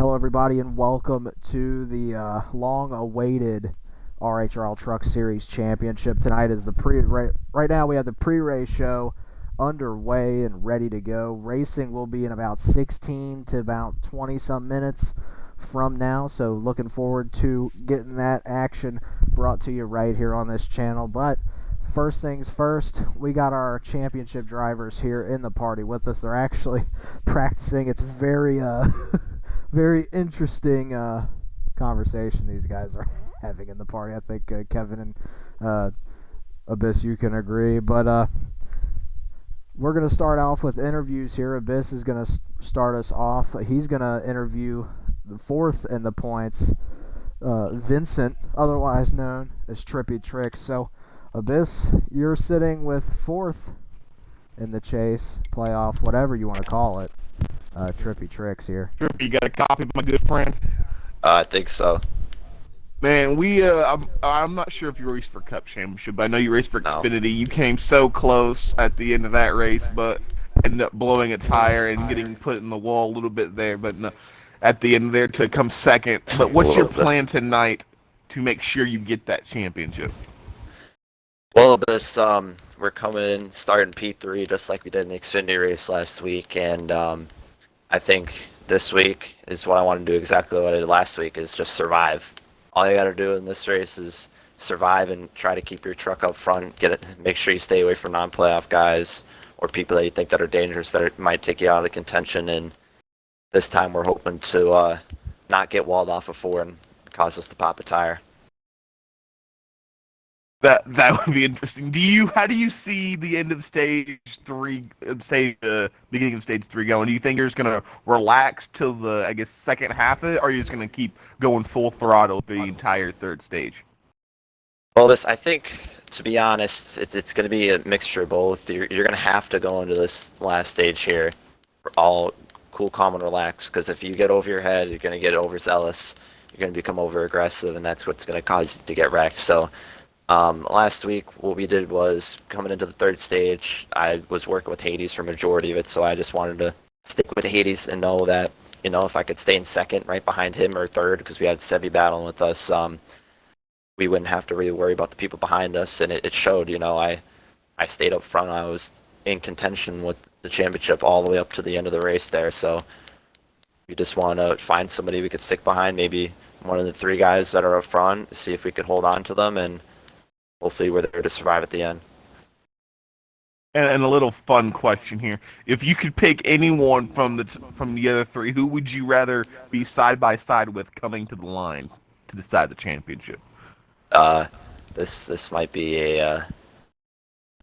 Hello, everybody, and welcome to the long-awaited RHRL Truck Series Championship. Tonight is the right now we have the pre-race show underway and ready to go. Racing will be in about 16 to about 20 some minutes from now, so looking forward to getting that action brought to you right here on this channel. But first things first, we got our championship drivers here in the party with us. They're actually practicing. It's very very interesting conversation these guys are having in the party. I think Kevin and Abyss, you can agree. But we're going to start off with interviews here. Abyss is going to start us off. He's going to interview the fourth in the points, Vincent, otherwise known as Trippy Tricks. So, Abyss, you're sitting with fourth in the chase, playoff, whatever you want to call it. Trippy Tricks here. Trippy, you got a copy, my good friend? I think so. Man, I'm not sure if you raced for Cup Championship, but I know you raced for No. Xfinity. You came so close at the end of that race, but ended up blowing a tire and getting put in the wall a little bit there, but no, at the end there to come second. But what's your plan tonight to make sure you get that championship? Well, we're coming in starting P3 just like we did in the Xfinity race last week, and I think this week is what I want to do exactly what I did last week, is just survive. All you got to do in this race is survive and try to keep your truck up front. Make sure you stay away from non-playoff guys or people that you think that are dangerous that might take you out of contention. And this time we're hoping to not get walled off of 4 and cause us to pop a tire. That would be interesting. How do you see the end of stage 3, beginning of stage 3 going? Do you think you're just gonna relax till the second half of it, or are you just gonna keep going full throttle the entire third stage? Well, I think, to be honest, it's going to be a mixture of both. You're going to have to go into this last stage here all cool, calm, and relaxed, because if you get over your head, you're going to get overzealous, you're going to become over-aggressive, and that's what's going to cause you to get wrecked. So last week, what we did was, coming into the third stage, I was working with Hades for majority of it, so I just wanted to stick with Hades and know that, if I could stay in second right behind him or third, because we had Sebi battling with us, we wouldn't have to really worry about the people behind us, and it showed. I stayed up front. I was in contention with the championship all the way up to the end of the race there, so we just want to find somebody we could stick behind, maybe one of the 3 guys that are up front, see if we could hold on to them, and hopefully we're there to survive at the end. And a little fun question here: if you could pick anyone from the other 3, who would you rather be side by side with coming to the line to decide the championship? This might be a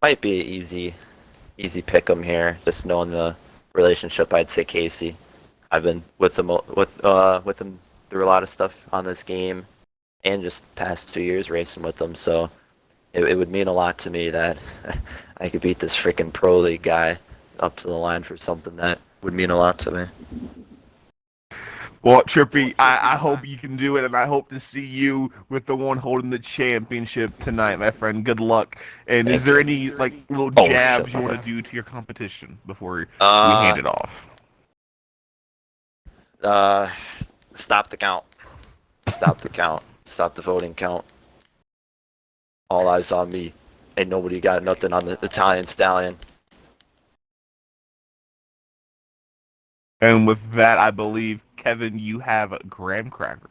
easy pick 'em here. Just knowing the relationship, I'd say Casey. I've been with him through a lot of stuff on this game, and just the past 2 years racing with him. So it would mean a lot to me that I could beat this freaking pro league guy up to the line for something. That would mean a lot to me. Well, Trippy, I hope you can do it, and I hope to see you with the one holding the championship tonight, my friend. Good luck. And is there any little jabs you want to do to your competition before we hand it off? Stop the count. Stop the count. Stop the voting count. All eyes on me. Ain't nobody got nothing on the Italian Stallion. And with that, I believe, Kevin, you have a graham cracker.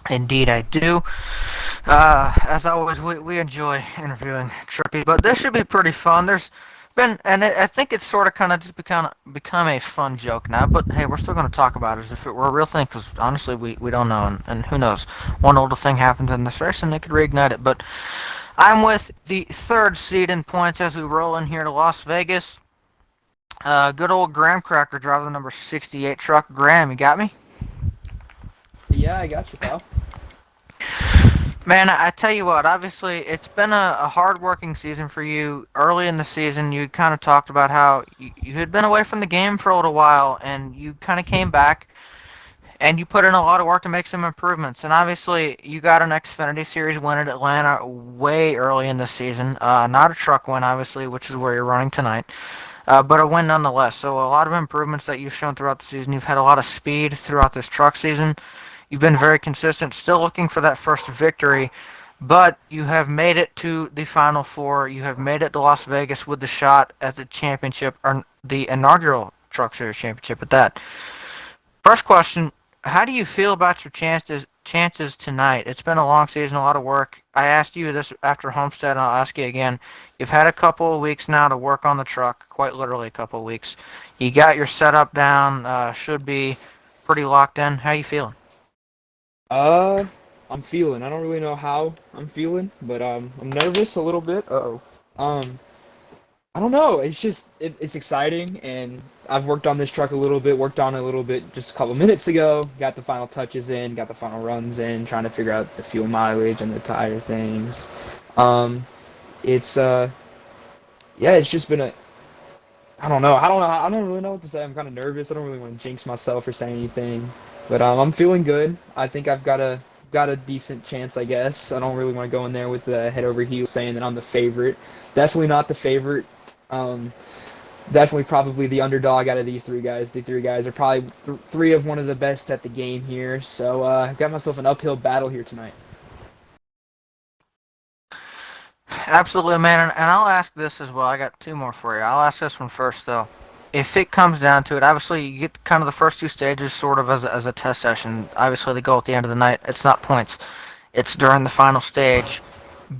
Indeed, I do. As always, we enjoy interviewing Trippy, but this should be pretty fun. There's been, and I think it's sort of kind of just become a fun joke now, but hey, we're still going to talk about it as if it were a real thing, because honestly, we don't know, and who knows. One older thing happens in this race, and they could reignite it. But I'm with the 3rd seed in points as we roll in here to Las Vegas. Good old Graham Cracker driver, the number 68 truck. Graham, you got me? Yeah, I got you, pal. Man, I tell you what, obviously it's been a hard-working season for you. Early in the season, you kind of talked about how you had been away from the game for a little while, and you kind of came back, and you put in a lot of work to make some improvements. And obviously, you got an Xfinity Series win at Atlanta way early in the season. Not a truck win, obviously, which is where you're running tonight. but a win nonetheless. So a lot of improvements that you've shown throughout the season. You've had a lot of speed throughout this truck season. You've been very consistent, still looking for that first victory, but you have made it to the Final Four. You have made it to Las Vegas with the shot at the championship, or the inaugural Truck Series championship at that. First question, how do you feel about your chances tonight? It's been a long season, a lot of work. I asked you this after Homestead, and I'll ask you again. You've had a couple of weeks now to work on the truck, quite literally a couple of weeks. You got your setup down, should be pretty locked in. How you feeling? I'm feeling. I don't really know how I'm feeling, but I'm nervous a little bit. Um, I don't know. It's just it's exciting, and I've worked on this truck a little bit. Worked on it a little bit just a couple minutes ago. Got the final touches in. Got the final runs in. Trying to figure out the fuel mileage and the tire things. Um, it's yeah. It's just been a. I don't know. I don't really know what to say. I'm kind of nervous. I don't really want to jinx myself or say anything, but I'm feeling good. I think I've got a decent chance, I guess. I don't really want to go in there with the head over heels saying that I'm the favorite. Definitely not the favorite. Um, Definitely probably the underdog out of these three guys. The three guys are probably three of one of the best at the game here. So I've got myself an uphill battle here tonight. Absolutely, man. And I'll ask this as well. I got two more for you. I'll ask this one first, though. If it comes down to it, obviously you get kind of the first two stages sort of as a test session. Obviously, the goal at the end of the night, it's not points. It's during the final stage,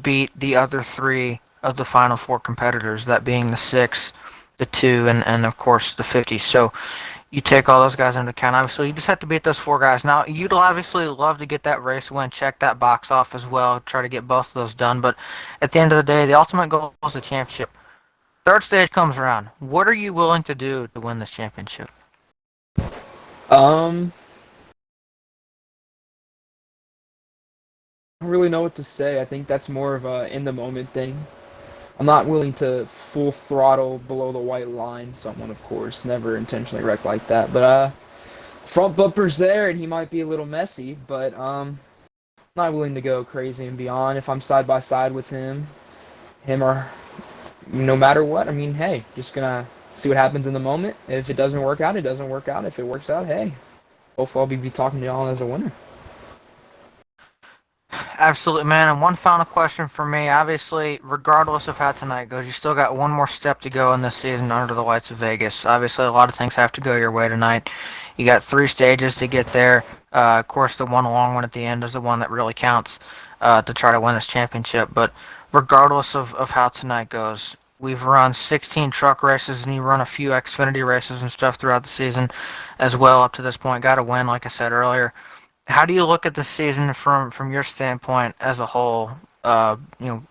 beat the other three of the final four competitors, that being the six, the two, and of course the 50. So you take all those guys into account. Obviously, you just have to beat those four guys. Now, you'd obviously love to get that race win, check that box off as well, try to get both of those done. But at the end of the day, the ultimate goal is the championship. Third stage comes around. What are you willing to do to win this championship? Um, I don't really know what to say. I think that's more of a in the moment thing. I'm not willing to full throttle below the white line. Someone, of course, never intentionally wreck like that. But front bumper's there, and he might be a little messy. But not willing to go crazy and beyond. If I'm side by side with him or no matter what, I mean, hey, just gonna see what happens in the moment. If it doesn't work out, it doesn't work out. If it works out, hey, hopefully I'll be talking to y'all as a winner. Absolutely, man. And one final question for me. Obviously, regardless of how tonight goes, you still got one more step to go in this season under the lights of Vegas. Obviously, a lot of things have to go your way tonight. You got three stages to get there. Of course, the one long one at the end is the one that really counts to try to win this championship. But regardless of how tonight goes, we've run 16 truck races, and you run a few Xfinity races and stuff throughout the season as well up to this point. Got to win, like I said earlier. How do you look at the season from your standpoint as a whole?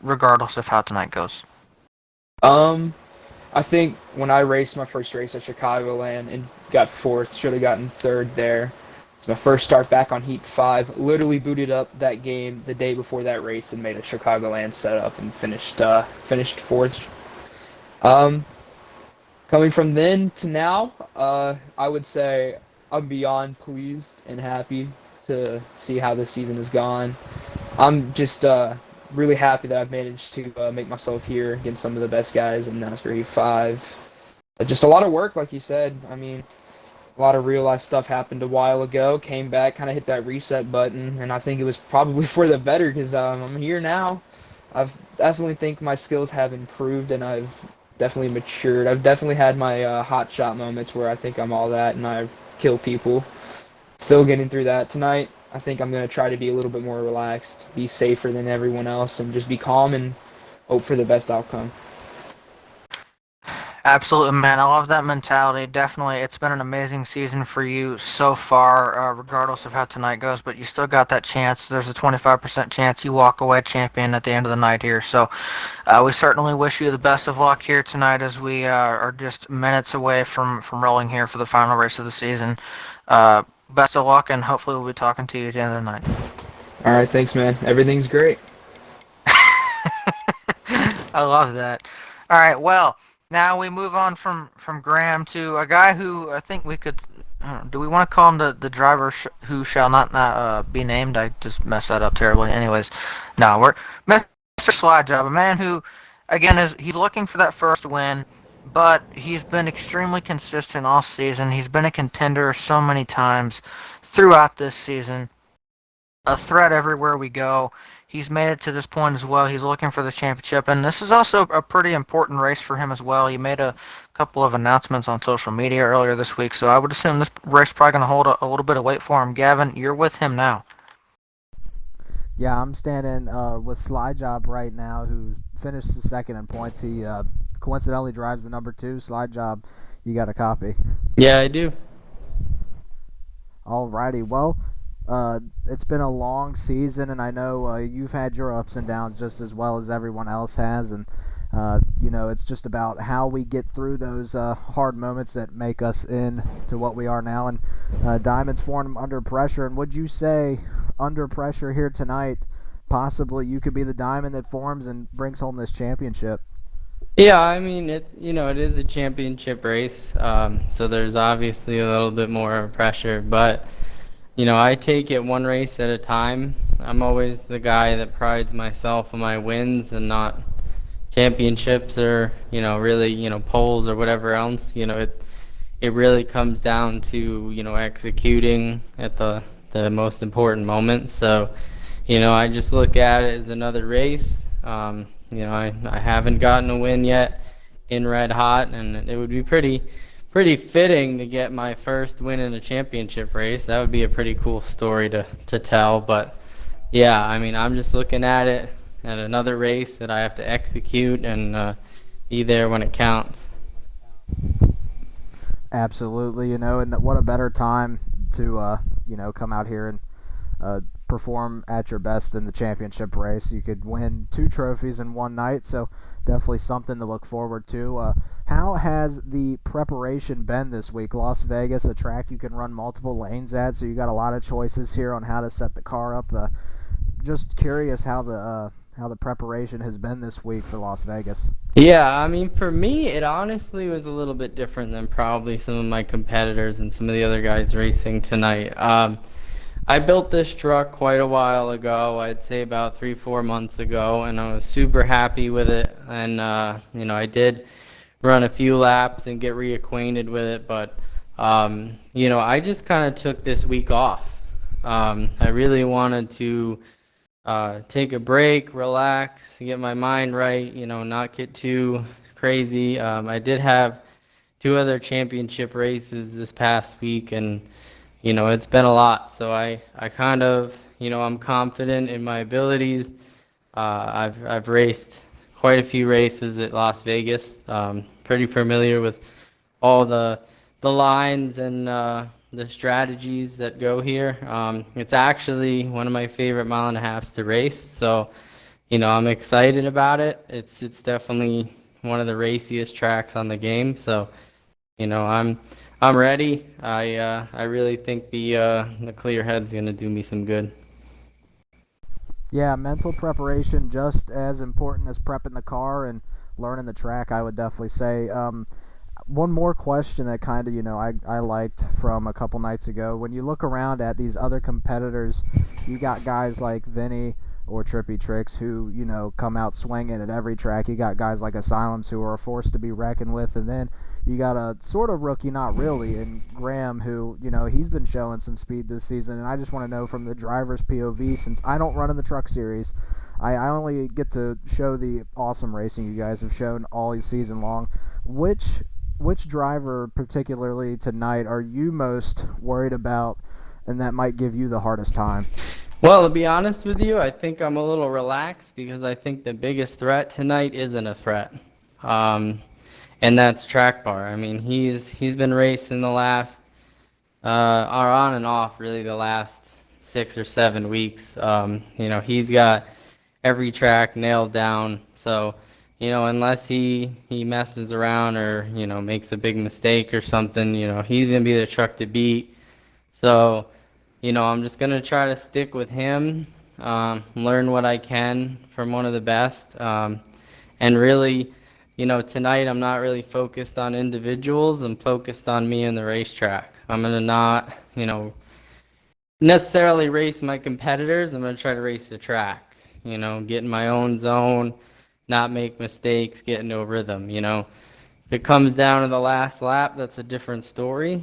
Regardless of how tonight goes. Um, I think when I raced my first race at Chicagoland and got fourth, should have gotten third there. It's my first start back on Heat 5. Literally booted up that game the day before that race and made a Chicagoland setup and finished fourth. Um, Coming from then to now, I would say I'm beyond pleased and happy to see how this season has gone. I'm just really happy that I've managed to make myself here against some of the best guys in NASCAR Heat 5. Just a lot of work, like you said. I mean, a lot of real life stuff happened a while ago. Came back, kind of hit that reset button, and I think it was probably for the better because I'm here now. I've definitely think my skills have improved, and I've definitely matured. I've definitely had my hot shot moments where I think I'm all that and I kill people. Still getting through that tonight. I think I'm going to try to be a little bit more relaxed, be safer than everyone else, and just be calm and hope for the best outcome. Absolutely, man. I love that mentality. Definitely, it's been an amazing season for you so far, regardless of how tonight goes. But you still got that chance. There's a 25% chance you walk away champion at the end of the night here. So we certainly wish you the best of luck here tonight as we are just minutes away from rolling here for the final race of the season. Best of luck, and hopefully we'll be talking to you at the end of the night. All right, thanks, man. Everything's great. I love that. All right, well, now we move on from Graham to a guy who I think we could. Do we want to call him the driver who shall not be named? I just messed that up terribly. Anyways, no, we're Mr. Slide Job, a man who, again, he's looking for that first win. but he's been extremely consistent all season. He's been a contender so many times throughout this season, a threat everywhere we go. He's made it to this point as well. He's looking for the championship, and this is also a pretty important race for him as well. He made a couple of announcements on social media earlier this week, so I would assume this race is probably going to hold a little bit of weight for him. Gavin, you're with him now. Yeah, I'm standing with Slide Job right now, who finished the second in points. He coincidentally drives the number 2. Slide Job, you got a copy. Yeah, I do. Alrighty, well, it's been a long season, and I know you've had your ups and downs just as well as everyone else has, and it's just about how we get through those hard moments that make us into what we are now. And Diamonds form under pressure, and would you say under pressure here tonight, possibly you could be the Diamond that forms and brings home this championship? Yeah, I mean, it is a championship race, so there's obviously a little bit more pressure, but I take it one race at a time. I'm always the guy that prides myself on my wins and not championships or really polls or whatever else. It really comes down to executing at the most important moment. So I just look at it as another race. I haven't gotten a win yet in Red Hot, and it would be pretty fitting to get my first win in a championship race. That would be a pretty cool story to tell. But yeah, I mean, I'm just looking at it at another race that I have to execute and be there when it counts. Absolutely, and what a better time to come out here and perform at your best in the championship race. You could win 2 trophies in one night, so definitely something to look forward to. How has the preparation been this week? Las Vegas, a track you can run multiple lanes at, so you got a lot of choices here on how to set the car up. Just curious how the preparation has been this week for Las Vegas. Yeah, I mean, for me, it honestly was a little bit different than probably some of my competitors and some of the other guys racing tonight. I built this truck quite a while ago, I'd say about 3-4 months ago, and I was super happy with it. And, I did run a few laps and get reacquainted with it, but, I just kind of took this week off. I really wanted to take a break, relax, get my mind right, not get too crazy. I did have 2 other championship races this past week, and it's been a lot. So I kind of, I'm confident in my abilities. I've raced quite a few races at Las Vegas. Pretty familiar with all the lines and the strategies that go here. It's actually one of my favorite mile and a halves to race. So, I'm excited about it. It's definitely one of the raciest tracks on the game. So, I'm ready. I really think the clear head's gonna do me some good. Yeah, mental preparation just as important as prepping the car and learning the track, I would definitely say. One more question that kind of, I liked from a couple nights ago. When you look around at these other competitors, you got guys like Vinny or Trippy Tricks who, come out swinging at every track. You got guys like Asylums who are a force to be reckoned with. And then you got a sort of rookie, not really, in Graham who, he's been showing some speed this season. And I just want to know from the driver's POV, since I don't run in the truck series, I only get to show the awesome racing you guys have shown all season long. Which driver, particularly tonight, are you most worried about and that might give you the hardest time? Well, to be honest with you, I think I'm a little relaxed because I think the biggest threat tonight isn't a threat. And that's Track Bar. I mean, he's been racing the last, or on and off, really the last 6 or 7 weeks. He's got every track nailed down. So, unless he messes around or, makes a big mistake or something, he's going to be the truck to beat. So, I'm just going to try to stick with him, learn what I can from one of the best. And really, tonight I'm not really focused on individuals. I'm focused on me and the racetrack. I'm going to not, necessarily race my competitors. I'm going to try to race the track, get in my own zone, not make mistakes, get into a rhythm, If it comes down to the last lap, that's a different story.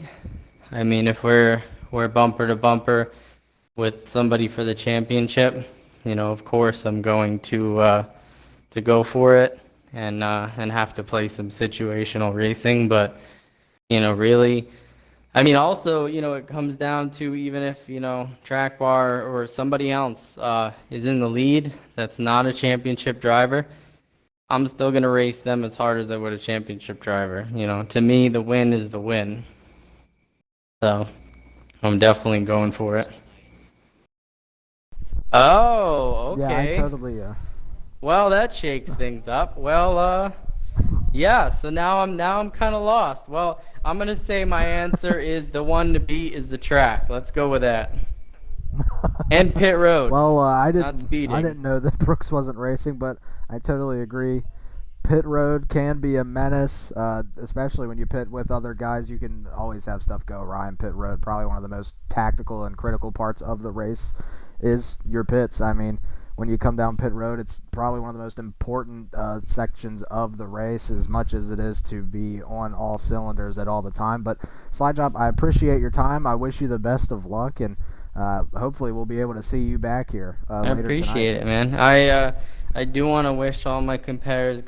I mean, if we're bumper to bumper with somebody for the championship, of course I'm going to go for it and have to play some situational racing. But really, I mean, also, it comes down to even if, Track Bar or somebody else is in the lead that's not a championship driver, I'm still going to race them as hard as I would a championship driver. To me, the win is the win. So I'm definitely going for it. Oh, okay. Yeah, I totally. Well, that shakes things up. Well, yeah. So now I'm kind of lost. Well, I'm gonna say my answer is the one to beat is the track. Let's go with that. And pit road. Well, I not speeding. didn't know that Brooks wasn't racing, but I totally agree. Pit road can be a menace, especially when you pit with other guys. You can always have stuff go awry in pit road. Probably one of the most tactical and critical parts of the race is your pits. I mean, when you come down pit road, it's probably one of the most important sections of the race, as much as it is to be on all cylinders at all the time. But Slide Job, I appreciate your time. I wish you the best of luck, and hopefully we'll be able to see you back here later tonight. I appreciate it, man. I do want to wish all my competitors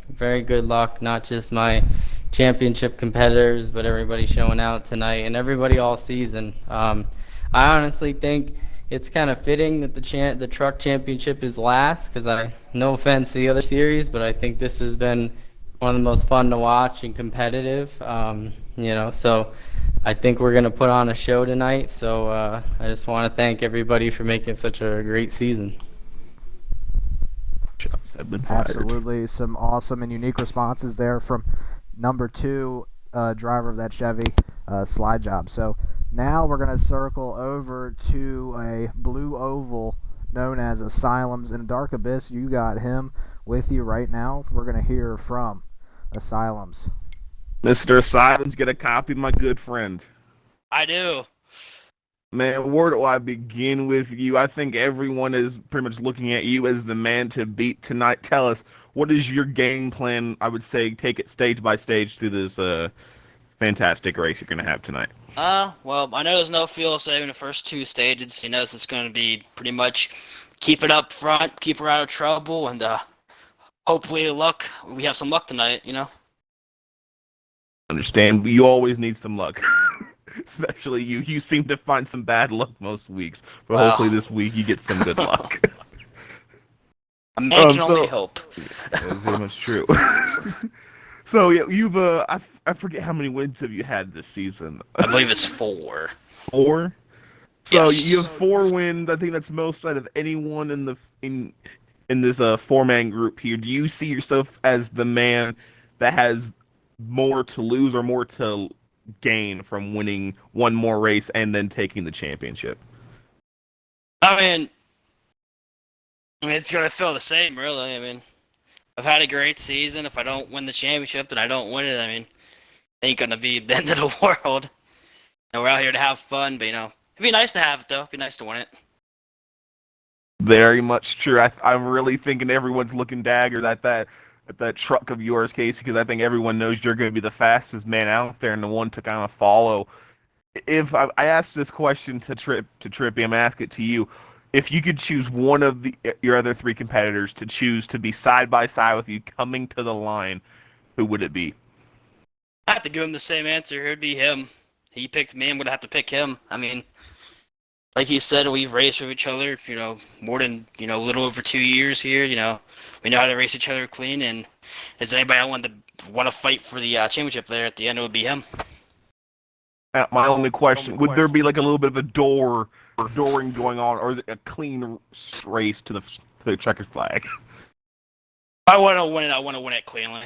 very good luck, not just my championship competitors, but everybody showing out tonight and everybody all season. I honestly think it's kind of fitting that the truck championship is last, because no offense to the other series, but I think this has been one of the most fun to watch and competitive. So I think we're going to put on a show tonight. So I just want to thank everybody for making such a great season. Shots have been fired. Absolutely, some awesome and unique responses there from number 2 driver of that Chevy, Slide Job. So now we're going to circle over to a blue oval known as Asylums in Dark Abyss. You got him with you right now. We're going to hear from Asylums. Mr. Asylums, get a copy, my good friend. I do. Man, where do I begin with you? I think everyone is pretty much looking at you as the man to beat tonight. Tell us, what is your game plan? I would say take it stage by stage through this fantastic race you're going to have tonight. Well, I know there's no fuel saving the first 2 stages. He knows it's going to be pretty much keep it up front, keep her out of trouble, and hopefully we have some luck tonight, Understand, you always need some luck. Especially you. You seem to find some bad luck most weeks, but hopefully this week you get some good luck. A man can only hope. That's very much true. So yeah, you've I forget how many wins have you had this season. I believe it's 4. 4. So Yes. you have 4 wins. I think that's most out of anyone in this 4-man group here. Do you see yourself as the man that has more to lose or more to gain from winning one more race and then taking the championship? I mean, it's going to feel the same, really. I mean, I've had a great season. If I don't win the championship, then I don't win it. I mean, it ain't going to be the end of the world. And we're out here to have fun, but, it'd be nice to have it, though. It'd be nice to win it. Very much true. I'm really thinking everyone's looking daggers at that truck of yours, Casey, because I think everyone knows you're going to be the fastest man out there and the one to kind of follow. If I asked this question to Trippy, I'm going to ask it to you. If you could choose one of your other 3 competitors to choose to be side by side with you coming to the line, who would it be? I have to give him the same answer. It would be him. He picked me. I'm going to have to pick him. I mean, like he said, we've raced with each other, more than, a little over 2 years here. We know how to race each other clean. And if there's anybody I want to fight for the championship there at the end, it would be him. My only question, would there be like a little bit of a dooring going on, or is it a clean race to the checkered flag? I want to win it. I want to win it cleanly.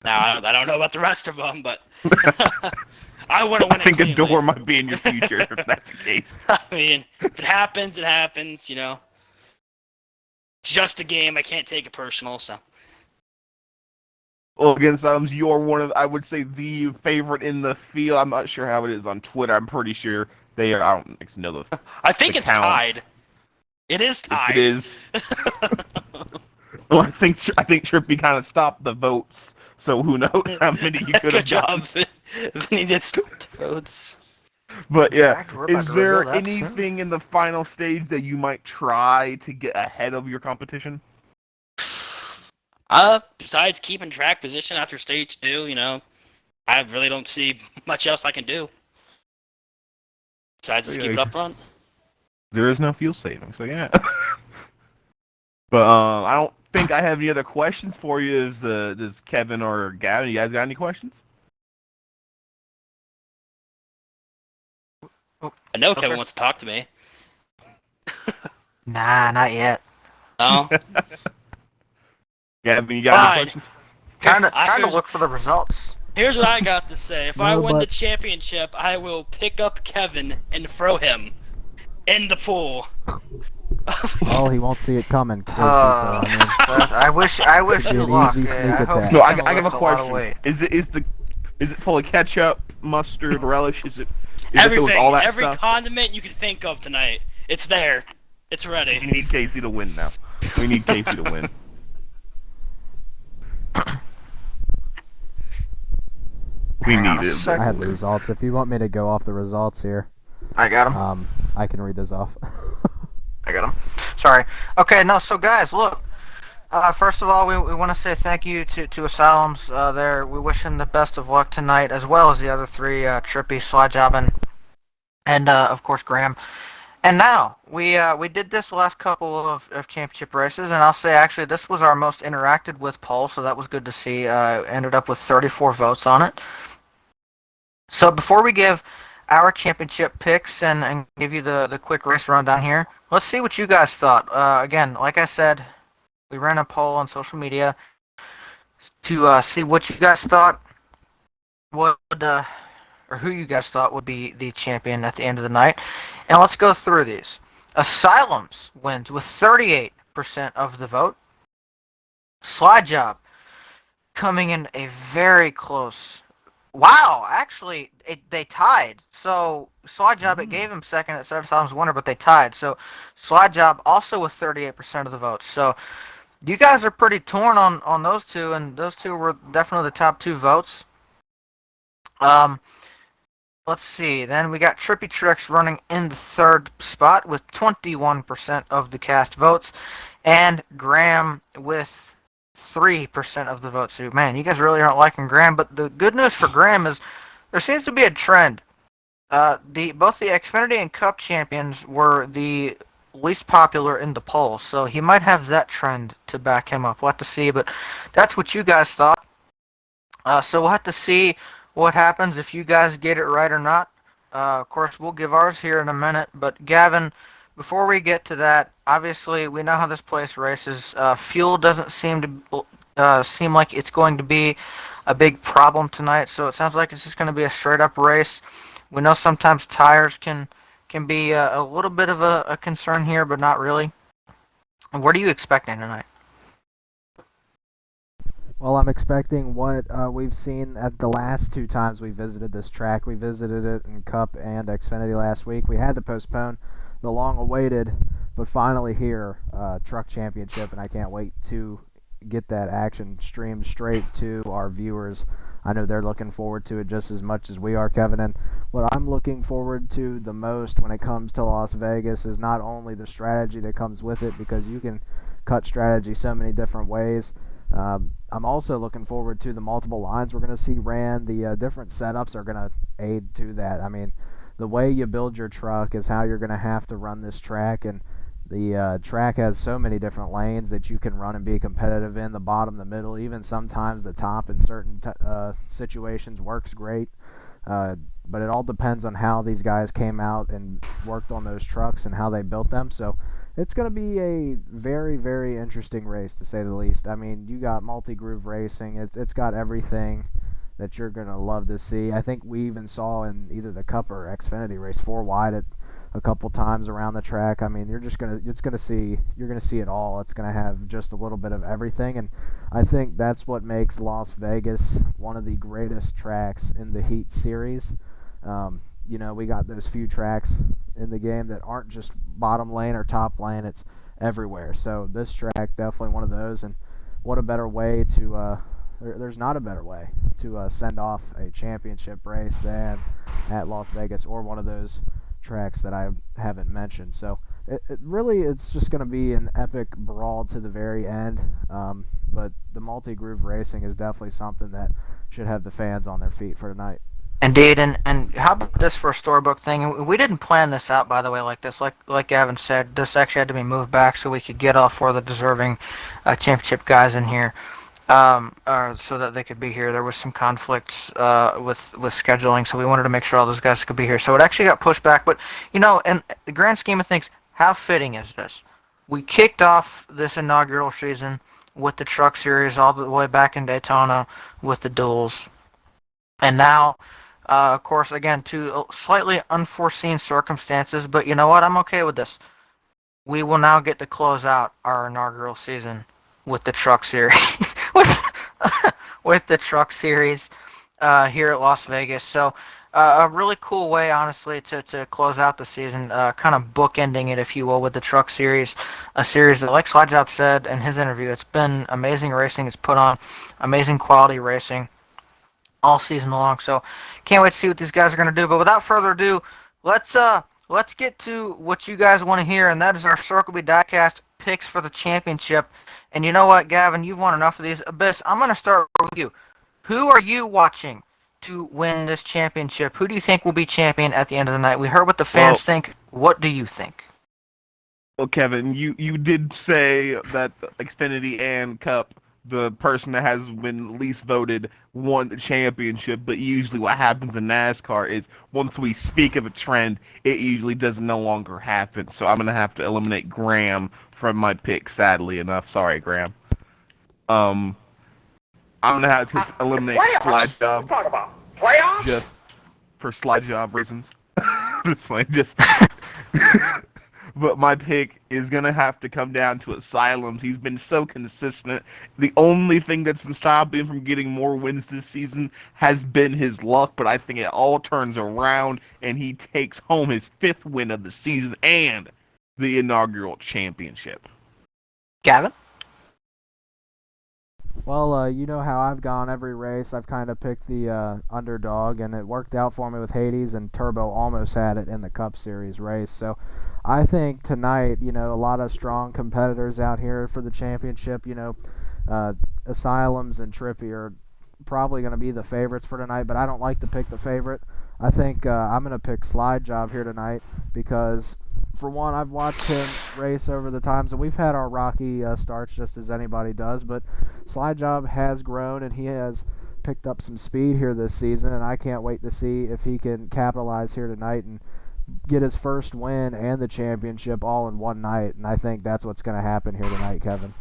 Now, I don't know about the rest of them, but I want to win it I think cleanly. A door might be in your future if that's the case. I mean, if it happens, it happens, It's just a game. I can't take it personal, so. Well, against you're one of, I would say, the favorite in the field. I'm not sure how it is on Twitter. I'm pretty sure they are. I don't know the. I think it's count. tied. It is tied. It is. Well, I think Trippy kind of stopped the votes So who knows how many you could Good have job, gotten. Vinny did start the votes. But In yeah, fact, we're about is to reveal there that soon. anything in the final stage that you might try to get ahead of your competition? Besides keeping track position after stage 2, you know, I really don't see much else I can do. Besides just keep it up front. There is no fuel saving, so yeah. But I don't think I have any other questions for you. Does Kevin or Gavin, you guys got any questions? I know Oh, Kevin sure. wants to talk to me. Nah, not yet. No? Gavin, you got any Fine. questions? Trying to look for the results. Here's what I got to say. If I No, win the but- championship, I will pick up Kevin and throw him in the pool. Well, he won't see it coming, Casey, so Uh, I wish It'd be you an luck. easy I sneak hope attack. you No, I can have a lift lot of question. weight. Is it full of ketchup, mustard, relish? Is it filled Everything, with all that every stuff? condiment you can think of tonight. It's there. It's We ready. need Casey to win now. We need Casey to win. We Hang on need a it. sec. I have the results. If you want me to go off the results here, I got him. I can read those off. I got him. Sorry. Okay, no, so guys, look. First of all, we want to say thank you to Asylums there. We wish him the best of luck tonight, as well as the other three, Trippy, Slyjob, and of course, Graham. And now, we did this last couple of championship races, and I'll say, actually, this was our most interacted with poll, so that was good to see. Ended up with 34 votes on it. So before we give our championship picks and give you the quick race rundown here, let's see what you guys thought. Again, like I said, we ran a poll on social media to see what you guys thought would, or who you guys thought would be the champion at the end of the night. And let's go through these. Asylums wins with 38% of the vote. Slyjob coming in a very close. Wow, actually, they tied. So Slyjob, it gave him second. It said Asylums winner, but they tied. So Slyjob also with 38% of the votes. So you guys are pretty torn on those two, and those two were definitely the top two votes. Let's see. Then we got Trippy Tricks running in the third spot with 21% of the cast votes, and Graham with 3% of the votes. So, man, you guys really aren't liking Graham. But the good news for Graham is there seems to be a trend. Both the Xfinity and Cup champions were the least popular in the poll, so he might have that trend to back him up. We'll have to see, but that's what you guys thought. So we'll have to see what happens if you guys get it right or not. Of course, we'll give ours here in a minute, but Gavin, before we get to that, obviously we know how this place races. Fuel doesn't seem like it's going to be a big problem tonight, so it sounds like it's just going to be a straight-up race. We know sometimes tires can be a little bit of a concern here, but not really. What are you expecting tonight? Well, I'm expecting what we've seen at the last two times we visited this track. We visited it in Cup and Xfinity last week. We had to postpone the long-awaited, but finally here, Truck Championship, and I can't wait to get that action streamed straight to our viewers. I know they're looking forward to it just as much as we are, Kevin. And what I'm looking forward to the most when it comes to Las Vegas is not only the strategy that comes with it, because you can cut strategy so many different ways. I'm also looking forward to the multiple lines we're going to see ran. The different setups are going to aid to that. I mean, the way you build your truck is how you're going to have to run this track, and the track has so many different lanes that you can run and be competitive in. The bottom, the middle, even sometimes the top in certain situations works great. But it all depends on how these guys came out and worked on those trucks and how they built them. So it's going to be a very, very interesting race, to say the least. I mean, you got multi-groove racing. It's got everything that you're going to love to see. I think we even saw in either the Cup or Xfinity race 4 wide at a couple times around the track. I mean, you're going to see it all. It's going to have just a little bit of everything, and I think that's what makes Las Vegas one of the greatest tracks in the Heat series. You know, we got those few tracks in the game that aren't just bottom lane or top lane. It's everywhere. So this track, definitely one of those. And what a better way to there's not a better way to send off a championship race than at Las Vegas or one of those tracks that I haven't mentioned. So it's just going to be an epic brawl to the very end. But the multi-groove racing is definitely something that should have the fans on their feet for tonight. Indeed, and how about this for a storybook thing? We didn't plan this out, by the way, like this. Like Gavin said, this actually had to be moved back so we could get all four of the deserving championship guys in here, so that they could be here. There was some conflicts with scheduling, so we wanted to make sure all those guys could be here. So it actually got pushed back. But in the grand scheme of things, how fitting is this? We kicked off this inaugural season with the Truck Series all the way back in Daytona with the duels, and now. Of course, again, to slightly unforeseen circumstances, but you know what? I'm okay with this. We will now get to close out our inaugural season with the Truck Series, with the Truck Series here at Las Vegas. So, a really cool way, honestly, to close out the season, kind of bookending it, if you will, with the Truck Series, a series that, like Slidejob said in his interview, it's been amazing racing. It's put on amazing quality racing all season long. So can't wait to see what these guys are going to do. But without further ado, let's get to what you guys want to hear, and that is our Circle B Diecast picks for the championship. And you know what, Gavin, you've won enough of these. Abyss, I'm going to start with you. Who are you watching to win this championship? Who do you think will be champion at the end of the night? We heard what the fans think. What do you think? Well, Kevin, you did say that Xfinity and Cup, the person that has been least voted, won the championship, but usually what happens in NASCAR is once we speak of a trend, it usually does no longer happen. So I'm going to have to eliminate Graham from my pick, sadly enough. Sorry, Graham. I'm going to have to eliminate Slide Job. Talk about playoffs? Just for Slide Job reasons. That's fine. But my pick is going to have to come down to Asylums. He's been so consistent. The only thing that's been stopping him from getting more wins this season has been his luck, but I think it all turns around, and he takes home his 5th win of the season and the inaugural championship. Gavin? Well, you know how I've gone every race. I've kind of picked the underdog, and it worked out for me with Hades, and Turbo almost had it in the Cup Series race. So I think tonight, a lot of strong competitors out here for the championship. Asylums and Trippy are probably going to be the favorites for tonight, but I don't like to pick the favorite. I think I'm going to pick Slide Job here tonight because, for one, I've watched him race over the times, and we've had our rocky starts just as anybody does, but Slide Job has grown, and he has picked up some speed here this season, and I can't wait to see if he can capitalize here tonight and get his first win and the championship all in one night, and I think that's what's going to happen here tonight, Kevin.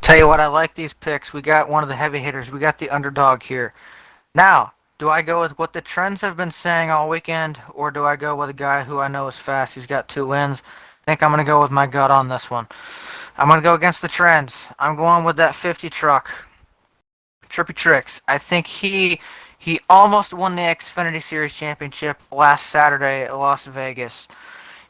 Tell you what, I like these picks. We got one of the heavy hitters. We got the underdog here. Now, do I go with what the trends have been saying all weekend, or do I go with a guy who I know is fast? He's got 2 wins. I think I'm going to go with my gut on this one. I'm going to go against the trends. I'm going with that 50 truck. Trippy Tricks. I think he almost won the Xfinity Series Championship last Saturday at Las Vegas.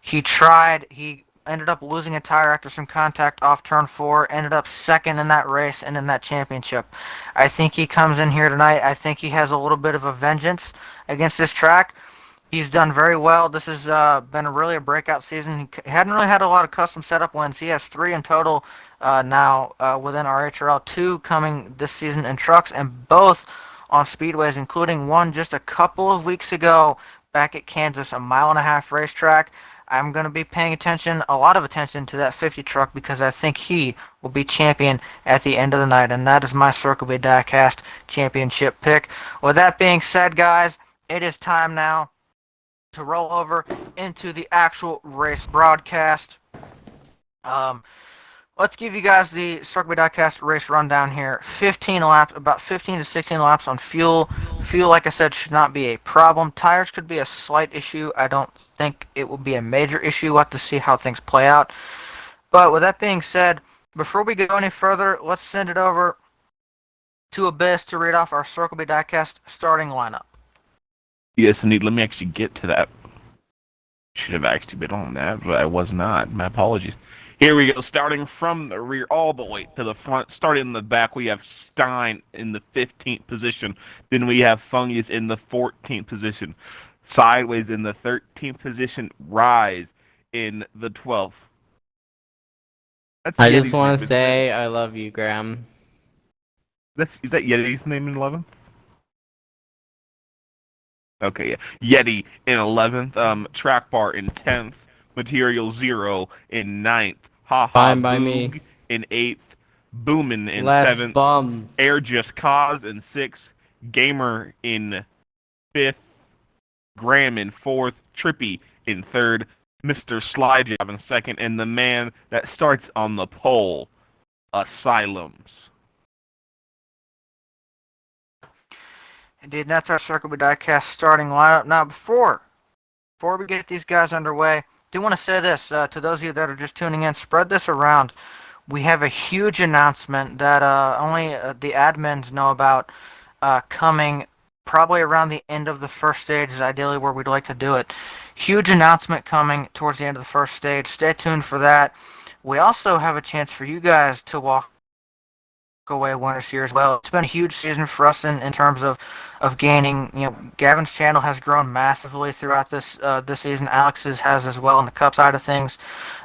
He tried. He ended up losing a tire after some contact off turn 4. Ended up second in that race and in that championship. I think he comes in here tonight. I think he has a little bit of a vengeance against this track. He's done very well. This has been really a breakout season. He hadn't really had a lot of custom setup wins. He has 3 in total now within RHRL, 2 coming this season in trucks, and both on speedways, including one just a couple of weeks ago back at Kansas, a 1.5-mile racetrack. I'm going to be paying a lot of attention to that 50 truck because I think he will be champion at the end of the night, and that is my Circle B Diecast championship pick. With that being said, guys, it is time now to roll over into the actual race broadcast. Let's give you guys the Circle B Diecast race rundown here. 15 laps, about 15 to 16 laps on fuel. Fuel, like I said, should not be a problem. Tires could be a slight issue. I don't think it will be a major issue. We'll have to see how things play out. But with that being said, before we go any further, let's send it over to Abyss to read off our Circle B Diecast starting lineup. Yes, indeed. Let me actually get to that. Should have actually been on that, but I was not. My apologies. Here we go. Starting from the rear all the way to the front. Starting in the back, we have Stein in the 15th position. Then we have Fungus in the 14th position. Sideways in the 13th position. Rise in the 12th. That's I just Yeti's want name, to isn't it? say I love you, Graham. Is that Yeti's name in 11th? Okay, yeah. Yeti in 11th. Track Bar in 10th. Material Zero in 9th. Haha Fine by me. Boog in 8th. Boomin in Less 7th. bums. Air Just Cause in 6th. Gamer in 5th. Graham in 4th. Trippy in 3rd. Mr. Slyjob in 2nd. And the man that starts on the pole, Asylums. Indeed, that's our Circle B Diecast starting lineup. Now, before we get these guys underway, I do want to say this to those of you that are just tuning in, spread this around. We have a huge announcement that only the admins know about coming probably around the end of the first stage is ideally where we'd like to do it. Huge announcement coming towards the end of the first stage. Stay tuned for that. We also have a chance for you guys to walk away winners here as well. It's been a huge season for us in terms of gaining. Gavin's channel has grown massively throughout this season. Alex's has as well on the cup side of things.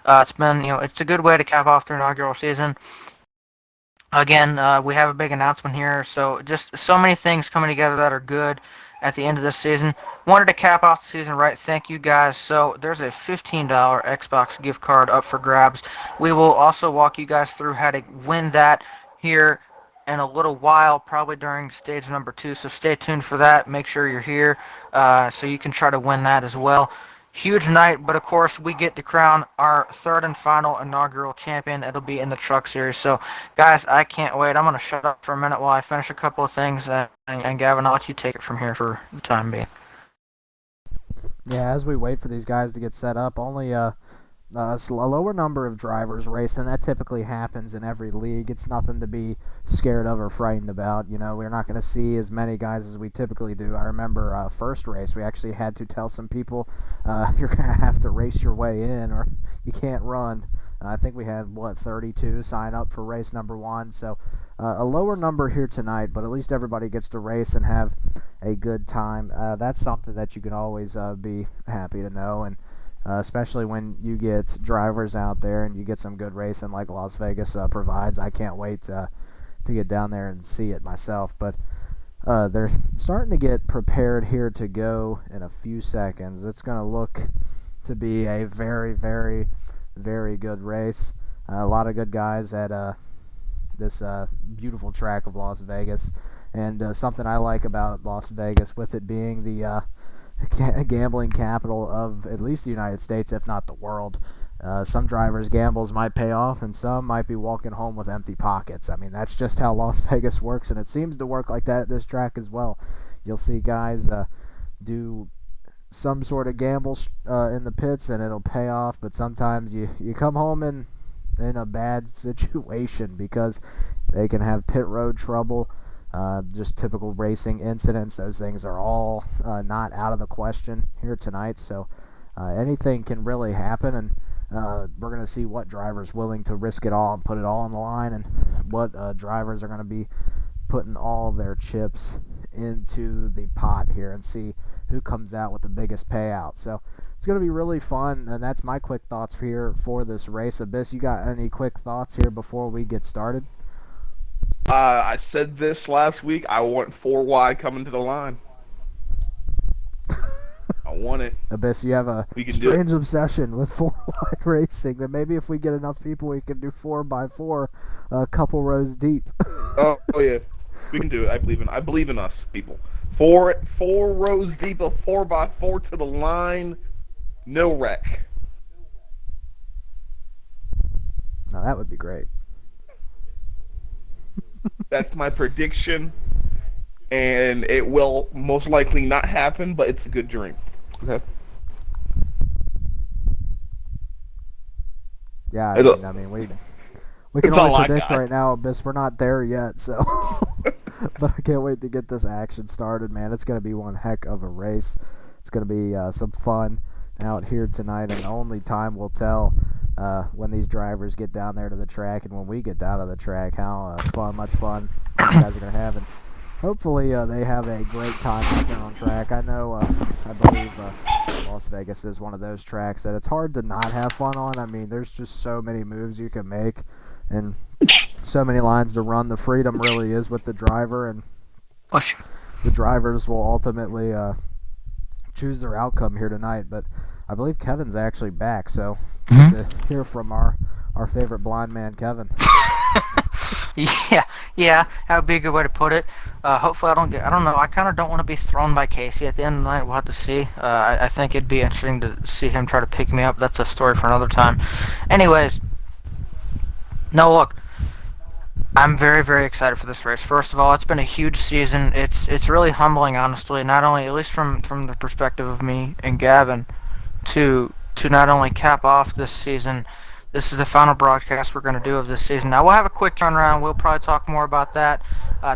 It's been it's a good way to cap off their inaugural season. Again, we have a big announcement here, so just so many things coming together that are good at the end of this season. Wanted to cap off the season right. Thank you guys. So there's a $15 Xbox gift card up for grabs. We will also walk you guys through how to win that here in a little while, probably during stage number 2, so stay tuned for that. Make sure you're here so you can try to win that as well. Huge night, but of course we get to crown our 3rd and final inaugural champion. It'll be in the truck series. So guys, I can't wait. I'm going to shut up for a minute while I finish a couple of things, and Gavin, I'll let you take it from here for the time being. Yeah, as we wait for these guys to get set up, only a lower number of drivers race, and that typically happens in every league. It's nothing to be scared of or frightened about. We're not going to see as many guys as we typically do. I remember first race, we actually had to tell some people, you're going to have to race your way in or you can't run. I think we had, 32 sign up for race number 1. So a lower number here tonight, but at least everybody gets to race and have a good time. That's something that you can always be happy to know. And especially when you get drivers out there and you get some good racing like Las Vegas provides. I can't wait to get down there and see it myself. But they're starting to get prepared here to go in a few seconds. It's going to look to be a very, very, very good race. A lot of good guys at this beautiful track of Las Vegas. And something I like about Las Vegas, with it being the gambling capital of at least the United States, if not the world. Some drivers' gambles might pay off, and some might be walking home with empty pockets. I mean, that's just how Las Vegas works, and it seems to work like that at this track as well. You'll see guys do some sort of gamble in the pits, and it'll pay off, but sometimes you come home in a bad situation because they can have pit road trouble. Just typical racing incidents. Those things are all not out of the question here tonight. So anything can really happen, and we're going to see what drivers willing to risk it all and put it all on the line, and what drivers are going to be putting all their chips into the pot here and see who comes out with the biggest payout. So it's going to be really fun, and that's my quick thoughts for this race. Abyss, you got any quick thoughts here before we get started? I said this last week. I want 4 wide coming to the line. I want it. Abyss, you have a strange obsession with 4 wide racing. But maybe if we get enough people, we can do 4x4, a couple rows deep. oh yeah, we can do it. I believe in us, people. 4 rows deep, a 4x4 to the line, no wreck. Now that would be great. That's my prediction, and it will most likely not happen, but it's a good dream. Okay. Yeah, I mean we can only predict right now, Abyss. We're not there yet, so. But I can't wait to get this action started, man. It's going to be one heck of a race. It's going to be some fun out here tonight, and only time will tell when these drivers get down there to the track and when we get down to the track, how much fun these guys are going to have. And hopefully they have a great time out there on track. I know, I believe Las Vegas is one of those tracks that it's hard to not have fun on. I mean, there's just so many moves you can make and so many lines to run. The freedom really is with the driver, and the drivers will ultimately choose their outcome here tonight. But I believe Kevin's actually back, so good to hear from our favorite blind man, Kevin. Yeah, that would be a good way to put it. Hopefully I don't know, I kind of don't want to be thrown by Casey at the end of the night. We'll have to see. I think it'd be interesting to see him try to pick me up. That's a story for another time. Anyways, no, look, I'm very, very excited for this race. First of all, it's been a huge season. It's really humbling, honestly, not only, at least from the perspective of me and Gavin, to not only cap off this season. This is the final broadcast we're going to do of this season. Now, we'll have a quick turnaround. We'll probably talk more about that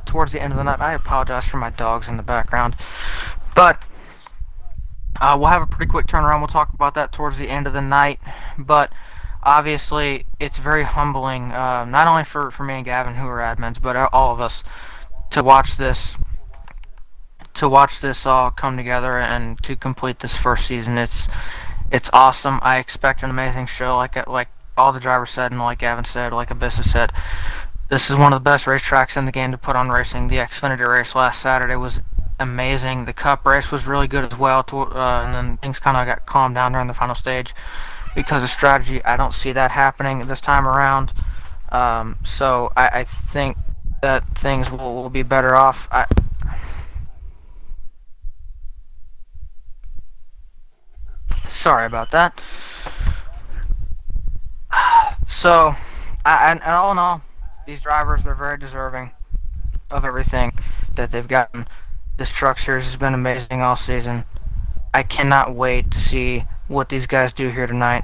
towards the end of the night. I apologize for my dogs in the background. But we'll have a pretty quick turnaround. We'll talk about that towards the end of the night. But obviously, it's very humbling, not only for me and Gavin, who are admins, but all of us, to watch this all come together and to complete this first season. It's awesome. I expect an amazing show, like all the drivers said, and like Gavin said, like Abyssa said. This is one of the best racetracks in the game to put on racing. The Xfinity race last Saturday was amazing. The Cup race was really good as well, and then things kind of got calmed down during the final stage because of strategy. I don't see that happening this time around. So I think that things will be better off. Sorry about that. So, and all in all, these drivers, they're very deserving of everything that they've gotten. This truck series has been amazing all season. I cannot wait to see what these guys do here tonight.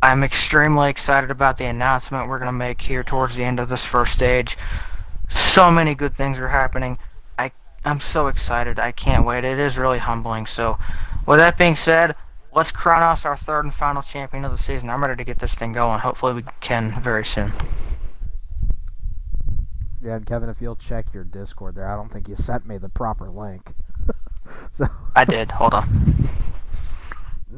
I'm extremely excited about the announcement we're going to make here towards the end of this first stage. So many good things are happening. I'm so excited. I can't wait. It is really humbling. So, with that being said, let's crown us our third and final champion of the season. I'm ready to get this thing going. Hopefully we can very soon. Yeah, and Kevin, if you'll check your Discord there, I don't think you sent me the proper link. So I did. Hold on.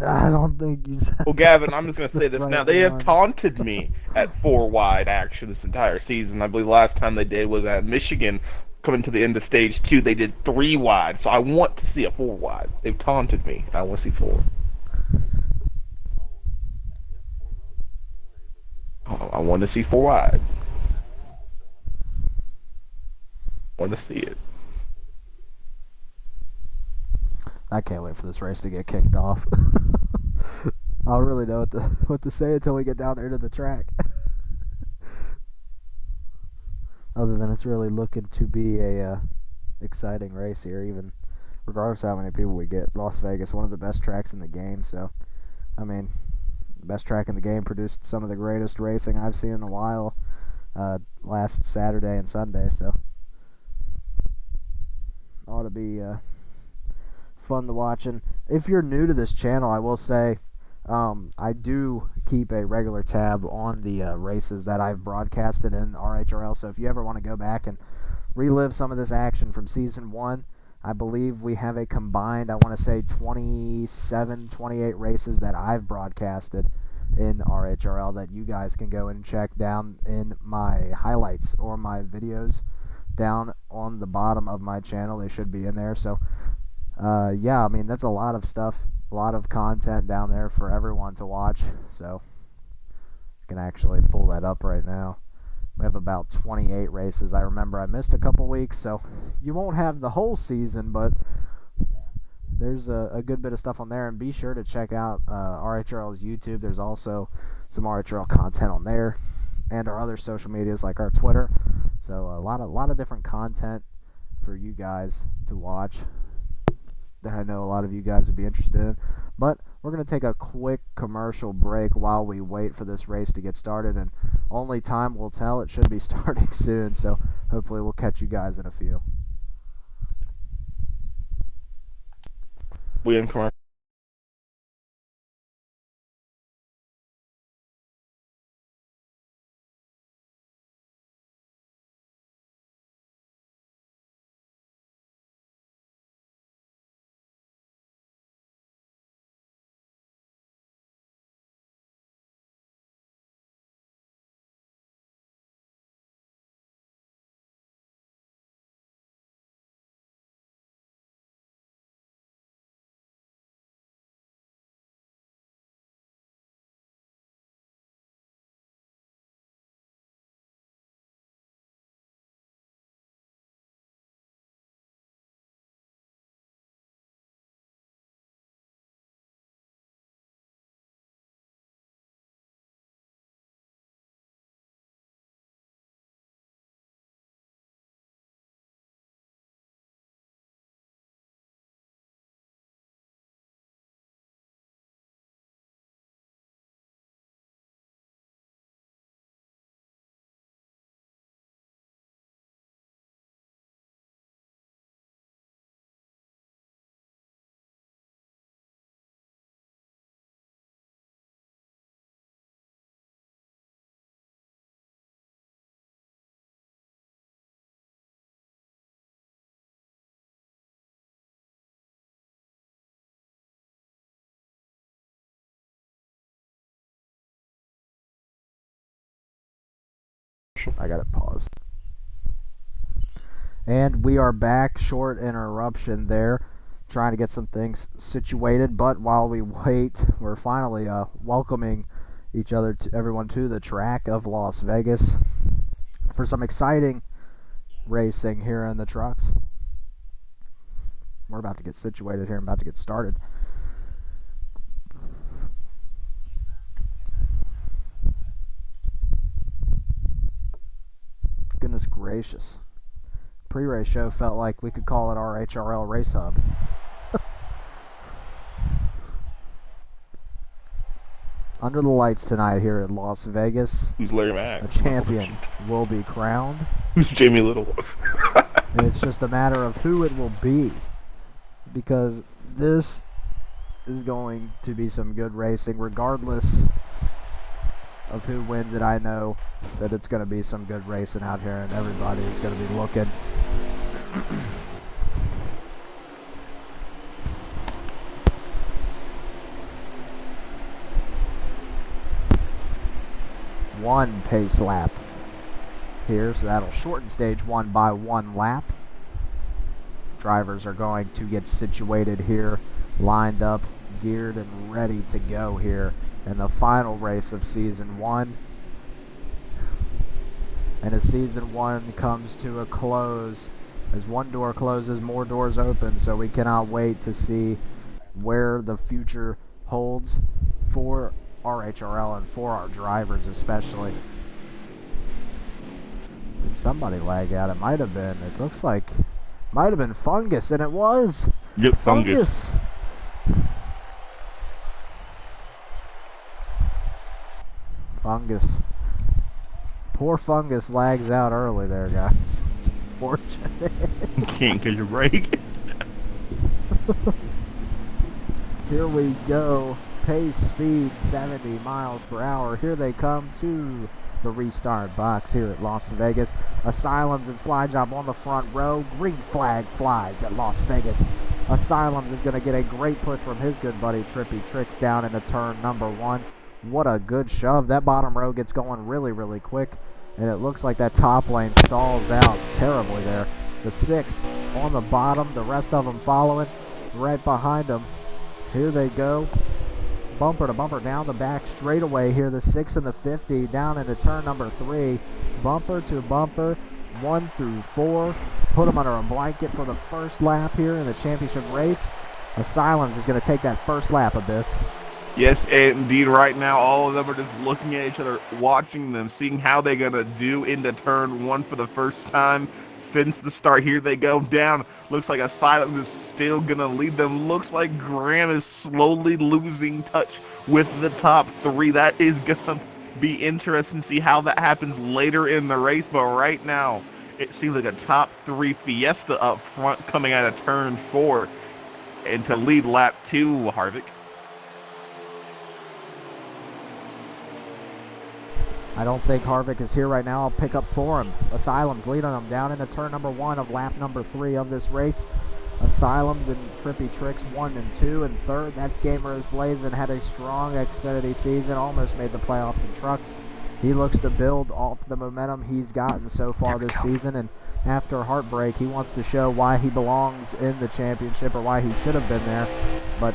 I don't think you sent. Well, Gavin, I'm just going to say this Right now. They have on. taunted me at 4 wide, actually, this entire season. I believe last time they did was at Michigan. Coming to the end of stage 2, they did 3 wide. So I want to see a 4 wide. They've taunted me. I want to see 4. Oh, I want to see 4 wide. I want to see it. I can't wait for this race to get kicked off. I don't really know what to say until we get down there to the track. Other than it's really looking to be a exciting race here, even regardless of how many people we get. Las Vegas, one of the best tracks in the game, so I mean, the best track in the game, produced some of the greatest racing I've seen in a while last Saturday and Sunday, so ought to be fun to watch. And if you're new to this channel, I will say I do keep a regular tab on the races that I've broadcasted in RHRL, so if you ever want to go back and relive some of this action from Season 1, I believe we have a combined, I want to say 27, 28 races that I've broadcasted in RHRL that you guys can go and check down in my highlights or my videos down on the bottom of my channel. They should be in there. So yeah, I mean, that's a lot of stuff, a lot of content down there for everyone to watch. So I can actually pull that up right now. We have about 28 races. I remember I missed a couple weeks, so you won't have the whole season, but there's a good bit of stuff on there. And be sure to check out RHRL's YouTube. There's also some RHRL content on there, and our other social medias like our Twitter. So a lot of different content for you guys to watch that I know a lot of you guys would be interested in. But we're going to take a quick commercial break while we wait for this race to get started, and only time will tell. It should be starting soon, so hopefully we'll catch you guys in a few. We in commercial. I got it paused. And we are back. Short interruption there, trying to get some things situated. But while we wait, we're finally welcoming everyone to the track of Las Vegas for some exciting racing here in the trucks. We're about to get situated here and about to get started. Goodness gracious. Pre-race show felt like we could call it RHRL Race Hub. Under the lights tonight here at Las Vegas, Who's Larry Mack? a champion will be crowned. Who's Jamie Little? It's just a matter of who it will be, because this is going to be some good racing regardless of who wins it. I know that it's going to be some good racing out here, and everybody is going to be looking. One pace lap here, so that'll shorten stage 1 by 1 lap. Drivers are going to get situated here, lined up, geared, and ready to go here in the final race of Season 1. And as Season 1 comes to a close, as one door closes, more doors open, so we cannot wait to see where the future holds for RHRL and for our drivers especially. Did somebody lag out? It might have been. It looks like might have been Fungus, and it was. Yep, Fungus. Fungus. Poor Fungus lags out early there, guys. It's unfortunate. Can't get your break. Here we go. Pace speed 70 miles per hour. Here they come to the restart box here at Las Vegas. Asylums and Slide Job on the front row. Green flag flies at Las Vegas. Asylums is going to get a great push from his good buddy Trippy Tricks down into turn number 1. What a good shove. That bottom row gets going really, really quick. And it looks like that top lane stalls out terribly there. The 6 on the bottom. The rest of them following right behind them. Here they go. Bumper to bumper down the back straightaway here. The 6 and the 50 down into turn number 3. Bumper to bumper, 1 through 4. Put them under a blanket for the first lap here in the championship race. Asylums is going to take that first lap, Abyss. Yes, indeed. Right now, all of them are just looking at each other, watching them, seeing how they're going to do into turn 1 for the first time since the start. Here they go down. Looks like Asylum is still going to lead them. Looks like Graham is slowly losing touch with the top 3. That is going to be interesting to see how that happens later in the race. But right now, it seems like a top 3 Fiesta up front coming out of turn 4. And to lead lap 2, Harvick. I don't think Harvick is here right now. I'll pick up for him. Asylums leading them down into turn number 1 of lap number 3 of this race. Asylums and Trippy Tricks 1 and 2 and 3rd. That's Gamers Blazin', had a strong Xfinity season, almost made the playoffs in trucks. He looks to build off the momentum he's gotten so far this season, and after heartbreak, he wants to show why he belongs in the championship or why he should have been there. But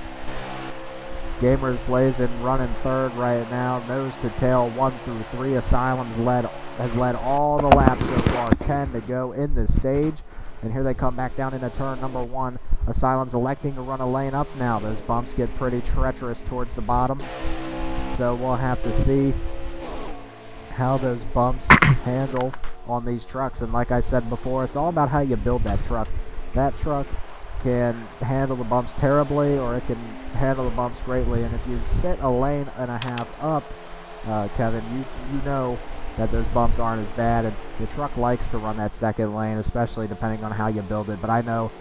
Gamers Blazin' running 3rd right now, nose to tail 1 through 3. Asylums has led all the laps so far, 10 to go in this stage. And here they come back down into turn number 1. Asylum's electing to run a lane up now. Those bumps get pretty treacherous towards the bottom. So we'll have to see how those bumps handle on these trucks. And like I said before, it's all about how you build that truck. That truck can handle the bumps terribly, or it can handle the bumps greatly. And if you set a lane and a half up, Kevin, you know that those bumps aren't as bad, and the truck likes to run that second lane, especially depending on how you build it. But I know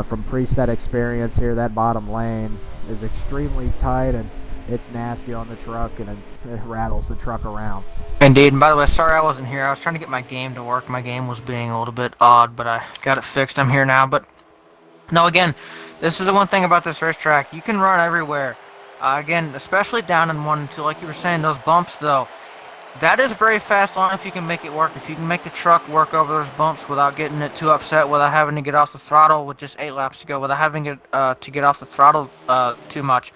from preset experience here, that bottom lane is extremely tight, and it's nasty on the truck, and it rattles the truck around. Indeed, and by the way, sorry I wasn't here. I was trying to get my game to work. My game was being a little bit odd, but I got it fixed. I'm here now. But no, again, this is the one thing about this racetrack. You can run everywhere. Again, especially down in 1 and 2, like you were saying, those bumps, though. That is a very fast line if you can make it work. If you can make the truck work over those bumps without getting it too upset, without having to get off the throttle with just 8 laps to go, without having to get off the throttle too much.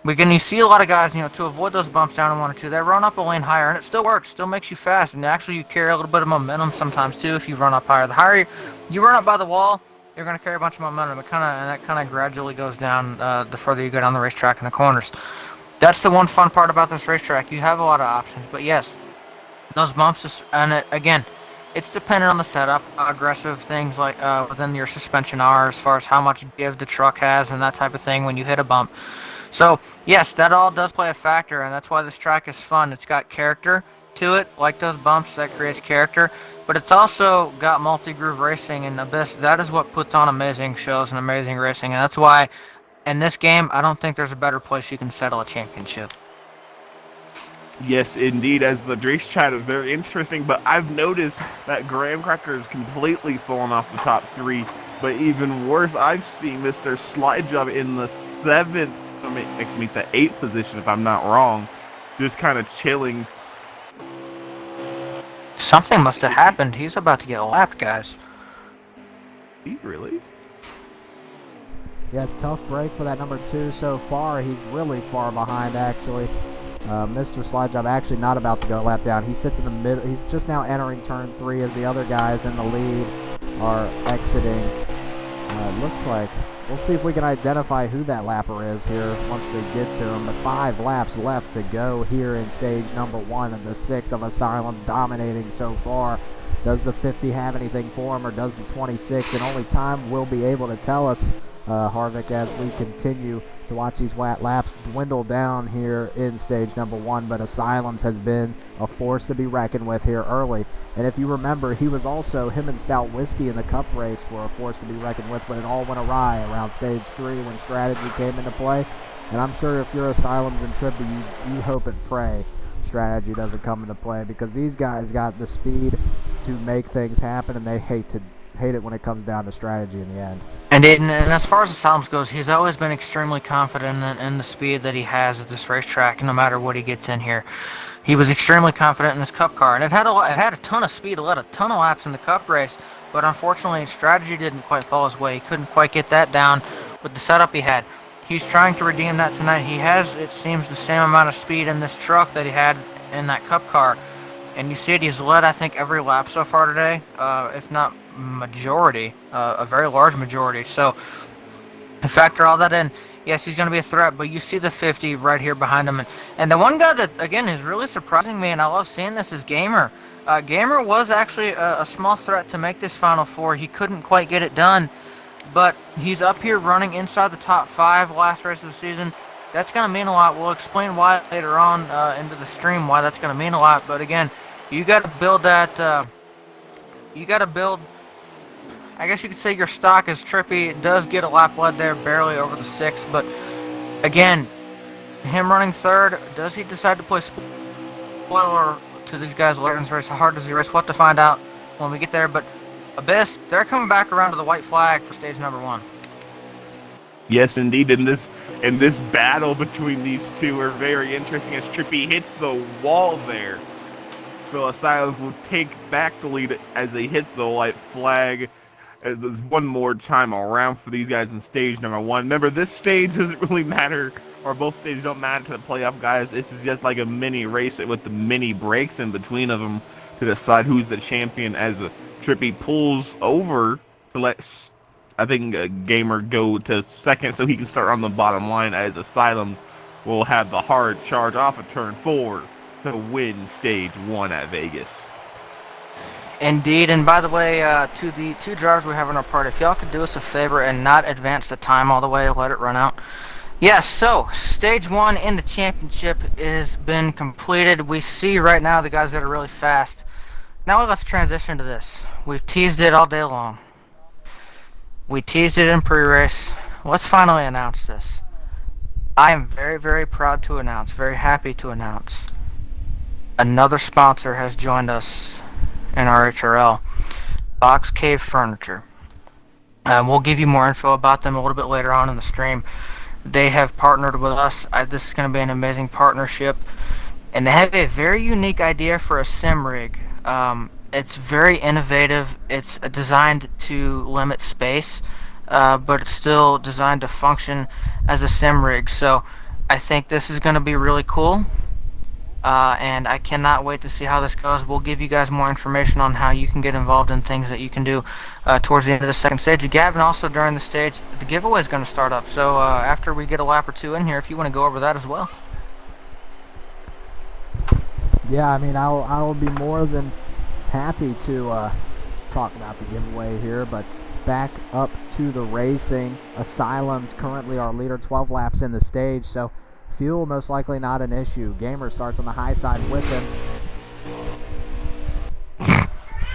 You see a lot of guys, to avoid those bumps down in 1 or 2, they run up a lane higher, and it still works, still makes you fast, and actually you carry a little bit of momentum sometimes too if you run up higher. The higher you run up by the wall, you're going to carry a bunch of momentum. That kind of gradually goes down the further you go down the racetrack in the corners. That's the one fun part about this racetrack. You have a lot of options, but yes, those bumps, again, it's dependent on the setup, how aggressive things like within your suspension are, as far as how much give the truck has and that type of thing when you hit a bump. So, yes, that all does play a factor, and that's why this track is fun. It's got character to it, like those bumps, that creates character, but it's also got multi-groove racing, and Abyss, that is what puts on amazing shows and amazing racing, and that's why, in this game, I don't think there's a better place you can settle a championship. Yes, indeed, as the race chat is very interesting, but I've noticed that Graham Cracker is completely fallen off the top 3, but even worse, I've seen Mr. Slide Job in the 7th, the 8th position if I'm not wrong, just kind of chilling. Something must have happened. He's about to get lapped, guys. Really? Yeah, tough break for that number 2 so far. He's really far behind, actually. Mr. Slide Job actually not about to go lap down. He sits in the middle. He's just now entering turn 3 as the other guys in the lead are exiting. Looks like we'll see if we can identify who that lapper is here once we get to him. But 5 laps left to go here in stage number 1 and the 6 of Asylum's dominating so far. Does the 50 have anything for him, or does the 26? And only time will be able to tell us, Harvick, as we continue to watch these laps dwindle down here in stage number 1, but Asylums has been a force to be reckoned with here early. And if you remember, him and Stout Whiskey in the Cup race were a force to be reckoned with, but it all went awry around stage 3 when strategy came into play. And I'm sure if you're Asylums and Trippy, you hope and pray strategy doesn't come into play, because these guys got the speed to make things happen, and they hate it when it comes down to strategy in the end. And as far as Asylums goes, he's always been extremely confident in the speed that he has at this racetrack, no matter what he gets in here. He was extremely confident in his Cup car, and it had a ton of speed. It led a ton of laps in the Cup race, but unfortunately, strategy didn't quite fall his way. He couldn't quite get that down with the setup he had. He's trying to redeem that tonight. He has, it seems, the same amount of speed in this truck that he had in that Cup car. And you see it, he's led, I think, every lap so far today, if not majority, a very large majority. So, to factor all that in, yes, he's going to be a threat, but you see the 50 right here behind him. And the one guy that, again, is really surprising me, and I love seeing this, is Gamer. Gamer was actually a small threat to make this Final Four. He couldn't quite get it done, but he's up here running inside the top 5 last race of the season. That's going to mean a lot. We'll explain why later on into the stream, why that's going to mean a lot. But again, you got to build that, I guess you could say your stock is Trippy. It does get a lap led there, barely over the 6. But again, him running 3rd, does he decide to play spoiler to these guys later in this race? How hard does he race? We'll have to find out when we get there. But Abyss, they're coming back around to the white flag for stage number 1. Yes, indeed. In this battle between these two are very interesting as Trippy hits the wall there. So Asylums will take back the lead as they hit the white flag. As there's one more time around for these guys in stage number 1. Remember, this stage doesn't really matter, or both stages don't matter to the playoff guys. This is just like a mini race with the mini breaks in between of them to decide who's the champion, as Trippy pulls over to let, I think, Gamer go to 2nd so he can start on the bottom line, as Asylums will have the hard charge off of turn 4 to win stage 1 at Vegas. Indeed, and by the way, to the 2 drivers we have in our party, if y'all could do us a favor and not advance the time all the way, let it run out. Yes, so stage 1 in the championship has been completed. We see right now the guys that are really fast. Now let's transition to this. We've teased it all day long. We teased it in pre-race. Let's finally announce this. I am very, very proud to announce, very happy to announce, another sponsor has joined us in RHRL, Box Cave Furniture. We'll give you more info about them a little bit later on in the stream. They have partnered with us. This is going to be an amazing partnership. and they have a very unique idea for a sim rig. It's very innovative. It's designed to limit space, but it's still designed to function as a sim rig. So I think this is going to be really cool. And I cannot wait to see how this goes. We'll give you guys more information on how you can get involved in things that you can do towards the end of the second stage. Gavin, also during the stage, the giveaway is going to start up. So after we get a lap or two in here, if you want to go over that as well. Yeah, I mean, I'll be more than happy to talk about the giveaway here, but back up to the racing. Asylum's currently our leader, 12 laps in the stage, so fuel most likely not an issue. Gamer starts on the high side with him.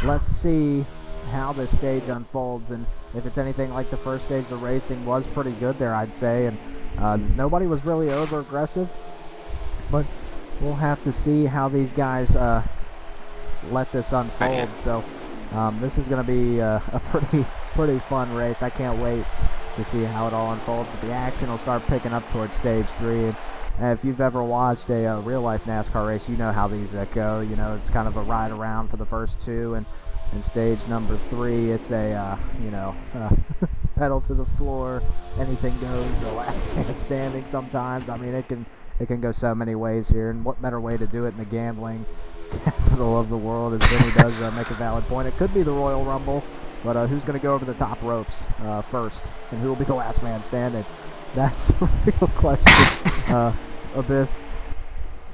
Let's see how this stage unfolds, and if it's anything like the first stage, the racing was pretty good there, I'd say, and nobody was really over aggressive, but we'll have to see how these guys let this unfold. So this is going to be a pretty fun race. I can't wait to see how it all unfolds, but the action will start picking up towards stage 3. And if you've ever watched a real-life NASCAR race, you know how these go. You know, it's kind of a ride around for the first 2, and in stage number 3, it's a pedal to the floor, anything goes, the last man standing sometimes. I mean, it can go so many ways here, and what better way to do it in the gambling capital of the world, as Vinny does make a valid point. It could be the Royal Rumble, but who's going to go over the top ropes first, and who will be the last man standing? That's a real question. Abyss,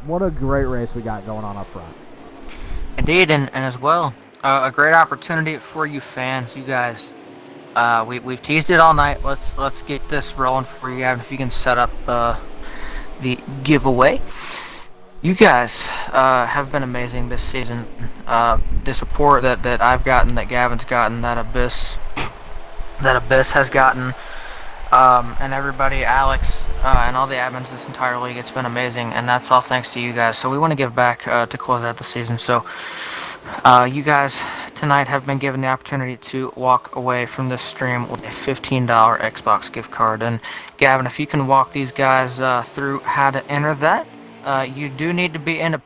what a great race we got going on up front. Indeed, and as well, a great opportunity for you fans, you guys. We've teased it all night. Let's get this rolling for you, Gavin. If you can set up the giveaway. You guys have been amazing this season. The support that I've gotten, that Gavin's gotten, that Abyss has gotten, and everybody, Alex, and all the admins this entire league, it's been amazing, and that's all thanks to you guys. So we want to give back to close out the season. So you guys tonight have been given the opportunity to walk away from this stream with a $15 Xbox gift card. And Gavin, if you can walk these guys through how to enter that. You do need to be in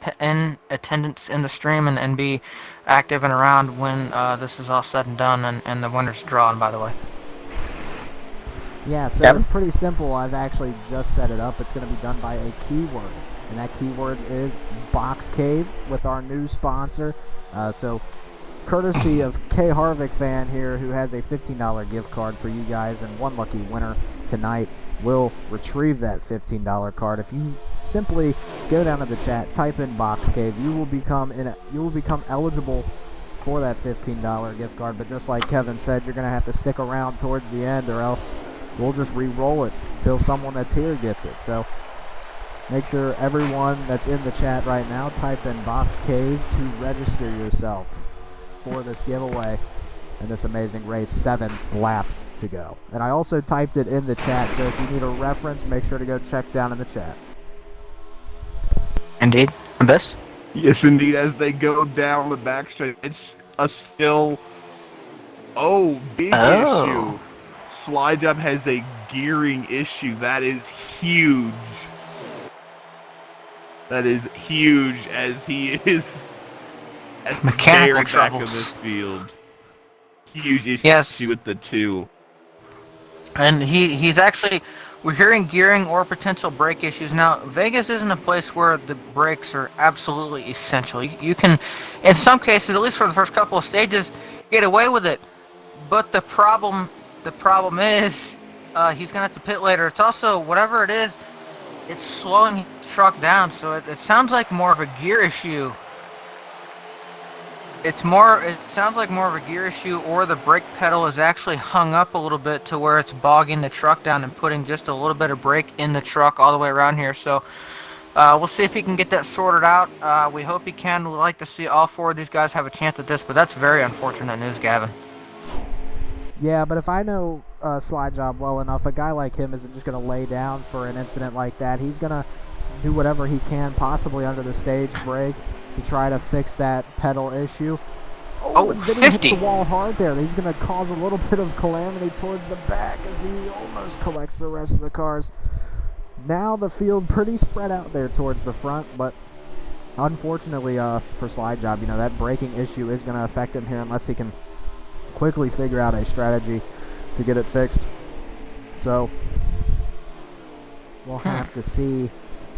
attendance in the stream and be active and around when this is all said and done, and the winner's drawn, by the way. Yeah, so Gavin? It's pretty simple. I've actually just set it up. It's going to be done by a keyword, and that keyword is Box Cave with our new sponsor. So courtesy of K Harvick fan here, who has a $15 gift card for you guys, and one lucky winner tonight will retrieve that $15 card. If you simply go down to the chat, type in Box Cave, you will become eligible for that $15 gift card. But just like Kevin said, you're going to have to stick around towards the end, or else we'll just re-roll it till someone that's here gets it. So make sure everyone that's in the chat right now, type in Box Cave to register yourself for this giveaway and this amazing race. 7 laps to go. And I also typed it in the chat, so if you need a reference, make sure to go check down in the chat. Indeed. Abyss? Yes, indeed. As they go down the backstretch, it's a still big issue. Slide Job has a gearing issue. That is huge. That is huge, as he is at Mechanical the very back of troubles. this field. Huge issue Yes. with the 2. And he's actually, we're hearing gearing or potential brake issues. Now, Vegas isn't a place where the brakes are absolutely essential. You can, in some cases, at least for the first couple of stages, get away with it. But the problem is, he's gonna have to pit later. It's also, whatever it is, it's slowing his truck down. So it sounds like more of a gear issue. It sounds like more of a gear issue, or the brake pedal is actually hung up a little bit to where it's bogging the truck down and putting just a little bit of brake in the truck all the way around here. So we'll see if he can get that sorted out. We hope he can. We'd like to see all 4 of these guys have a chance at this, but that's very unfortunate news, Gavin. Yeah, but if I know Slide Job well enough, a guy like him isn't just going to lay down for an incident like that. He's going to do whatever he can, possibly under the stage brake, to try to fix that pedal issue. Oh, and then 50. he hits the wall hard there. He's going to cause a little bit of calamity towards the back as he almost collects the rest of the cars. Now the field pretty spread out there towards the front, but unfortunately for Slide Job, that braking issue is going to affect him here unless he can quickly figure out a strategy to get it fixed. So we'll have to see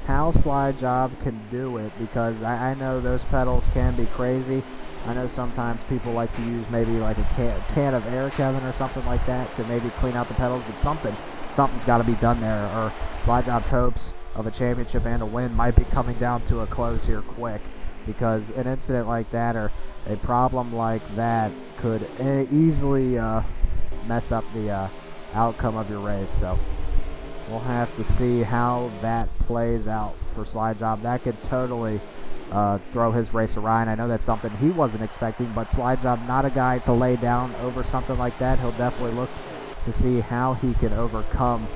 how Slide Job can do it, because I know those pedals can be crazy. I know sometimes people like to use maybe like a can of air, Kevin, or something like that to maybe clean out the pedals, but something's got to be done there, or Slide Job's hopes of a championship and a win might be coming down to a close here quick, because an incident like that or a problem like that could easily mess up the outcome of your race. So we'll have to see how that plays out for Slide Job. That could totally throw his race awry, and I know that's something he wasn't expecting, but Slide Job, not a guy to lay down over something like that. He'll definitely look to see how he can overcome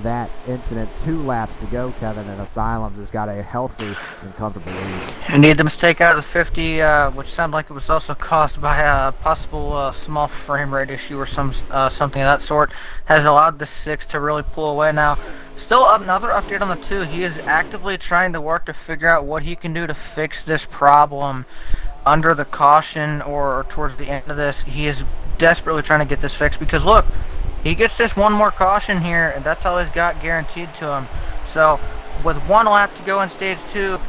that incident. 2 laps to go, Kevin, and Asylums has got a healthy and comfortable lead. Indeed, the mistake out of the 50, which sounded like it was also caused by a possible small frame rate issue or something of that sort, has allowed the 6 to really pull away. Now, still another update on the 2. He is actively trying to work to figure out what he can do to fix this problem under the caution or towards the end of this. He is desperately trying to get this fixed, because look, he gets this one more caution here, and that's all he's got guaranteed to him. So, with 1 lap to go in stage 2,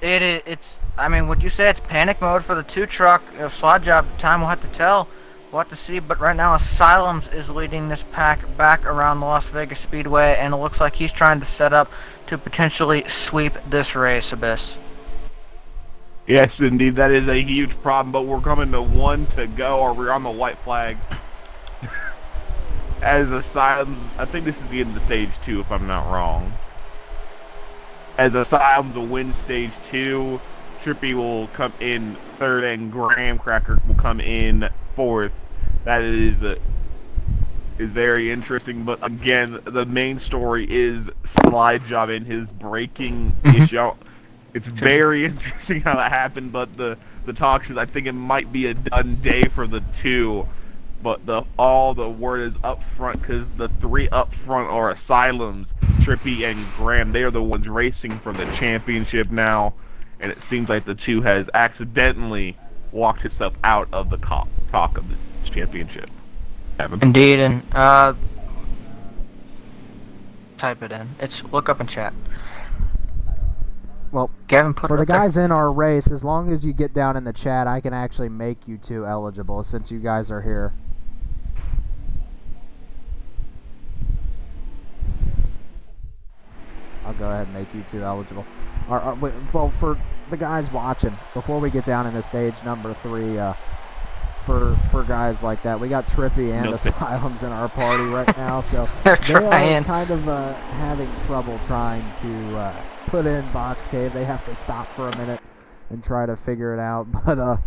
I mean, would you say it's panic mode for the 2 truck? Slide Job, time we'll have to tell. We'll have to see, but right now Asylums is leading this pack back around the Las Vegas Speedway, and it looks like he's trying to set up to potentially sweep this race, Abyss. Yes, indeed, that is a huge problem, but we're coming to 1 to go, or we're on the white flag. As Asylums, I think this is the end of stage 2, if I'm not wrong. As Asylums will win stage 2, Trippy will come in 3rd, and Graham Cracker will come in 4th. That is very interesting, but again, the main story is Slide Job and his braking issue. It's very interesting how that happened, but the talk is, I think it might be a done day for the 2. But all the word is up front, because the 3 up front are Asylums, Trippy, and Graham. They are the ones racing for the championship now, and it seems like the 2 has accidentally walked itself out of the talk of the championship. Evan? Indeed, and type it in. Look up in chat. Well, Gavin, put for it the up there. guys in our race, as long as you get down in the chat, I can actually make you 2 eligible, since you guys are here. I'll go ahead and make you 2 eligible. Well, for the guys watching, before we get down into stage number 3, for guys like that, we got Trippy and Asylums in our party right now, so They're they are trying. kind of having trouble trying to put in Box Cave. They have to stop for a minute and try to figure it out, but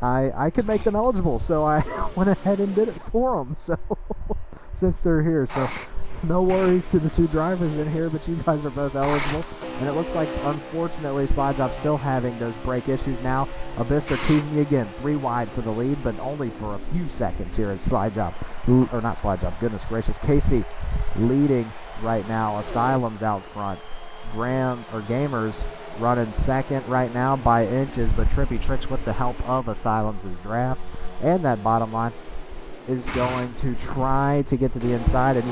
I could make them eligible, so I went ahead and did it for them, so since they're here. So no worries to the 2 drivers in here, but you guys are both eligible. And it looks like, unfortunately, Slide Job's still having those brake issues now. Abyss, they're teasing you again. 3 wide for the lead, but only for a few seconds here as Slide Job, or not Slide Job, goodness gracious. Casey leading right now. Asylum's out front. Gamers running 2nd right now by inches, but Trippy Tricks, with the help of Asylums' draft and that bottom line, is going to try to get to the inside. And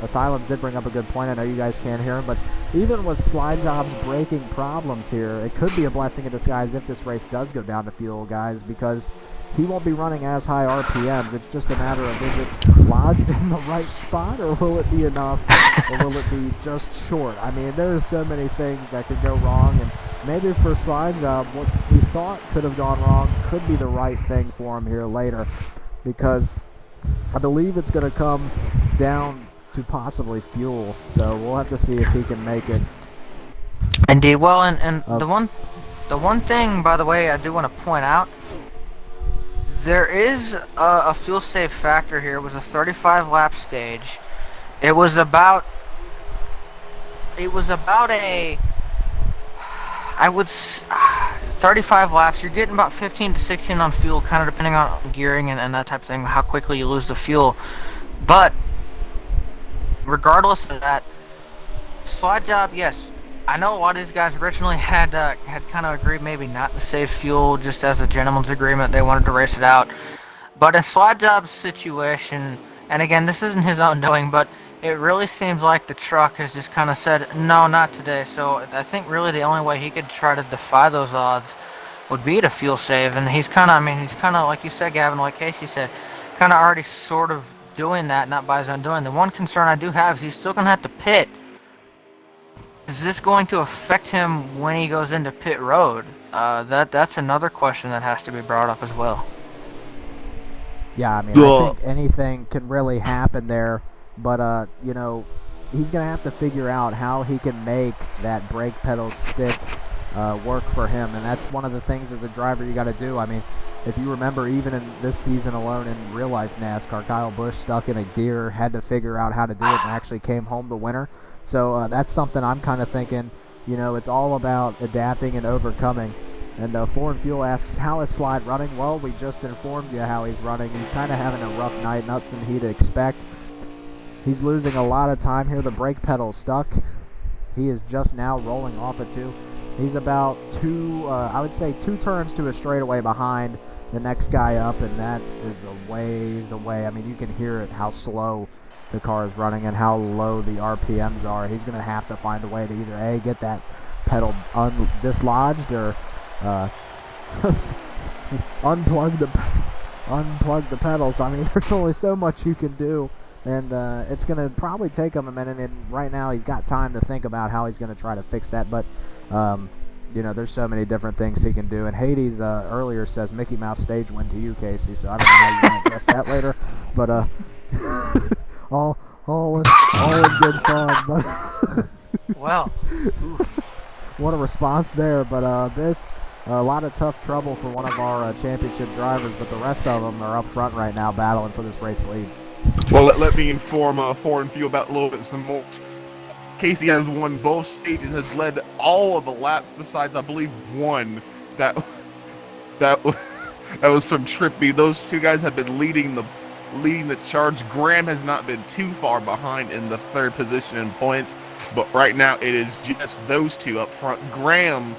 Asylums did bring up a good point. I know you guys can't hear him, but even with Slide Job's braking problems here, it could be a blessing in disguise if this race does go down to fuel, guys, because he won't be running as high RPMs. It's just a matter of, is it lodged in the right spot, or will it be enough, or will it be just short? I mean, there are so many things that could go wrong, and maybe for Slide Job, what he thought could have gone wrong could be the right thing for him here later, because I believe it's going to come down to possibly fuel. So we'll have to see if he can make it. Indeed. Well, and the one thing, by the way, I do want to point out, there is a fuel save factor here. It was a 35 lap stage. It was about a, I would 35 laps. You're getting about 15 to 16 on fuel, kind of depending on gearing and that type of thing, how quickly you lose the fuel. But regardless of that, Slide Job, yes, I know a lot of these guys originally had kind of agreed maybe not to save fuel, just as a gentleman's agreement. They wanted to race it out. But in Slide Job's situation, and again, this isn't his own doing, but it really seems like the truck has just kind of said, no, not today. So I think really the only way he could try to defy those odds would be to fuel save. And he's kind of, like you said, Gavin, like Casey said, kind of already sort of doing that, not by his own doing. The one concern I do have is he's still going to have to pit. Is this going to affect him when he goes into pit road? That's another question that has to be brought up as well. Yeah, I mean, I think anything can really happen there, but you know, he's gonna have to figure out how he can make that brake pedal stick work for him, and that's one of the things as a driver you got to do. I mean, if you remember, even in this season alone in real life NASCAR, Kyle Busch stuck in a gear, had to figure out how to do it, and actually came home the winner. So that's something I'm kind of thinking. You know, it's all about adapting and overcoming. And Foreign Fuel asks, how is Slide running? Well, we just informed you how he's running. He's kind of having a rough night, nothing he'd expect. He's losing a lot of time here. The brake pedal's stuck. He is just now rolling off a 2. He's about I would say 2 turns to a straightaway behind the next guy up, and that is a ways away. I mean, you can hear it, how slow the car is running and how low the RPMs are. He's going to have to find a way to either A, get that pedal dislodged, or unplug the pedals. I mean, there's only so much you can do, and it's going to probably take him a minute, and right now he's got time to think about how he's going to try to fix that, but you know, there's so many different things he can do. And Hades earlier says Mickey Mouse stage win to you, Casey, so I don't know how you want to address that later, but all in good fun. But well, oof. What a response there. But this, a lot of tough trouble for one of our championship drivers, but the rest of them are up front right now battling for this race lead. Well, let me inform Foreign Fuel about a little bit some more. Casey has won both stages, has led all of the laps besides, I believe, one that was from Trippy. Those two guys have been leading the charge. Graham has not been too far behind in the 3rd position in points, but right now it is just those two up front. Graham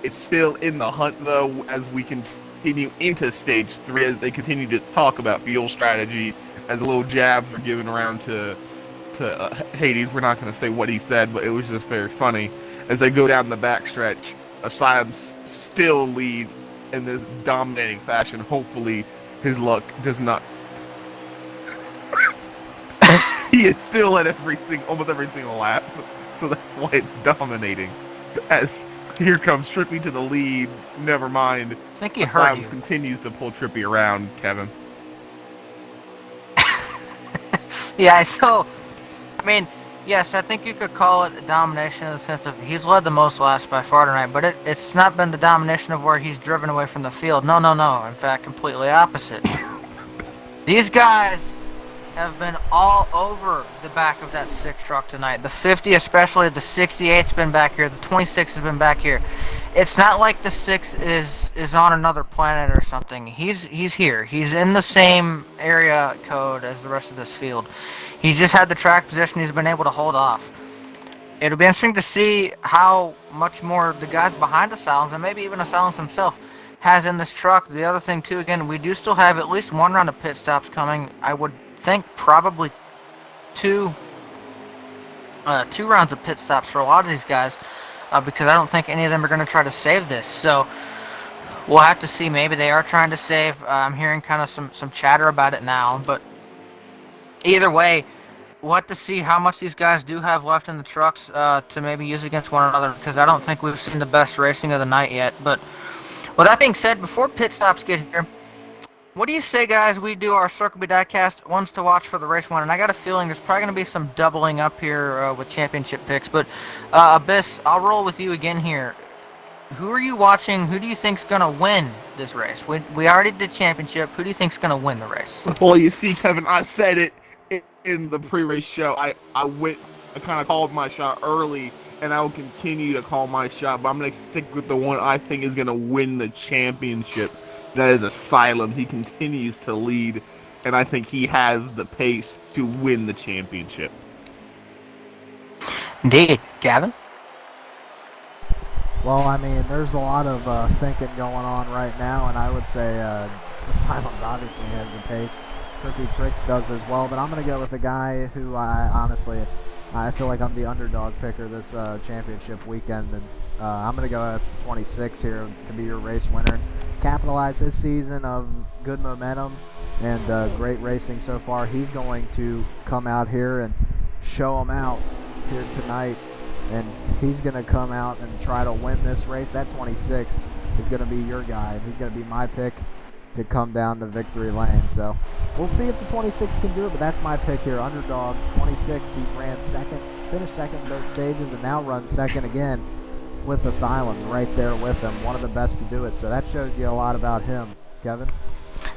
is still in the hunt, though, as we continue into stage 3, as they continue to talk about fuel strategy, as little jabs are given around to Hades. We're not going to say what he said, but it was just very funny. As they go down the backstretch, Asylum still leads in this dominating fashion. Hopefully his luck does not. He is still at almost every single lap, so that's why it's dominating. As here comes Trippy to the lead. Never mind. I think he heard you. Continues to pull Trippy around, Kevin. Yeah, so, I mean, yes, I think you could call it domination in the sense of he's led the most laps by far tonight, but it's not been the domination of where he's driven away from the field. No. In fact, completely opposite. These guys have been all over the back of that 6 truck tonight. The 50 especially, the 68's been back here, the 26 has been back here. It's not like the 6 is on another planet or something. He's here. He's in the same area code as the rest of this field. He's just had the track position. He's been able to hold off. It'll be interesting to see how much more the guys behind Asylums, and maybe even Asylums himself, has in this truck. The other thing, too, again, we do still have at least 1 round of pit stops coming. I would think probably two rounds of pit stops for a lot of these guys, because I don't think any of them are going to try to save this. So we'll have to see. Maybe they are trying to save. I'm hearing kind of some chatter about it now, but either way, we'll have to see how much these guys do have left in the trucks to maybe use against one another, because I don't think we've seen the best racing of the night yet. But with that being said, before pit stops get here, what do you say, guys, we do our Circle B diecast ones to watch for the race 1? And I got a feeling there's probably going to be some doubling up here with championship picks. But Abyss, I'll roll with you again here. Who are you watching? Who do you think's going to win this race? We already did championship. Who do you think's going to win the race? Well, you see, Kevin, I said it in the pre-race show. I kind of called my shot early, and I will continue to call my shot. But I'm going to stick with the one I think is going to win the championship. That is Asylum. He continues to lead, and I think he has the pace to win the championship. Indeed. Gavin? Well, I mean, there's a lot of thinking going on right now, and I would say Asylums obviously has the pace. Trippy Tricks does as well, but I'm going to go with a guy who I feel like I'm the underdog picker this championship weekend, and I'm going to go up to 26 here to be your race winner. Capitalize his season of good momentum and great racing so far. He's going to come out here and show them out here tonight, and he's going to come out and try to win this race. That 26 is going to be your guy. He's going to be my pick to come down to victory lane. So we'll see if the 26 can do it, but that's my pick here. Underdog 26. He's ran second, finished second in both stages, and now runs second again with Asylum right there with him. One of the best to do it. So that shows you a lot about him, Kevin.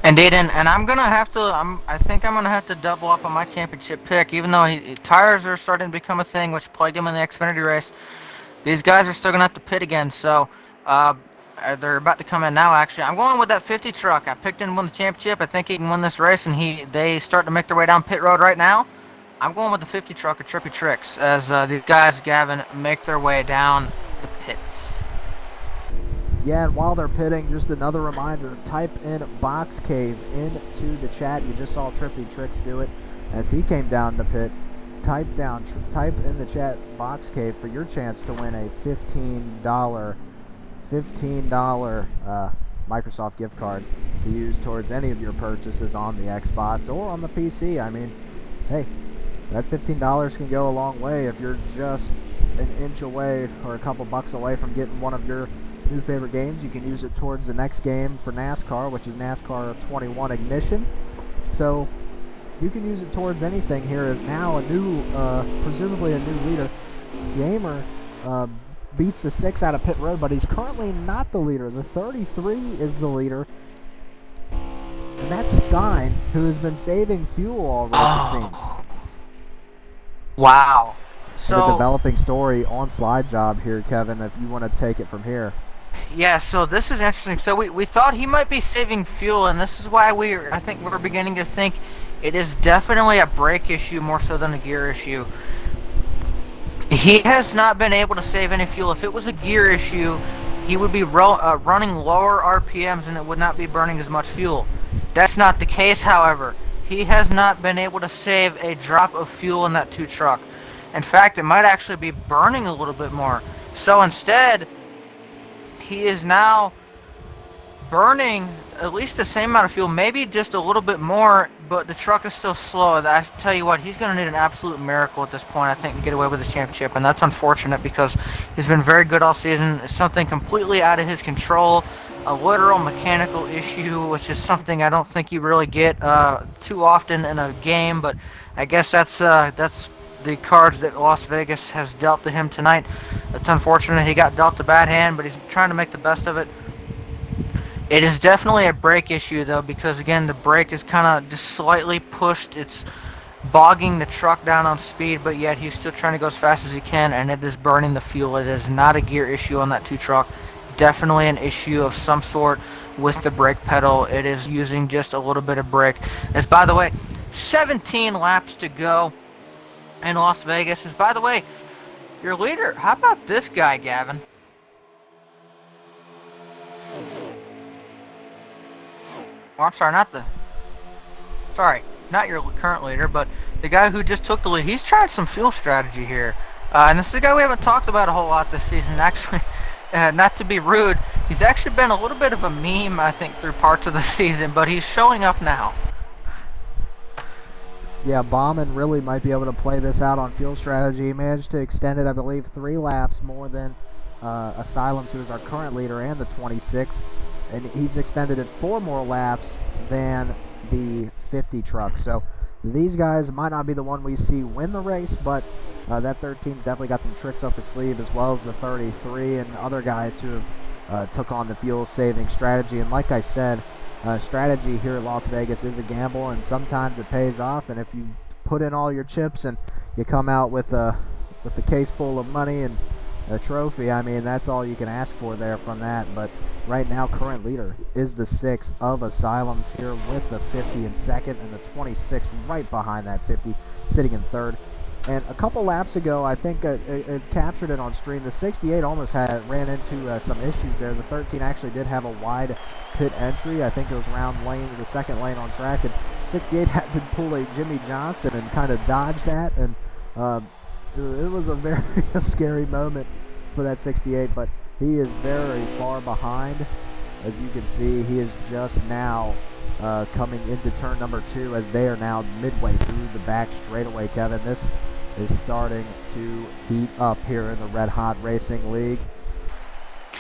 Indeed, and I'm gonna have to. I think I'm gonna have to double up on my championship pick, even though tires are starting to become a thing, which plagued him in the Xfinity race. These guys are still gonna have to pit again, so they're about to come in now. Actually, I'm going with that 50 truck. I picked him to win the championship. I think he can win this race, and they start to make their way down pit road right now. I'm going with the 50 truck of Trippy Tricks as these guys, Gavin, make their way down the pits. Yeah, and while they're pitting, just another reminder, type in Box Cave into the chat. You just saw Trippy Tricks do it as he came down to pit. Type in the chat Box Cave for your chance to win a $15 Microsoft gift card to use towards any of your purchases on the Xbox or on the PC. I mean, hey, that $15 can go a long way if you're just an inch away or a couple bucks away from getting one of your new favorite games. You can use it towards the next game for NASCAR, which is NASCAR 21 Ignition. So you can use it towards anything. Here is now a new, presumably a new leader. Gamer beats the 6 out of pit road, but he's currently not the leader. The 33 is the leader, and that's Stein, who has been saving fuel all race, it seems. Wow. So and a developing story on Slide Job here, Kevin, if you want to take it from here. Yeah, so this is interesting. So we thought he might be saving fuel, and this is why I think we're beginning to think it is definitely a brake issue more so than a gear issue. He has not been able to save any fuel. If it was a gear issue, he would be running lower RPMs and it would not be burning as much fuel. That's not the case, however. He has not been able to save a drop of fuel in that 2 truck. In fact, it might actually be burning a little bit more. So instead, he is now burning at least the same amount of fuel, maybe just a little bit more, but the truck is still slow. I tell you what, he's going to need an absolute miracle at this point, I think, to get away with this championship, and that's unfortunate because he's been very good all season. It's something completely out of his control, a literal mechanical issue, which is something I don't think you really get too often in a game, but I guess that's the cards that Las Vegas has dealt to him tonight. It's unfortunate he got dealt a bad hand, but he's trying to make the best of it. It is definitely a brake issue, though, because, again, the brake is kind of just slightly pushed. It's bogging the truck down on speed, but yet he's still trying to go as fast as he can, and it is burning the fuel. It is not a gear issue on that 2 truck. Definitely an issue of some sort with the brake pedal. It is using just a little bit of brake. As, by the way, 17 laps to go in Las Vegas. As, by the way, your leader, how about this guy, Gavin? Oh, I'm sorry, not your current leader, but the guy who just took the lead. He's tried some fuel strategy here. And this is a guy we haven't talked about a whole lot this season. Actually, not to be rude, he's actually been a little bit of a meme, I think, through parts of the season, but he's showing up now. Yeah, Bauman really might be able to play this out on fuel strategy. He managed to extend it, I believe, 3 laps more than Asylums, who is our current leader, and the 26. And he's extended it 4 more laps than the 50 truck. So these guys might not be the one we see win the race, but that 13's definitely got some tricks up his sleeve, as well as the 33 and other guys who have took on the fuel-saving strategy. And like I said, strategy here at Las Vegas is a gamble, and sometimes it pays off. And if you put in all your chips and you come out with the case full of money and a trophy, I mean, that's all you can ask for there from that. But right now, current leader is the 6 of Asylums here with the 50 in second, and the 26 right behind that 50 sitting in third. And a couple laps ago, I think it captured it on stream. The 68 almost ran into some issues there. The 13 actually did have a wide pit entry. I think it was around the second lane on track, and 68 had to pull a Jimmy Johnson and kind of dodge that. And it was a very scary moment for that 68, but he is very far behind. As you can see, he is just now coming into turn number 2 as they are now midway through the back straightaway, Kevin. This is starting to heat up here in the Red Hot Racing League.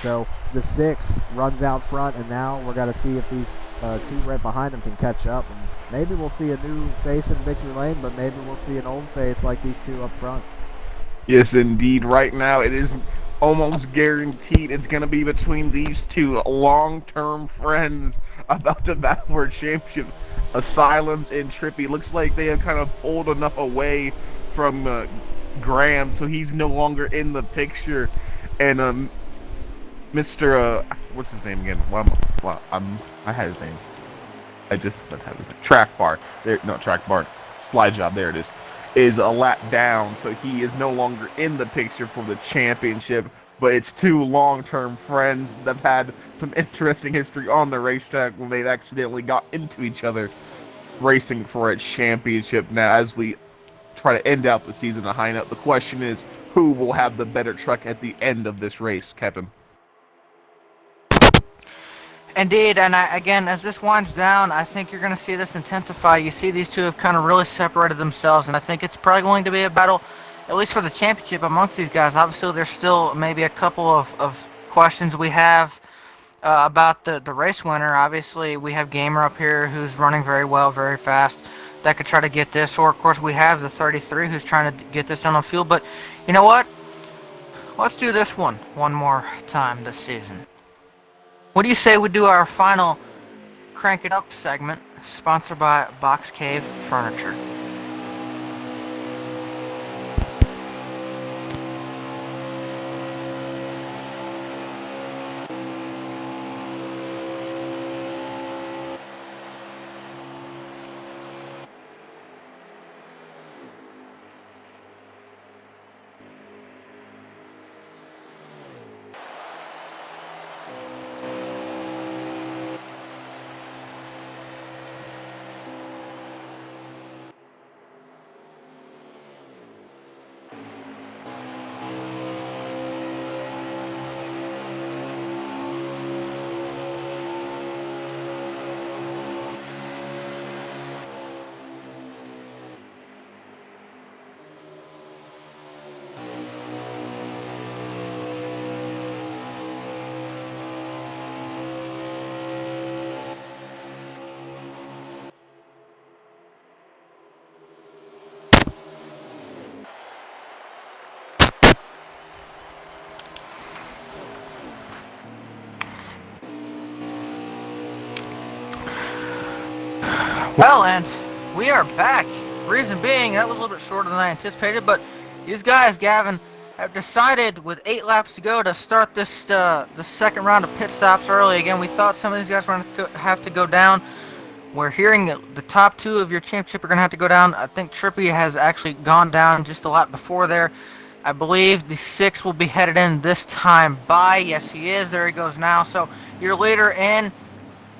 So the 6 runs out front, and now we're going to see if these 2 right behind him can catch up. And maybe we'll see a new face in victory lane, but maybe we'll see an old face like these 2 up front. Yes, indeed. Right now, it is almost guaranteed it's going to be between these 2 long-term friends about to battle for a championship. Asylums and Trippy. Looks like they have kind of pulled enough away from Graham, so he's no longer in the picture. And Mr. What's his name again? I had his name. Let's have his name. Track Bar. There, no, Track Bar. Slide Job. There it is. Is a lap down, so he is no longer in the picture for the championship. But it's 2 long-term friends that have had some interesting history on the racetrack when they've accidentally got into each other racing for a championship. Now, as we try to end out the season on a high note, the question is, who will have the better truck at the end of this race, Kevin? Indeed, and again, as this winds down, I think you're going to see this intensify. You see these 2 have kind of really separated themselves, and I think it's probably going to be a battle, at least for the championship, amongst these guys. Obviously, there's still maybe a couple of questions we have about the race winner. Obviously, we have Gamer up here who's running very well, very fast, that could try to get this, or of course we have the 33 who's trying to get this on the field. But you know what? Let's do this one more time this season. What do you say we do our final Crank It Up segment, sponsored by Box Cave Furniture? Well, and we are back. Reason being, that was a little bit shorter than I anticipated, but these guys, Gavin, have decided with 8 laps to go to start this the second round of pit stops early. Again, we thought some of these guys were going to have to go down. We're hearing that the top 2 of your championship are going to have to go down. I think Trippy has actually gone down just a lap before there. I believe the 6 will be headed in this time by. Yes, he is. There he goes now. So your leader in.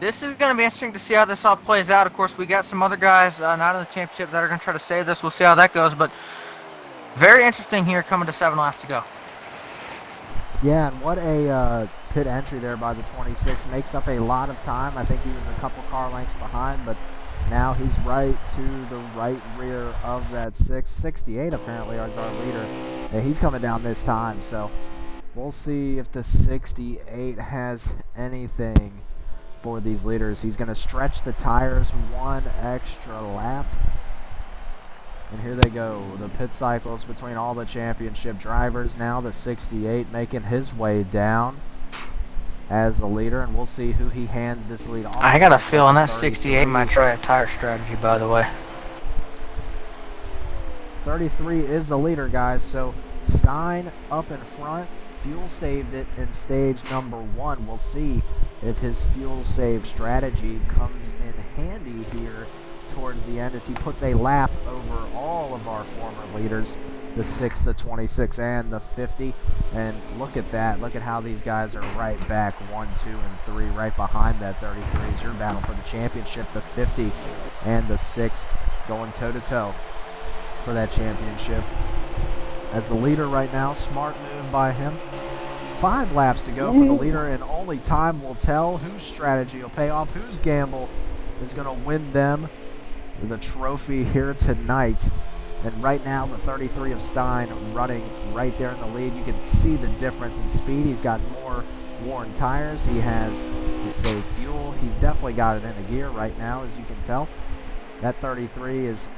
This is going to be interesting to see how this all plays out. Of course, we got some other guys not in the championship that are going to try to save this. We'll see how that goes. But very interesting here coming to 7 laps to go. Yeah, and what a pit entry there by the 26. Makes up a lot of time. I think he was a couple car lengths behind, but now he's right to the right rear of that 6. 68 apparently is our leader. And he's coming down this time, so we'll see if the 68 has anything for these leaders. He's going to stretch the tires 1 extra lap. And here they go, the pit cycles between all the championship drivers. Now the 68 making his way down as the leader, and we'll see who he hands this lead off. I got a feeling that 68 might try a tire strategy, by the way. 33 is the leader, guys, so Stein up in front. Fuel saved it in stage number 1. We'll see if his fuel save strategy comes in handy here towards the end as he puts a lap over all of our former leaders, the 6, the 26, and the 50. And look at that. Look at how these guys are right back 1, 2, and 3 right behind that 33 is your battle for the championship. The 50 and the 6 going toe-to-toe for that championship. As the leader right now, smart move by him. 5 laps to go for the leader, and only time will tell whose strategy will pay off, whose gamble is going to win them the trophy here tonight. And right now, the 33 of Stein running right there in the lead. You can see the difference in speed. He's got more worn tires. He has to save fuel. He's definitely got it in a gear right now, as you can tell. That 33 is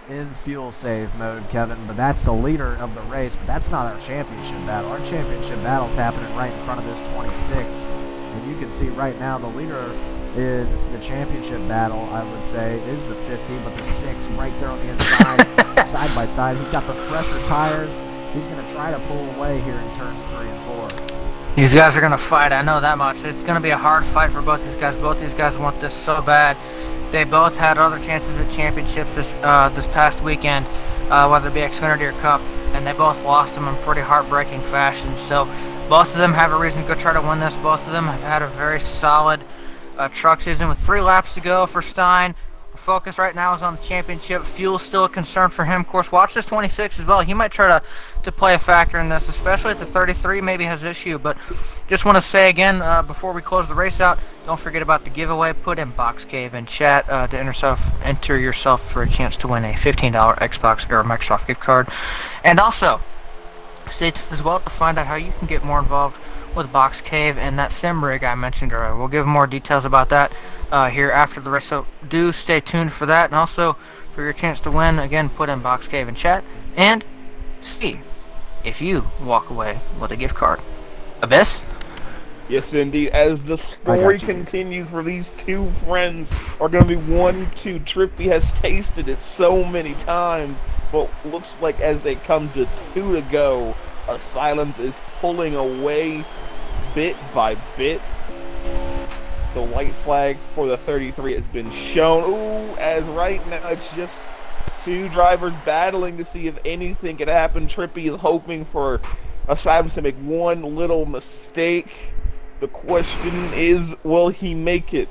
in fuel save mode, Kevin, but that's the leader of the race, but that's not our championship battle. Our championship battle's happening right in front of this 26, and you can see right now the leader in the championship battle, I would say, is the 50, but the 6 right there on the inside, side by side. He's got the fresher tires. He's going to try to pull away here in turns 3 and 4. These guys are going to fight, I know that much. It's going to be a hard fight for both these guys. Both these guys want this so bad. They both had other chances at championships this past weekend, whether it be Xfinity or Cup, and they both lost them in pretty heartbreaking fashion. So both of them have a reason to go try to win this. Both of them have had a very solid truck season with 3 laps to go for Stein. Focus right now is on the championship. Fuel is still a concern for him. Of course, watch this 26 as well. He might try to play a factor in this, especially at the 33 maybe has issue. But just want to say again, before we close the race out, don't forget about the giveaway. Put in Box Cave in chat to enter yourself for a chance to win a $15 Xbox or Microsoft gift card. And also, stay tuned as well to find out how you can get more involved with Box Cave and that sim rig I mentioned earlier. We'll give more details about that here after the race, so do stay tuned for that. And also, for your chance to win, again, put in Box Cave in chat and see if you walk away with a gift card. Abyss? Yes, indeed. As the story continues for these two friends are going to be 1-2. Trippy has tasted it so many times, but looks like as they come to 2 to go, Asylums is pulling away bit by bit. The white flag for the 33 has been shown. Ooh, as right now it's just 2 drivers battling to see if anything could happen. Trippy is hoping for Asylums to make one little mistake. The question is, will he make it?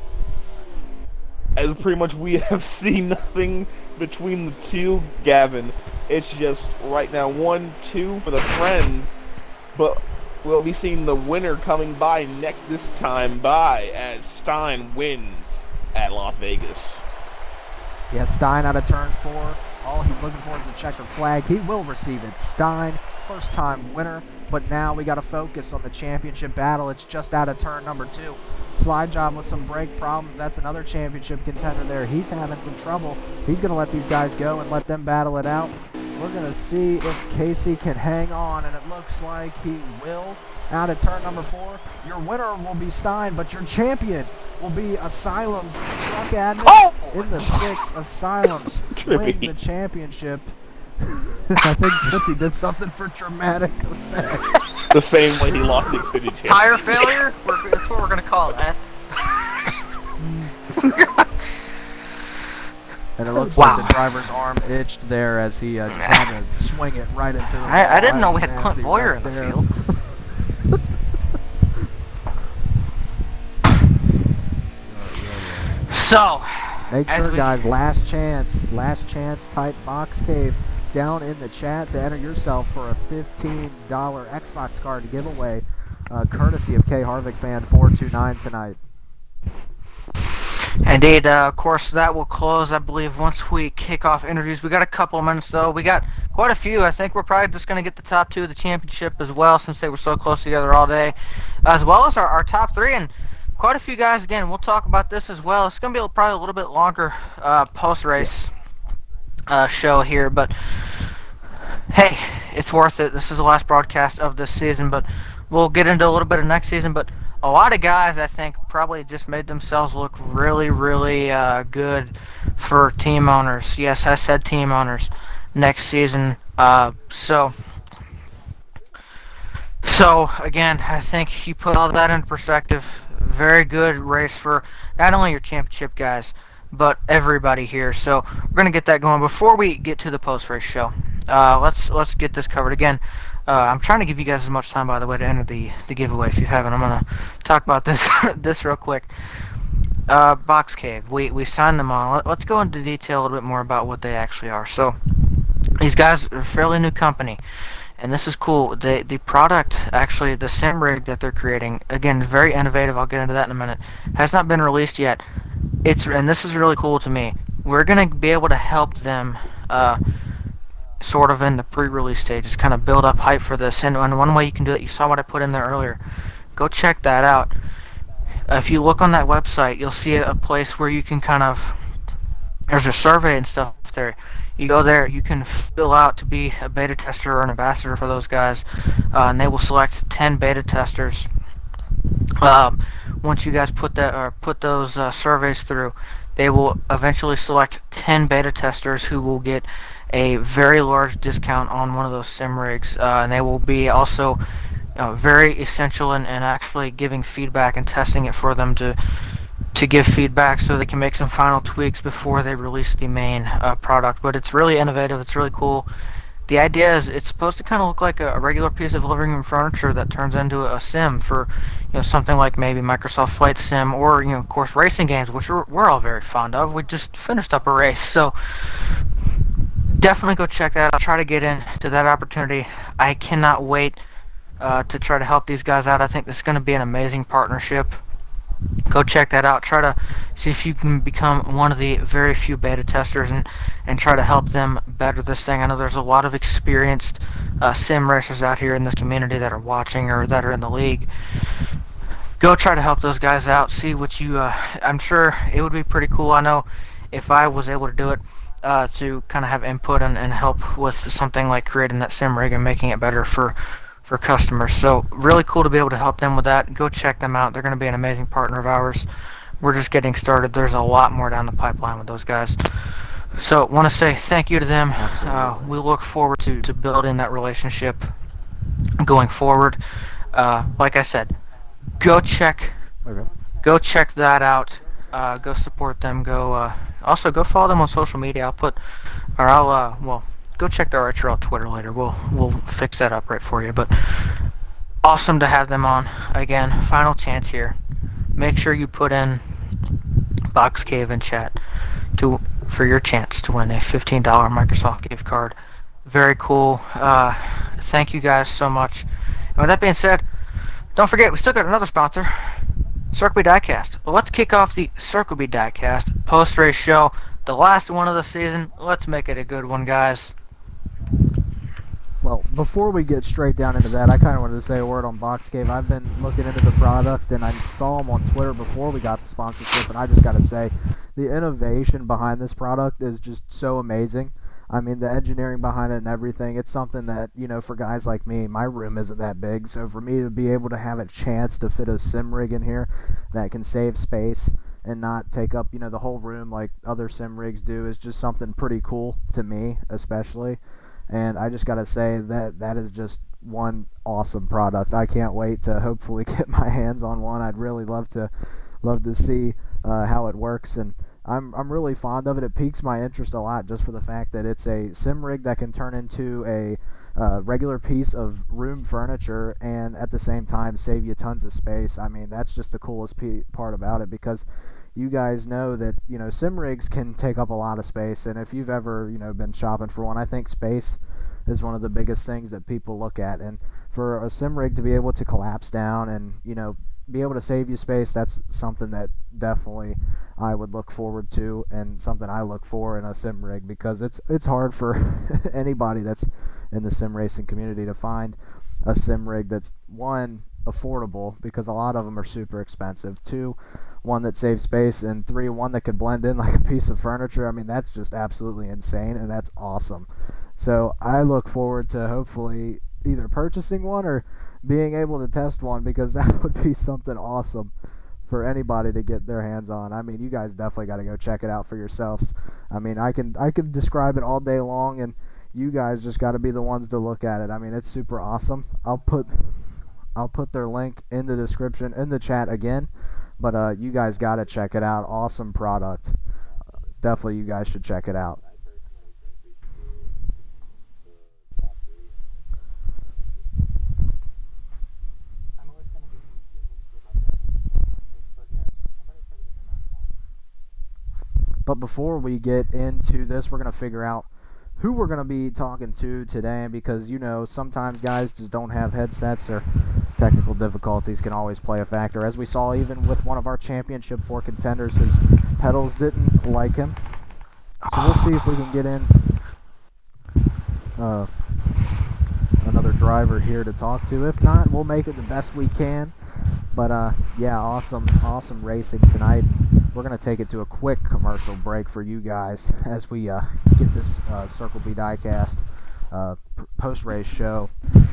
As pretty much we have seen nothing between the two, Gavin. It's just right now 1-2 for the friends, but we'll be seeing the winner coming by this time by as Stein wins at Las Vegas. Yeah, Stein out of turn 4. All he's looking for is a checkered flag. He will receive it. Stein, first time winner, but now we got to focus on the championship battle. It's just out of turn number 2. Slide job with some brake problems. That's another championship contender there. He's having some trouble. He's going to let these guys go and let them battle it out. We're going to see if Casey can hang on, and it looks like he will. Out of turn number 4, your winner will be Stein, but your champion will be Asylums. Truck admin in the 6. Asylums wins the championship. I think Trippy did something for dramatic effect. The same way he lost the Xfinity championship. Tire failure? That's what we're going to call that. And it looks like the driver's arm itched there as he tried to swing it right into the wall. I didn't know we had Clint Boyer in the field. So, make sure, guys, last chance type Box Cave down in the chat to enter yourself for a $15 Xbox card to give away, courtesy of K Harvick fan 429 tonight. Indeed, of course, that will close, I believe, once we kick off interviews. We got a couple of minutes, though. We got quite a few. I think we're probably just going to get the top 2 of the championship as well, since they were so close together all day, as well as our top 3. And quite a few guys, again, we'll talk about this as well. It's going to be probably a little bit longer post-race show here, but hey, it's worth it. This is the last broadcast of this season, but we'll get into a little bit of next season. But a lot of guys, I think, probably just made themselves look really, really good for team owners. Yes, I said team owners next season. So again, I think you put all that in perspective. Very good race for not only your championship guys, but everybody here. So we're gonna get that going. Before we get to the post-race show, let's get this covered again. I'm trying to give you guys as much time, by the way, to enter the giveaway. If you haven't, I'm gonna talk about this this real quick. Box Cave, we signed them on. Let's go into detail a little bit more about what they actually are. So these guys are a fairly new company, and this is cool. The product, actually, the sim rig that they're creating, again, very innovative. I'll get into that in a minute. Has not been released yet. And this is really cool to me. We're gonna be able to help them, sort of in the pre-release stages, kind of build up hype for this. And one way you can do it, you saw what I put in there earlier. Go check that out. If you look on that website, you'll see a place where you can kind of, there's a survey and stuff there. You go there, you can fill out to be a beta tester or an ambassador for those guys, and they will select 10 beta testers. Once you guys put those surveys through, they will eventually select 10 beta testers who will get a very large discount on one of those sim rigs, and they will be also very essential in actually giving feedback and testing it for them to give feedback so they can make some final tweaks before they release the main product. But it's really innovative. It's really cool. The idea is it's supposed to kind of look like a regular piece of living room furniture that turns into a sim for, something like maybe Microsoft Flight Sim, or, of course, racing games, which we're all very fond of. We just finished up a race, so definitely go check that out. I'll try to get into that opportunity. I cannot wait to try to help these guys out. I think this is going to be an amazing partnership. Go check that out. Try to see if you can become one of the very few beta testers and try to help them better this thing. I know there's a lot of experienced sim racers out here in this community that are watching or that are in the league. Go try to help those guys out. See what you... I'm sure it would be pretty cool. I know if I was able to do it, to kind of have input and help with something like creating that sim rig and making it better for customers. So really cool to be able to help them with that. Go check them out. They're going to be an amazing partner of ours. We're just getting started. There's a lot more down the pipeline with those guys. So want to say thank you to them. We look forward to building that relationship going forward. Like I said, go check that out. Go support them. Also go follow them on social media. Go check the RHRL Twitter later. We'll fix that up right for you. But awesome to have them on. Again, final chance here. Make sure you put in Box Cave in chat for your chance to win a $15 Microsoft gift card. Very cool. Thank you guys so much. And with that being said, don't forget, we still got another sponsor, Circle B Diecast. Well, let's kick off the Circle B Diecast post-race show. The last one of the season. Let's make it a good one, guys. Well, before we get straight down into that, I kind of wanted to say a word on Box Cave. I've been looking into the product, and I saw them on Twitter before we got the sponsorship, and I just got to say, the innovation behind this product is just so amazing. I mean, the engineering behind it and everything, it's something that, for guys like me, my room isn't that big, so for me to be able to have a chance to fit a sim rig in here that can save space and not take up, the whole room like other sim rigs do is just something pretty cool to me, especially. And I just got to say that is just one awesome product. I can't wait to hopefully get my hands on one. I'd really love to see how it works, and I'm really fond of it. It piques my interest a lot just for the fact that it's a sim rig that can turn into a regular piece of room furniture and at the same time save you tons of space. I mean, that's just the coolest part about it, because you guys know that, sim rigs can take up a lot of space, and if you've ever, been shopping for one, I think space is one of the biggest things that people look at, and for a sim rig to be able to collapse down and, be able to save you space, that's something that definitely I would look forward to, and something I look for in a sim rig, because it's hard for anybody that's in the sim racing community to find a sim rig that's, one, affordable, because a lot of them are super expensive, two, one that saves space, and three, one that could blend in like a piece of furniture. I mean, that's just absolutely insane, and that's awesome. So I look forward to hopefully either purchasing one or being able to test one, because that would be something awesome for anybody to get their hands on. I mean, you guys definitely got to go check it out for yourselves. I mean, I can describe it all day long, and you guys just got to be the ones to look at it. I mean, it's super awesome. I'll put their link in the description, in the chat again, but you guys got to check it out. Awesome product. definitely you guys should check it out. But before we get into this, we're going to figure out who we're going to be talking to today, because, you know, sometimes guys just don't have headsets, or technical difficulties can always play a factor. As we saw even with one of our Championship 4 contenders, his pedals didn't like him. So we'll see if we can get in another driver here to talk to. If not, we'll make it the best we can. But yeah, awesome racing tonight. We're going to take it to a quick commercial break for you guys as we get this Circle B Diecast post-race show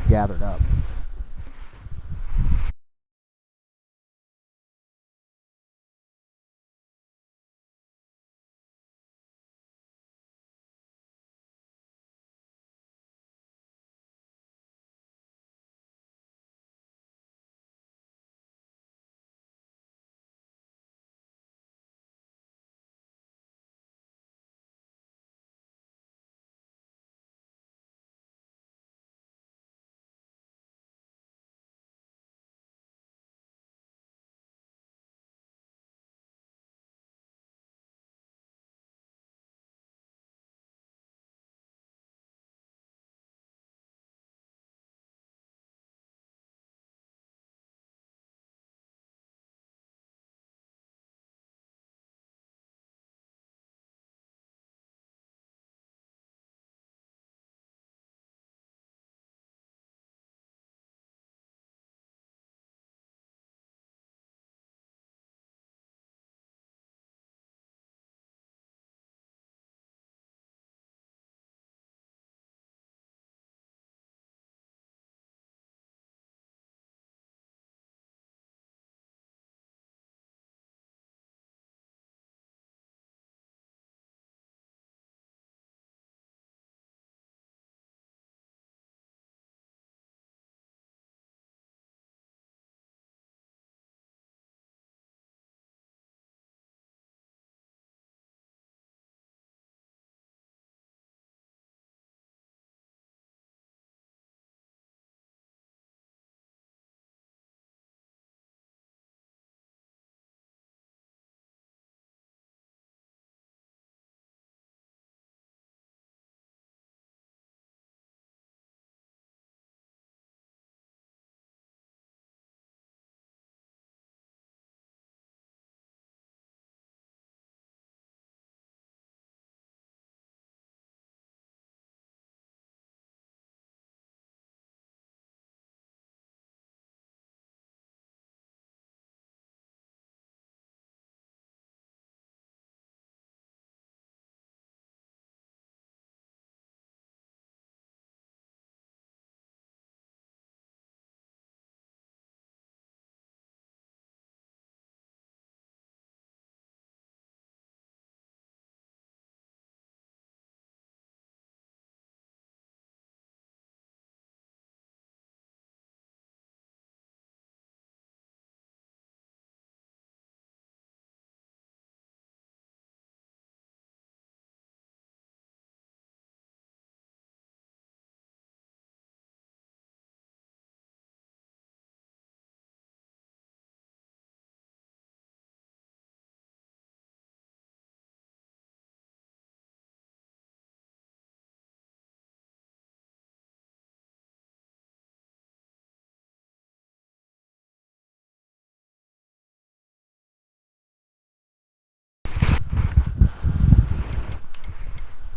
gathered up.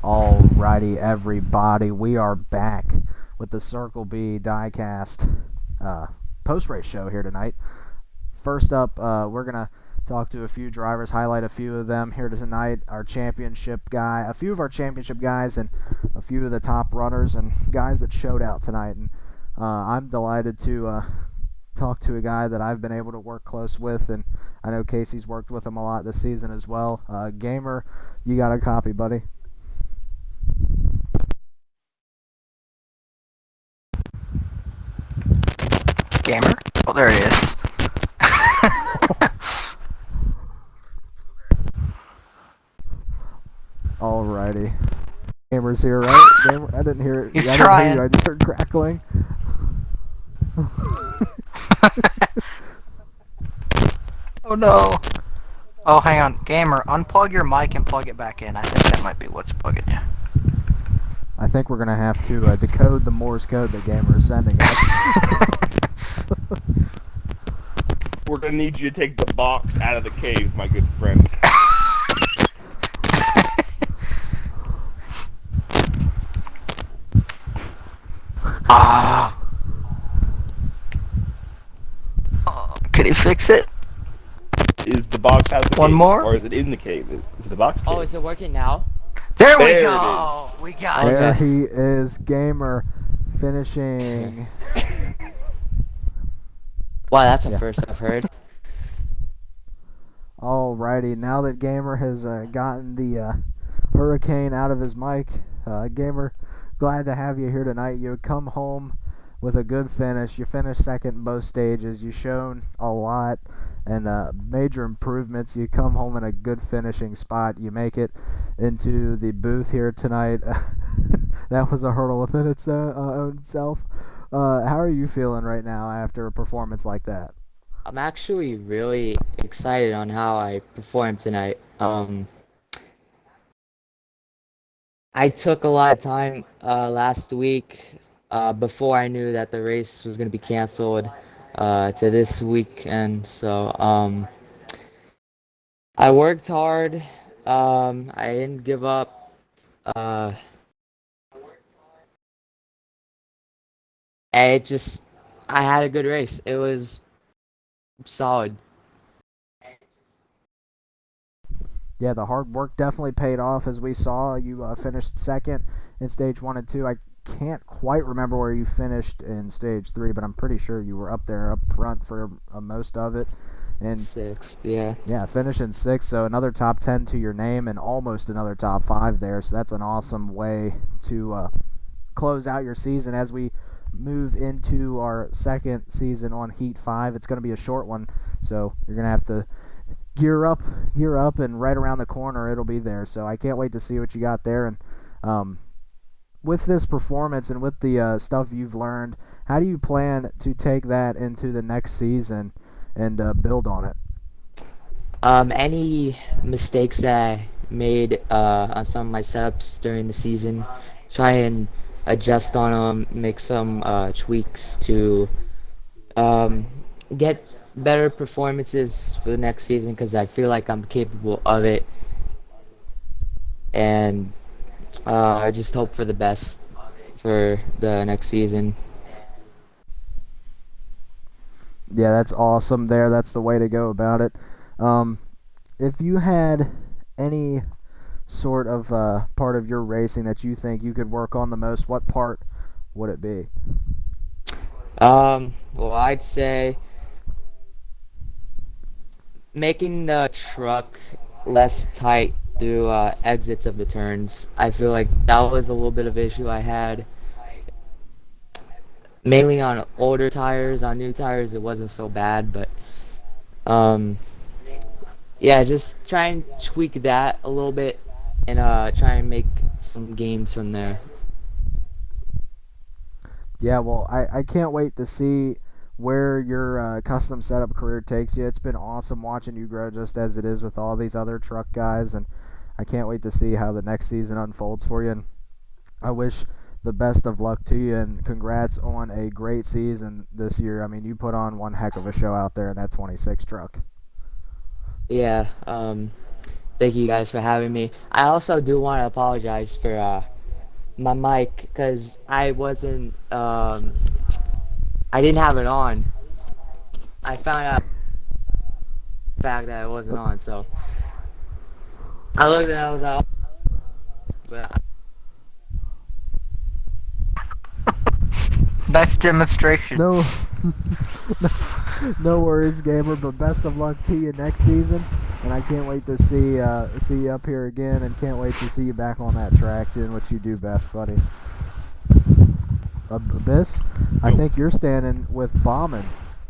Alrighty, everybody, we are back with the Circle B Diecast post-race show here tonight. First up, we're going to talk to a few drivers, highlight a few of them here tonight. A few of our championship guys, and a few of the top runners and guys that showed out tonight. And I'm delighted to talk to a guy that I've been able to work close with, and I know Casey's worked with him a lot this season as well. Gamer, you got a copy, buddy? Gamer? Oh, there he is. Gamer's here, right? Gamer, I didn't hear it. He's I didn't hear you. trying. I just heard crackling. Oh no. Oh, hang on. Gamer, unplug your mic and plug it back in. I think that might be what's bugging you. I think we're gonna have to decode the Morse code that Gamer is sending us. We're gonna need you to take the box out of the cave, my good friend. Ah. Could he fix it? Is the box out of the One cave? more? Or is it in the cave? Is it the box cave? Oh, is it working now? There we There it go. We got it. There he is, Gamer, finishing. Wow, that's a Yeah. first I've heard. Alrighty, now that Gamer has gotten the hurricane out of his mic, Gamer, glad to have you here tonight. You come home with a good finish. You finished second in both stages. You've shown a lot and major improvements. You come home in a good finishing spot. You make it into the booth here tonight. That was a hurdle within its own self. How are you feeling right now after a performance like that? I'm actually really excited on how I performed tonight. I took a lot of time last week before I knew that the race was going to be canceled to this weekend. So I worked hard. I didn't give up. And I had a good race. It was solid. Yeah, the hard work definitely paid off, as we saw. You finished second in stage 1 and 2. I can't quite remember where you finished in stage 3, but I'm pretty sure you were up there, up front for most of it. And Sixth, yeah. yeah, finishing 6th, so another top 10 to your name and almost another top 5 there. So that's an awesome way to close out your season as we move into our second season on Heat 5. It's going to be a short one, so you're going to have to gear up, and right around the corner it'll be there. So I can't wait to see what you got there. And with this performance and with the stuff you've learned, how do you plan to take that into the next season and build on it? Any mistakes that I made on some of my setups during the season, try and adjust on them, make some tweaks to get better performances for the next season, because I feel like I'm capable of it. And I just hope for the best for the next season. Yeah, that's awesome there. That's the way to go about it. If you had any sort of part of your racing that you think you could work on the most, what part would it be? Well, I'd say making the truck less tight through exits of the turns. I feel like that was a little bit of an issue I had. Mainly on older tires. On new tires, it wasn't so bad, but yeah, just try and tweak that a little bit and try and make some gains from there. Yeah, well, I can't wait to see where your custom setup career takes you. It's been awesome watching you grow, just as it is with all these other truck guys, and I can't wait to see how the next season unfolds for you. And I wish the best of luck to you, and congrats on a great season this year. I mean, you put on one heck of a show out there in that 26 truck. Yeah, thank you guys for having me. I also do want to apologize for my mic, because I wasn't, I didn't have it on. I found out the fact that it wasn't on, so I looked and I was out. But Nice demonstration. No, no worries, Gamer, but best of luck to you next season. And I can't wait to see you up here again, and can't wait to see you back on that track doing what you do best, buddy. Abyss, I think you're standing with Bauman.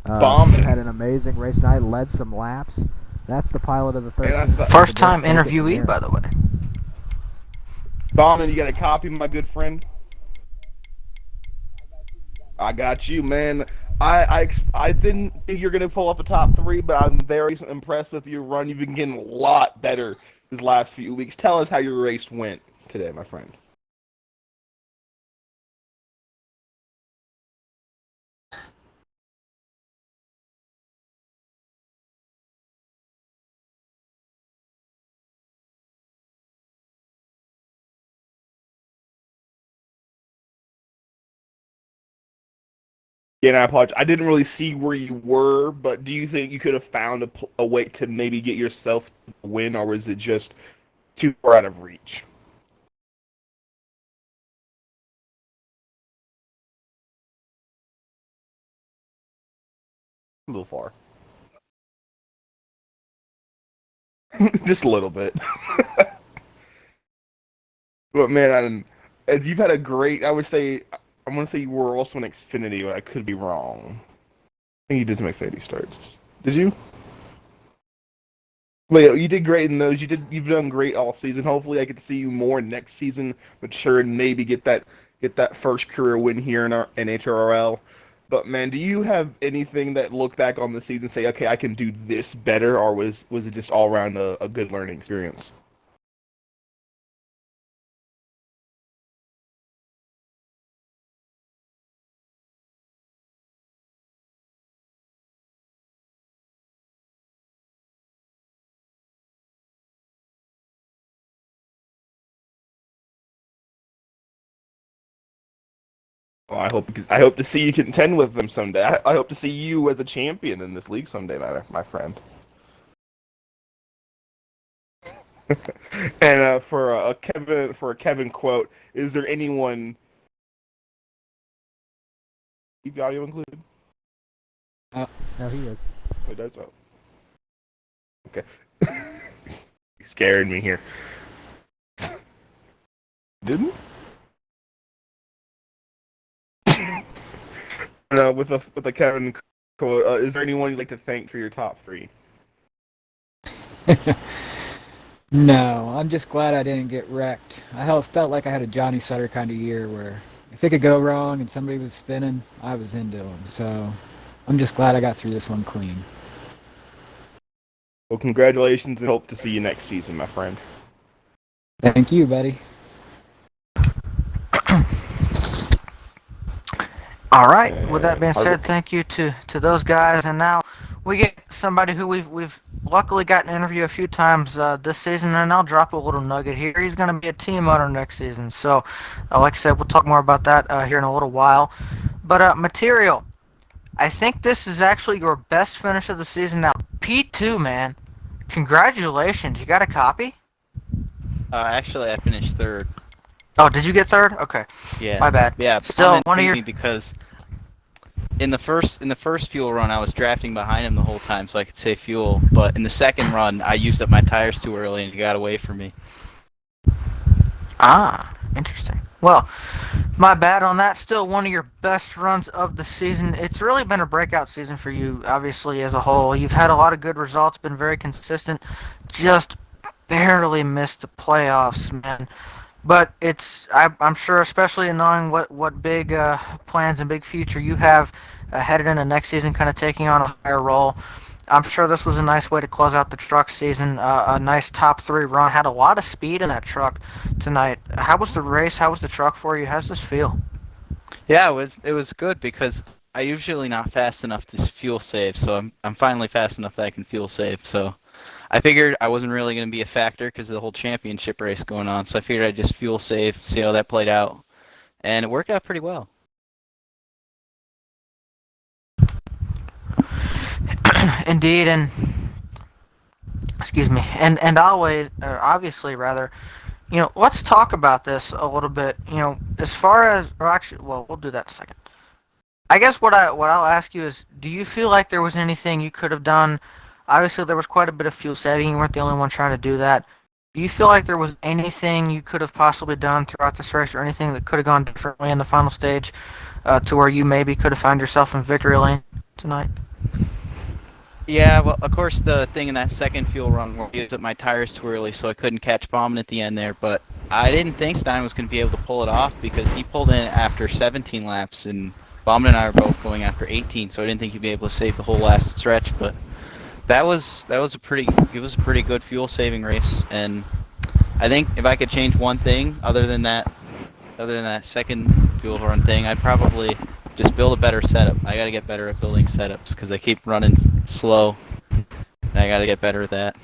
Bauman had an amazing race tonight, led some laps. That's the pilot of the 13th. First time interviewee, by the way. Bauman, you got a copy, my good friend? I got you, man. I didn't think you're gonna pull up the top three, but I'm very impressed with your run. You've been getting a lot better these last few weeks. Tell us how your race went today, my friend. Yeah, and I apologize. I didn't really see where you were, but do you think you could have found a way to maybe get yourself a win, or was it just too far out of reach? A little far. Just a little bit. But man, as you've had a great, I would say, I'm gonna say you were also in Xfinity, but I could be wrong. I think you did some Xfinity starts. Did you? But yeah, you did great in those. You've done great all season. Hopefully, I get to see you more next season, mature and maybe get that first career win here in HRL. But man, do you have anything that look back on the season and say, okay, I can do this better, or was it just all around a good learning experience? Well, I hope to see you contend with them someday. I hope to see you as a champion in this league someday, my friend. And for a Kevin quote, is there anyone keep the audio included? No, he is. Oh, that's up. Okay. You scared me here. Didn't? No, with a Kevin quote, is there anyone you'd like to thank for your top three? No, I'm just glad I didn't get wrecked. Felt like I had a Johnny Sutter kind of year where if it could go wrong and somebody was spinning, I was into them. So I'm just glad I got through this one clean. Well, congratulations and hope to see you next season, my friend. Thank you, buddy. All right. With that being said, thank you to those guys. And now we get somebody who we've luckily gotten to interview a few times this season, and I'll drop a little nugget here. He's going to be a team owner next season. So, like I said, we'll talk more about that here in a little while. But Material, I think this is actually your best finish of the season now. P2, man. Congratulations. You got a copy? Actually, I finished third. Oh, did you get third? Okay. Yeah. My bad. Yeah. Still, one of your... because in the first fuel run, I was drafting behind him the whole time, so I could save fuel. But in the second run, I used up my tires too early, and he got away from me. Ah, interesting. Well, my bad on that. Still one of your best runs of the season. It's really been a breakout season for you, obviously, as a whole. You've had a lot of good results, been very consistent. Just barely missed the playoffs, man. But I'm sure, especially knowing what big plans and big future you have headed into next season, kind of taking on a higher role. I'm sure this was a nice way to close out the truck season. A nice top three run. Had a lot of speed in that truck tonight. How was the race? How was the truck for you? How's this feel? Yeah, it was good because I usually not fast enough to fuel save, so I'm finally fast enough that I can fuel save. So I figured I wasn't really going to be a factor because of the whole championship race going on. So I figured I'd just fuel save, see how that played out, and it worked out pretty well. Indeed, and excuse me, and always, obviously, rather, let's talk about this a little bit. As far as, or actually, well, we'll do that in a second. I guess what I'll ask you is, do you feel like there was anything you could have done? Obviously, there was quite a bit of fuel saving. You weren't the only one trying to do that. Do you feel like there was anything you could have possibly done throughout this race, or anything that could have gone differently in the final stage, to where you maybe could have found yourself in victory lane tonight? Yeah, well, of course, the thing in that second fuel run where I used up my tires too early, so I couldn't catch bombing at the end there. But I didn't think Stein was going to be able to pull it off because he pulled in after 17 laps, and Bauman and I are both going after 18, so I didn't think he'd be able to save the whole last stretch. But that was a pretty good fuel saving race, and I think if I could change one thing other than that second fuel run thing, I'd probably just build a better setup. I got to get better at building setups because I keep running slow, and I got to get better at that.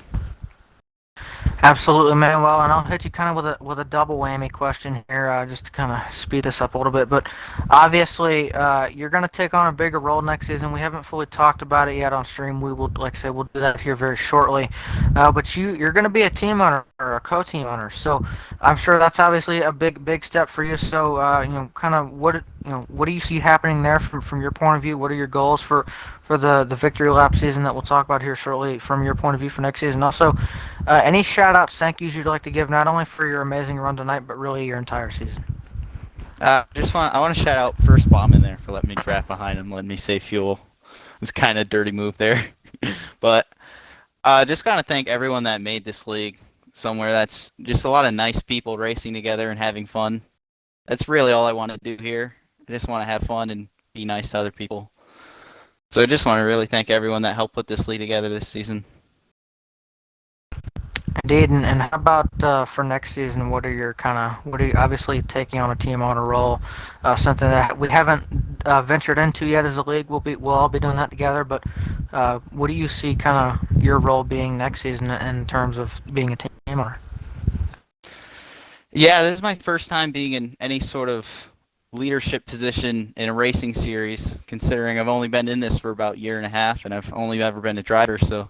Absolutely, man. Well, and I'll hit you kind of with a double whammy question here, just to kind of speed this up a little bit. But obviously, you're going to take on a bigger role next season. We haven't fully talked about it yet on stream. We will, like I said, we'll do that here very shortly. But you're going to be a team owner or a co-team owner, so I'm sure that's obviously a big step for you. So kind of what do you see happening there from your point of view? What are your goals for the victory lap season that we'll talk about here shortly from your point of view for next season? Also, any shout-outs, thank yous you'd like to give not only for your amazing run tonight, but really your entire season? I want to shout out first Bauman there for letting me draft behind him, letting me save fuel. It's kind of a dirty move there, but just gotta thank everyone that made this league somewhere that's just a lot of nice people racing together and having fun. That's really all I want to do here. I just want to have fun and be nice to other people. So I just want to really thank everyone that helped put this league together this season. Indeed, and how about for next season? What are you obviously taking on a team owner role? Something that we haven't ventured into yet as a league. We'll all be doing that together. But what do you see kind of your role being next season in terms of being a team owner? Yeah, this is my first time being in any sort of leadership position in a racing series, considering I've only been in this for about a year and a half, and I've only ever been a driver. So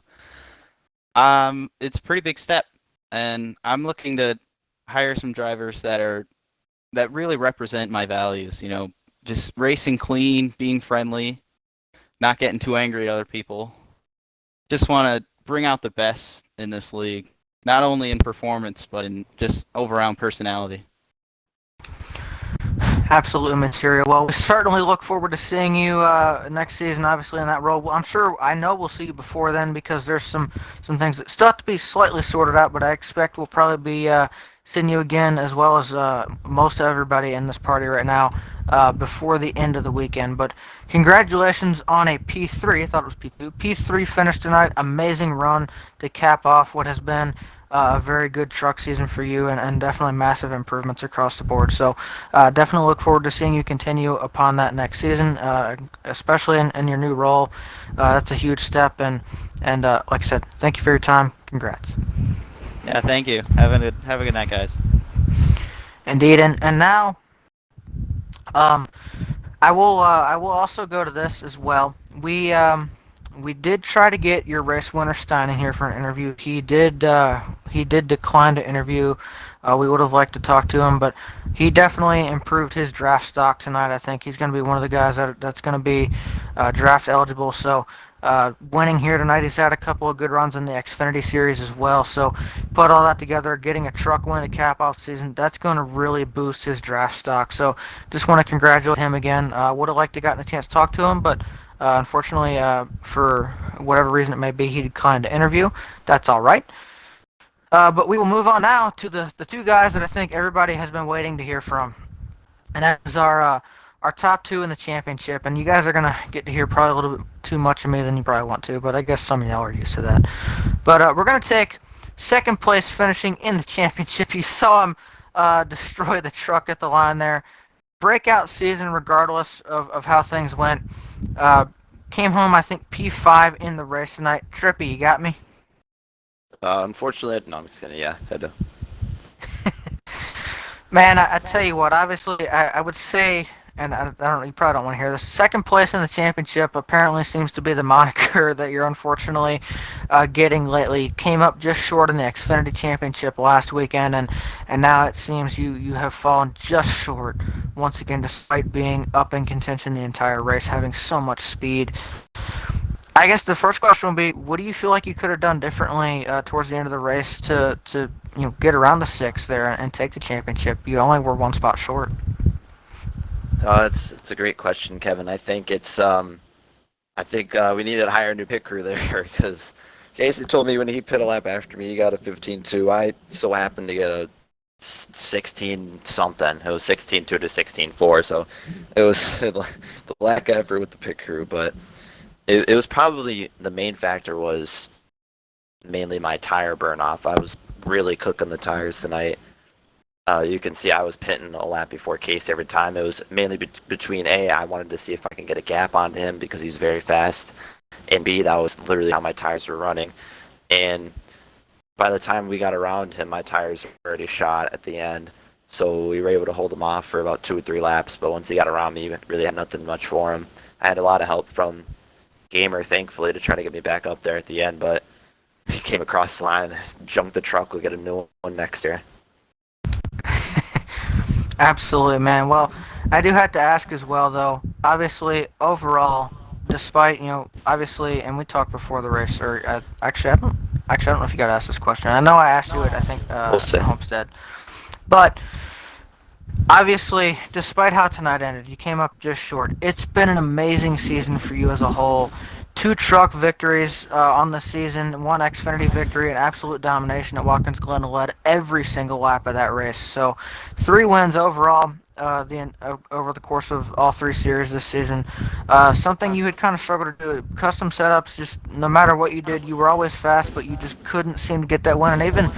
it's a pretty big step, and I'm looking to hire some drivers that really represent my values. Just racing clean, being friendly, not getting too angry at other people. Just want to bring out the best in this league, not only in performance, but in just overall personality. Absolutely, material. Well, we certainly look forward to seeing you next season, obviously, in that role. I know we'll see you before then because there's some things that still have to be slightly sorted out, but I expect we'll probably be seeing you again, as well as most everybody in this party right now, before the end of the weekend. But congratulations on a P3. I thought it was P2. P3 finish tonight. Amazing run to cap off what has been a very good truck season for you, and definitely massive improvements across the board. So definitely look forward to seeing you continue upon that next season, especially in your new role. That's a huge step, and like I said, thank you for your time. Congrats. Yeah, thank you. Have a good night, guys. Indeed, and now I will also go to this as well. We did try to get your race winner Stein in here for an interview. He did decline to interview. We would have liked to talk to him, but he definitely improved his draft stock tonight. I think he's going to be one of the guys that's going to be draft eligible. So winning here tonight, he's had a couple of good runs in the Xfinity Series as well. So put all that together, getting a truck win to cap off the season, that's going to really boost his draft stock. So just want to congratulate him again. Would have liked to gotten a chance to talk to him, but unfortunately, for whatever reason it may be, he declined to interview. That's all right. But we will move on now to the two guys that I think everybody has been waiting to hear from, and that is our top two in the championship. And you guys are gonna get to hear probably a little bit too much of me than you probably want to, but I guess some of y'all are used to that. But we're gonna take second place finishing in the championship. You saw him destroy the truck at the line there. Breakout season regardless of how things went. Came home, I think, P5 in the race tonight. Trippy, you got me? Unfortunately, no, I'm just kidding. Yeah, had to. Man, I tell you what, obviously, I would say, and I don't, you probably don't want to hear this, second place in the championship apparently seems to be the moniker that you're unfortunately getting lately. Came up just short in the Xfinity Championship last weekend, and now it seems you have fallen just short once again, despite being up in contention the entire race, having so much speed. I guess the first question would be, what do you feel like you could have done differently towards the end of the race to get around the sixth there and take the championship? You only were one spot short. It's a great question, Kevin. I think it's we needed to hire a new pit crew there because Casey told me when he pit a lap after me, he got a 15.2. I so happened to get a 16 something. It was 16-2 to 16-4. So it was the lack of effort with the pit crew, but it was probably the main factor was mainly my tire burn off. I was really cooking the tires tonight. You can see I was pitting a lap before Case every time. It was mainly between A, I wanted to see if I can get a gap onto him because he's very fast, and B, that was literally how my tires were running. And by the time we got around him, my tires were already shot at the end. So we were able to hold him off for about 2 or 3 laps. But once he got around me, really had nothing much for him. I had a lot of help from Gamer, thankfully, to try to get me back up there at the end. But he came across the line, junked the truck. We'll get a new one next year. Absolutely, man. Well, I do have to ask as well, though. Obviously, overall, despite obviously, and we talked before the race, or actually, I don't know if you got asked this question. I know I asked you it. I think We'll see. at Homestead, but obviously, despite how tonight ended, you came up just short. It's been an amazing season for you as a whole. 2 truck victories on the season, 1 Xfinity victory, and absolute domination at Watkins Glen led every single lap of that race. So 3 wins overall over the course of all 3 series this season. Something you had kind of struggled to do. Custom setups, just no matter what you did, you were always fast, but you just couldn't seem to get that win. And even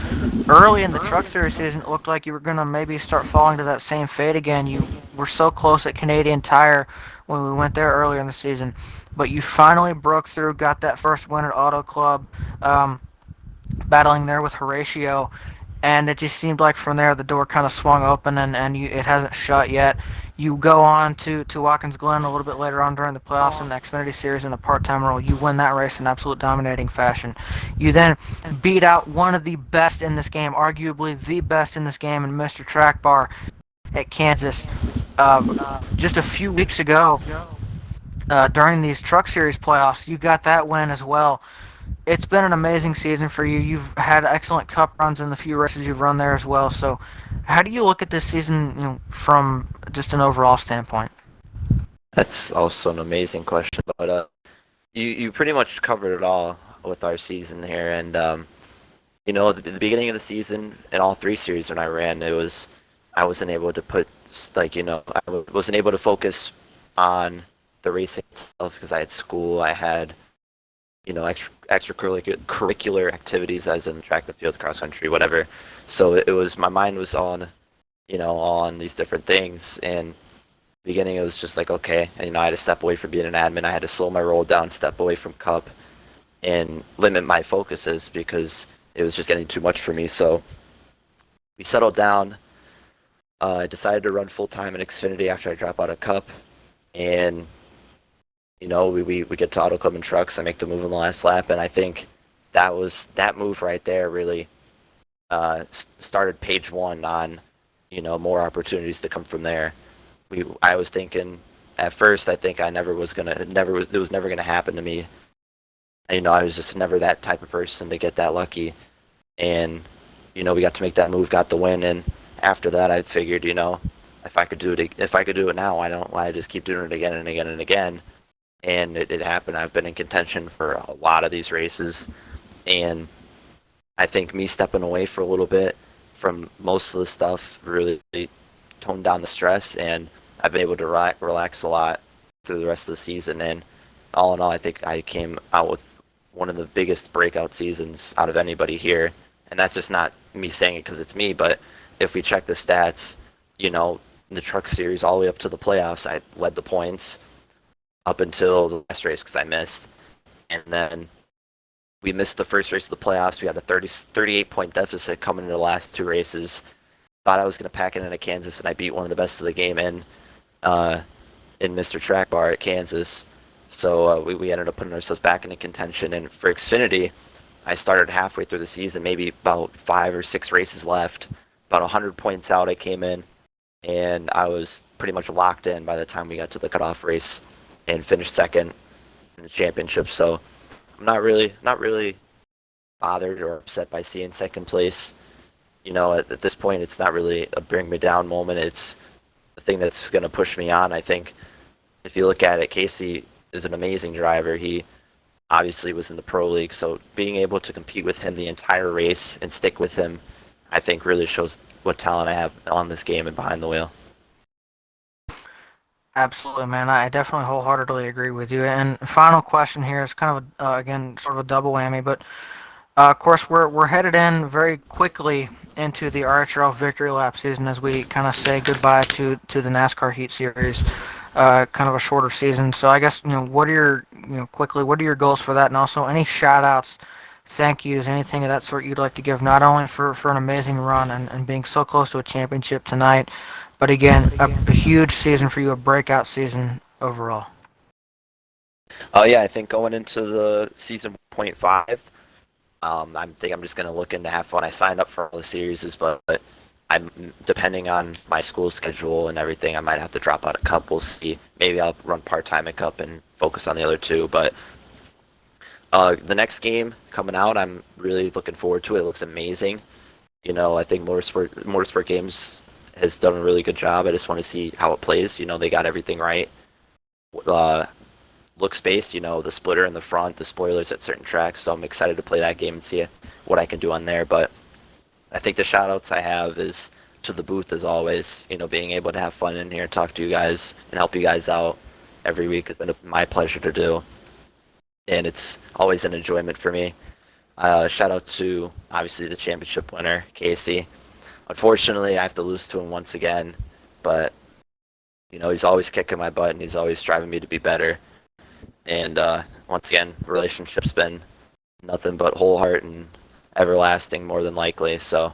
early in the truck series season, it looked like you were going to maybe start falling to that same fate again. You were so close at Canadian Tire when we went there earlier in the season. But you finally broke through, got that first win at Auto Club, battling there with Horatio, and it just seemed like from there the door kind of swung open, and it hasn't shut yet. You go on to Watkins Glen a little bit later on during the playoffs in the Xfinity Series in a part-time role. You win that race in absolute dominating fashion. You then beat out one of the best in this game, arguably the best in this game, in Mr. Track Bar at Kansas. Just a few weeks ago, during these Truck Series playoffs, you got that win as well. It's been an amazing season for you. You've had excellent cup runs in the few races you've run there as well. So how do you look at this season from just an overall standpoint? That's also an amazing question, but you pretty much covered it all with our season here. And at the beginning of the season in all 3 series when I ran, I wasn't able to I wasn't able to focus on the racing itself because I had school, I had extracurricular activities as in track and field, cross country, whatever. So it was, my mind was on these different things. And beginning it was just like, okay, and, I had to step away from being an admin. I had to slow my roll down, step away from cup, and limit my focuses because it was just getting too much for me. So we settled down. I decided to run full time in Xfinity after I drop out of cup, and we get to Auto Club and Trucks. I make the move in the last lap, and I think that move right there really started page 1 on more opportunities to come from there. I was thinking at first, I think it was never gonna happen to me. I was just never that type of person to get that lucky, and we got to make that move, got the win, and after that I figured if I could do it now, why don't I just keep doing it again and again and again. And it happened. I've been in contention for a lot of these races, and I think me stepping away for a little bit from most of the stuff really toned down the stress, and I've been able to relax a lot through the rest of the season. And all in all, I think I came out with one of the biggest breakout seasons out of anybody here. And that's just not me saying it because it's me, but if we check the stats, in the Truck Series all the way up to the playoffs, I led the points up until the last race because I missed. And then we missed the first race of the playoffs. We had a 38-point deficit coming into the last 2 races. Thought I was going to pack it into Kansas, and I beat one of the best of the game in Mr. Track Bar at Kansas. So we ended up putting ourselves back into contention. And for Xfinity, I started halfway through the season, maybe about 5 or 6 races left. About 100 points out I came in, and I was pretty much locked in by the time we got to the cutoff race and finished second in the championship. So I'm not really bothered or upset by seeing second place. At this point, it's not really a bring me down moment. It's the thing that's going to push me on. I think if you look at it, Casey is an amazing driver. He obviously was in the pro league, so being able to compete with him the entire race and stick with him, I think really shows what talent I have on this game and behind the wheel. Absolutely, man. I definitely wholeheartedly agree with you. And final question here is kind of again sort of a double whammy, but of course we're headed in very quickly into the RHRL victory lap season as we kind of say goodbye to the NASCAR Heat Series. Kind of a shorter season. So I guess what are your quickly what are your goals for that, and also any shout outs, thank yous, anything of that sort you'd like to give, not only for an amazing run and being so close to a championship tonight, but again a huge season for you, a breakout season overall. Oh yeah, I think going into the season 1.5, I think I'm just gonna look into have fun. I signed up for all the series, but I'm depending on my school schedule and everything. I might have to drop out a couple. We'll see. Maybe I'll run part-time at Cup and focus on the other two. But the next game coming out, I'm really looking forward to it. It looks amazing. I think Motorsport Games has done a really good job. I just want to see how it plays. They got everything right. Looks based, the splitter in the front, the spoilers at certain tracks. So I'm excited to play that game and see what I can do on there. But I think the shout-outs I have is to the booth, as always. Being able to have fun in here, talk to you guys, and help you guys out every week has been my pleasure to do. And it's always an enjoyment for me. Shout out to, obviously, the championship winner, Casey. Unfortunately, I have to lose to him once again. But, he's always kicking my butt, and he's always driving me to be better. And once again, the relationship's been nothing but whole heart and everlasting, more than likely. So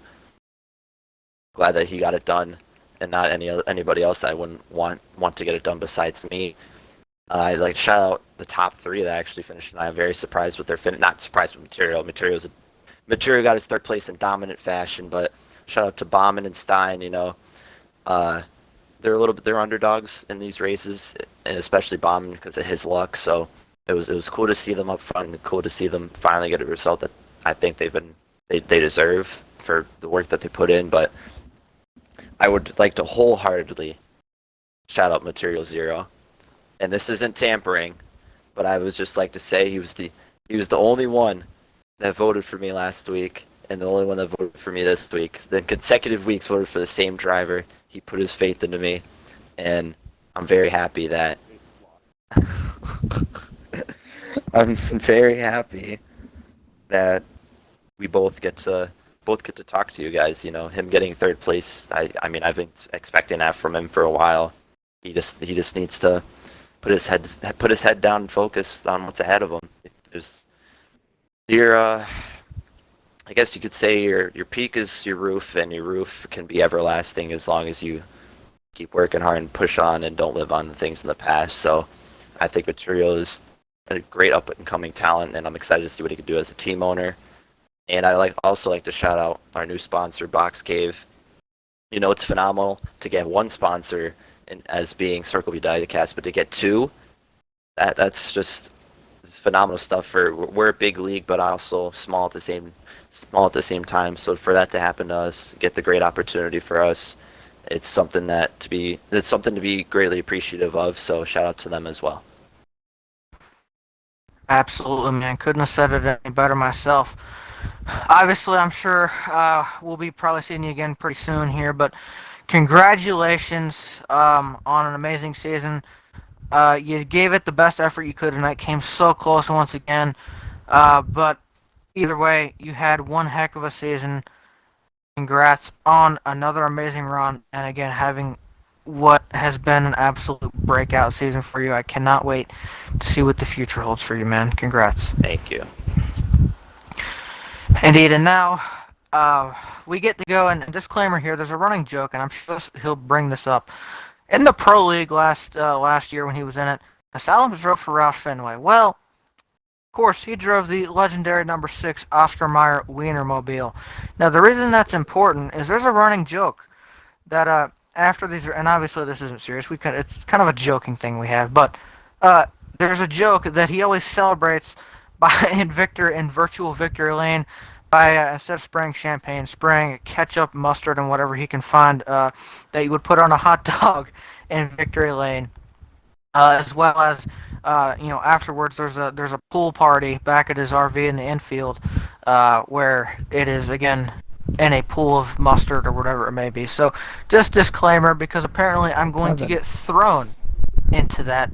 glad that he got it done, and not anybody else that I wouldn't want to get it done besides me. I'd like to shout out the top three that actually finished, and I'm very surprised with their finish. Not surprised with Material. Material got his third place in dominant fashion, but shout out to Bauman and Stein. They're underdogs in these races, and especially Bauman because of his luck. So it was cool to see them up front, and cool to see them finally get a result that I think they deserve for the work that they put in. But I would like to wholeheartedly shout out Material Zero, and this isn't tampering, but I would just like to say he was the only one that voted for me last week, and the only one that voted for me this week. Then consecutive weeks voted for the same driver. He put his faith into me, and I'm very happy that we both get to talk to you guys. Him getting third place. I mean, I've been expecting that from him for a while. He just needs to put his head down and focus on what's ahead of him. I guess you could say your peak is your roof, and your roof can be everlasting as long as you keep working hard and push on and don't live on the things in the past. So I think Material is a great up-and-coming talent, and I'm excited to see what he can do as a team owner. And I also like to shout out our new sponsor, Box Cave. It's phenomenal to get one sponsor as being Circle B Diecast, but to get two, that's just phenomenal stuff. We're a big league, but also small at the same time. So for that to happen to us, get the great opportunity for us, it's something to be greatly appreciative of. So shout out to them as well. Absolutely, man. Couldn't have said it any better myself. Obviously, I'm sure we'll be probably seeing you again pretty soon here, but congratulations on an amazing season. You gave it the best effort you could tonight, came so close once again, but either way, you had one heck of a season. Congrats on another amazing run, and again, having what has been an absolute breakout season for you. I cannot wait to see what the future holds for you, man. Congrats. Thank you. Indeed, and now we get to go, and disclaimer here, there's a running joke, and I'm sure he'll bring this up. In the Pro League last year when he was in it, Salem drove for Roush Fenway. Well, of course, he drove the legendary number 6 Oscar Mayer Wienermobile. Now, the reason that's important is there's a running joke that after these, and obviously this isn't serious, it's kind of a joking thing we have, but there's a joke that he always celebrates in virtual victory lane by instead of spraying champagne, spraying ketchup, mustard, and whatever he can find that you would put on a hot dog in victory lane, as well as afterwards there's a pool party back at his RV in the infield where it is again in a pool of mustard or whatever it may be. So just disclaimer, because apparently I'm going to get thrown into that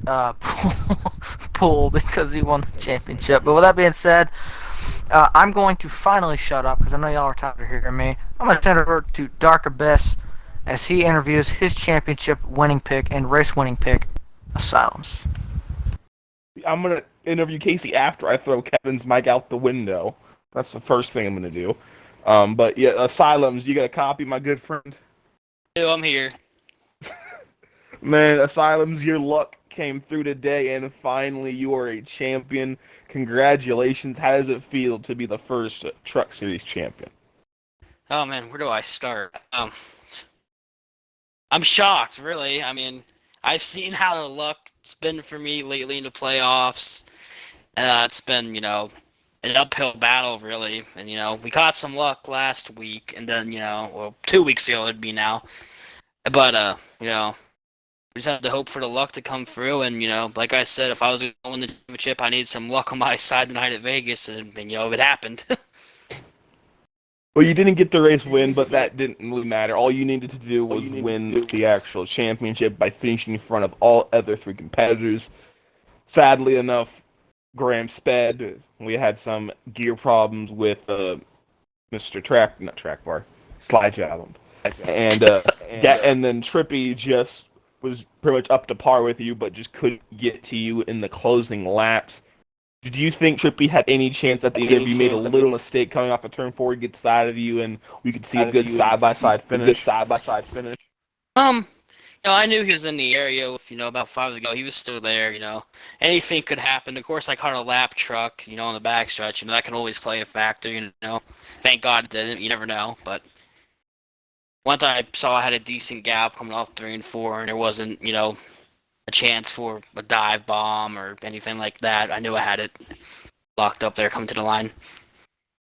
pool because he won the championship. But with that being said, I'm going to finally shut up because I know y'all are tired of hearing me. I'm going to turn it over to Dark Abyss as he interviews his championship winning pick and race winning pick, Asylums. I'm gonna interview Casey after I throw Kevin's mic out the window. That's the first thing I'm gonna do. But yeah, Asylums, you got a copy, my good friend? Yo, I'm here. Man, Asylums, your luck came through today, and finally you are a champion. Congratulations. How does it feel to be the first Truck Series champion? Oh man, where do I start? I'm shocked, really. I mean, I've seen how the luck's been for me lately in the playoffs. It's been, an uphill battle, really. And, we got some luck last week, and then, 2 weeks ago it'd be now. But, we just have to hope for the luck to come through. And, like I said, if I was going to win the championship, I need some luck on my side tonight at Vegas. And it happened. Well, you didn't get the race win, but that didn't really matter. All you needed to do was win the actual championship by finishing in front of all other three competitors. Sadly enough, Graham sped. We had some gear problems with Slide Job. And then Trippy just was pretty much up to par with you, but just couldn't get to you in the closing laps. Do you think Trippy had any chance at the end? You made a little mistake coming off of turn 4, get side of you, and we could see a good side-by-side finish. I knew he was in the area, about 5 ago. He was still there, Anything could happen. Of course, I caught a lap truck, on the backstretch. That can always play a factor, Thank God it didn't. You never know. But once I saw I had a decent gap coming off 3 and 4, and there wasn't, a chance for a dive bomb or anything like that, I knew I had it locked up there coming to the line.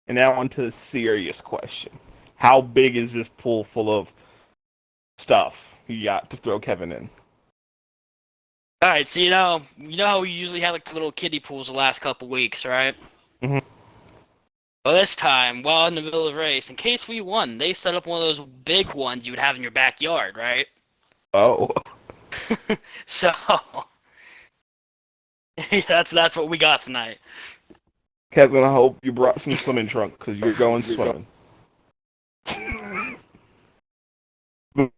And now on to the serious question. How big is this pool full of stuff you got to throw Kevin in? All right, so you know how we usually have like little kiddie pools the last couple weeks, right? Mm-hmm. Well, this time, while in the middle of the race, in case we won, they set up one of those big ones you would have in your backyard, right? Oh. So that's what we got tonight. Kevin, I hope you brought some swimming trunk because you're going swimming.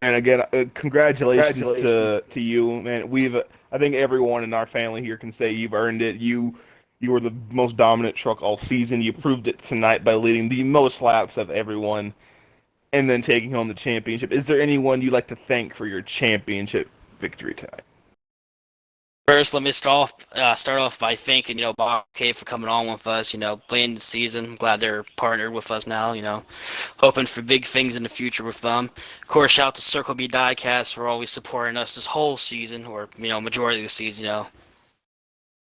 And again, congratulations to you, man. I think everyone in our family here can say you've earned it. You were the most dominant truck all season. You proved it tonight by leading the most laps of everyone, and then taking home the championship. Is there anyone you'd like to thank for your championship victory tonight? First, let me start off by thanking, Bob K for coming on with us, playing the season. I'm glad they're partnered with us now, hoping for big things in the future with them. Of course, shout out to Circle B Diecast for always supporting us this whole season, or, majority of the season,